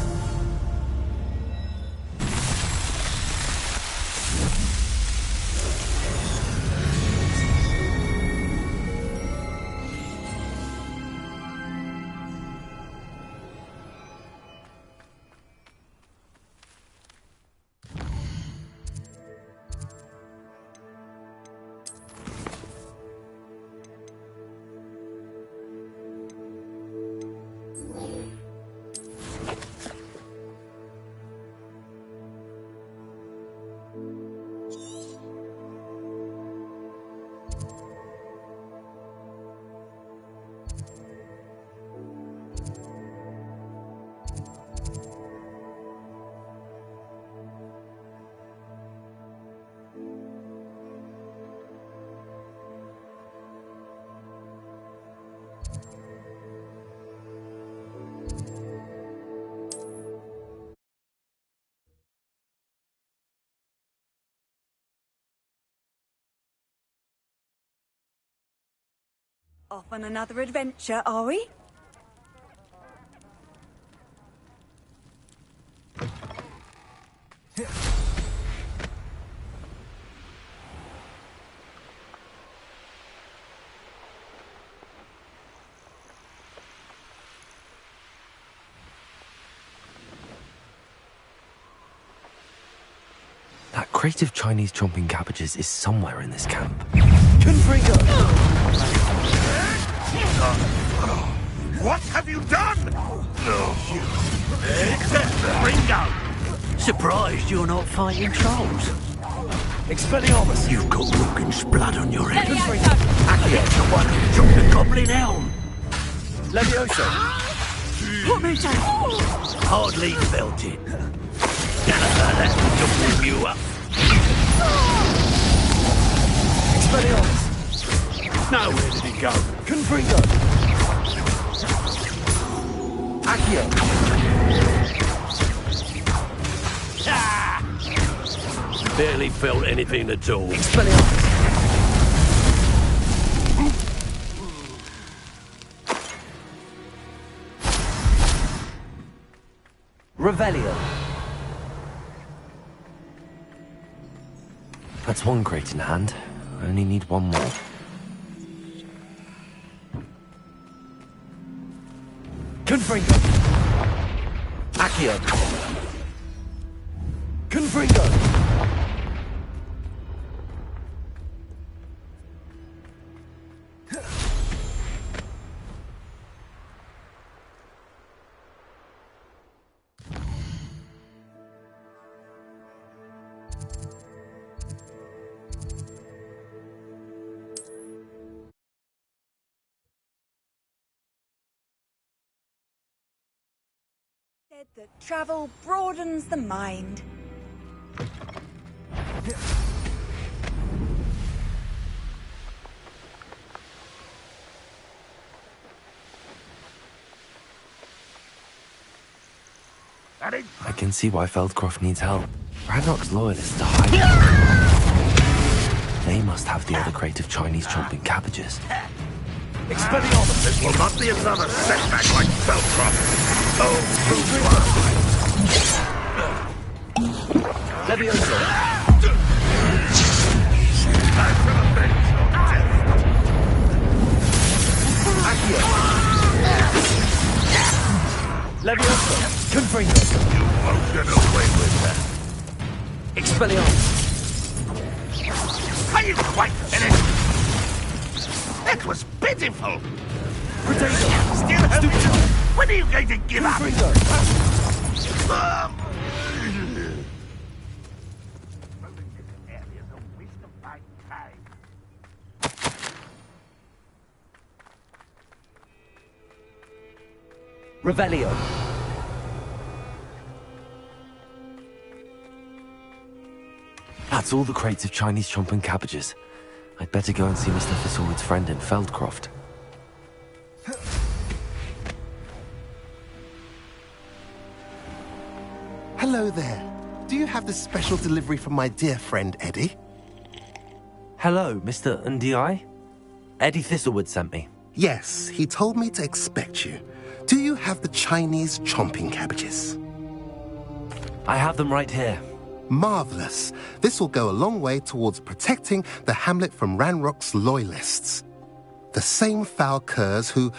Speaker 8: Off on another adventure, are we?
Speaker 2: That crate of Chinese chomping cabbages is somewhere in this camp.
Speaker 7: What have you done?
Speaker 6: Ringo! Surprised you're not fighting trolls. Expelliarmus! You've got Rooking's blood on your hands. Accio, the one who took the goblin helm.
Speaker 23: Levioso!
Speaker 6: Put me down! Hardly felt it. That's to warm you up.
Speaker 23: Expelliarmus!
Speaker 6: Now where did it go?
Speaker 23: Confringo! Accio!
Speaker 6: Barely felt anything at all.
Speaker 23: Expelliarmus! Revelio!
Speaker 2: That's one crate in hand. I only need one more.
Speaker 23: Confringo! Accio! Confringo!
Speaker 8: Said that travel broadens the mind.
Speaker 2: I can see why Feldcroft needs help. Ranrock's loyalists are hiding. They must have the other crate of Chinese chomping cabbages.
Speaker 7: Expelliarmus! This will not be another setback like Feldcroft. Oh,
Speaker 23: Levioso! Accio! Levioso! Confringo!
Speaker 7: You won't get away with that.
Speaker 23: Expelliarmus!
Speaker 7: Are you quite finished? That was pitiful.
Speaker 23: Potato!
Speaker 7: Still stupid. When are you going to give up?
Speaker 23: Revelio!
Speaker 2: That's all the crates of Chinese chomping cabbages. I'd better go and see Mr. Thistlewood's friend in Feldcroft.
Speaker 13: Hello there. Do you have the special delivery from my dear friend Eddie?
Speaker 2: Hello, Mr. Ndi? Eddie Thistlewood sent me.
Speaker 13: Yes, he told me to expect you. Do you have the Chinese chomping cabbages?
Speaker 2: I have them right here.
Speaker 13: Marvelous. This will go a long way towards protecting the hamlet from Ranrock's loyalists. The same foul curs who,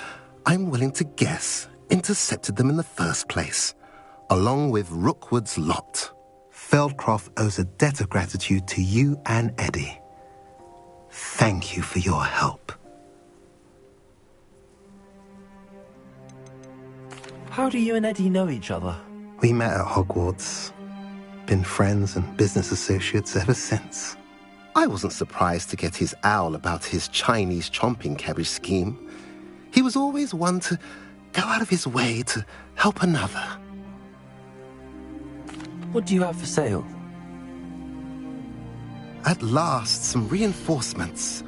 Speaker 13: I'm willing to guess, intercepted them in the first place, along with Rookwood's lot. Feldcroft owes a debt of gratitude to you and Eddie. Thank you for your help.
Speaker 2: How do you and Eddie know each other?
Speaker 13: We met at Hogwarts. Been friends and business associates ever since. I wasn't surprised to get his owl about his Chinese chomping cabbage scheme. He was always one to go out of his way to help another.
Speaker 2: What do you have for sale?
Speaker 13: At last, some reinforcements.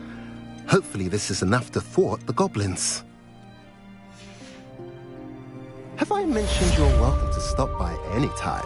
Speaker 13: Hopefully this is enough to thwart the goblins. Have I mentioned you're welcome to stop by any time?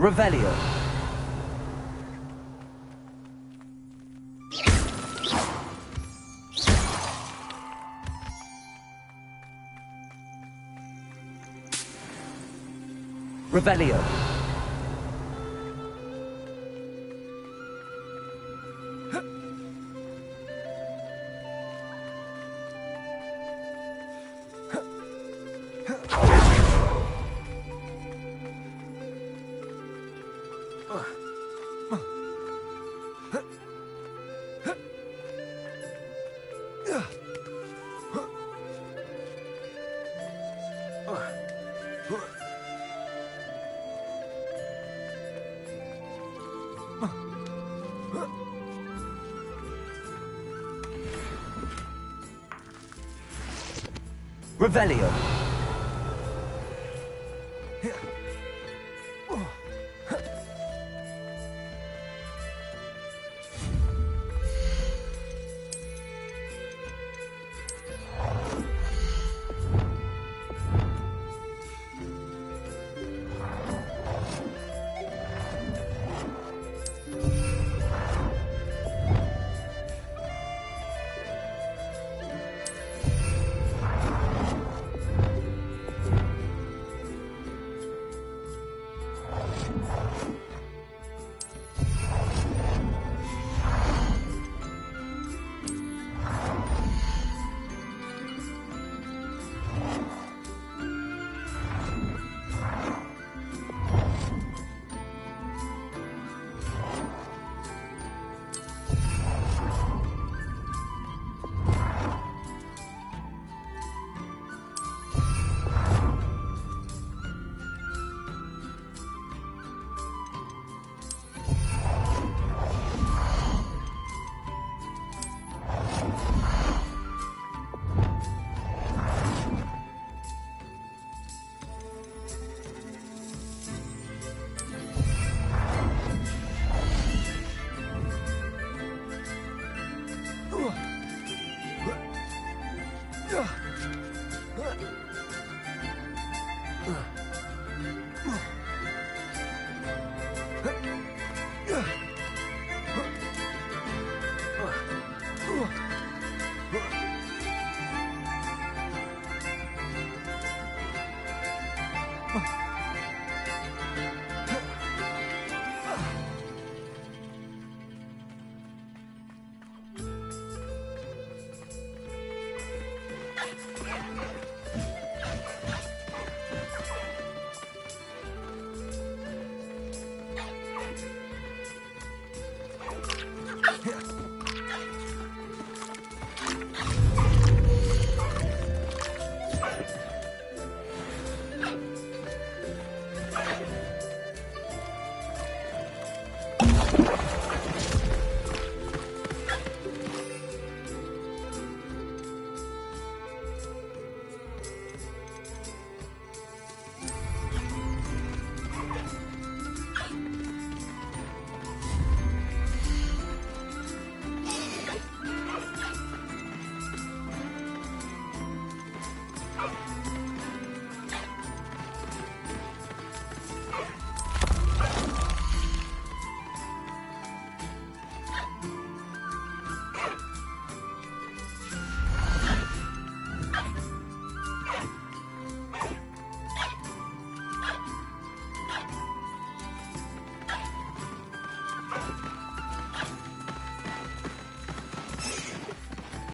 Speaker 6: Revelio. Revelio. Revelio.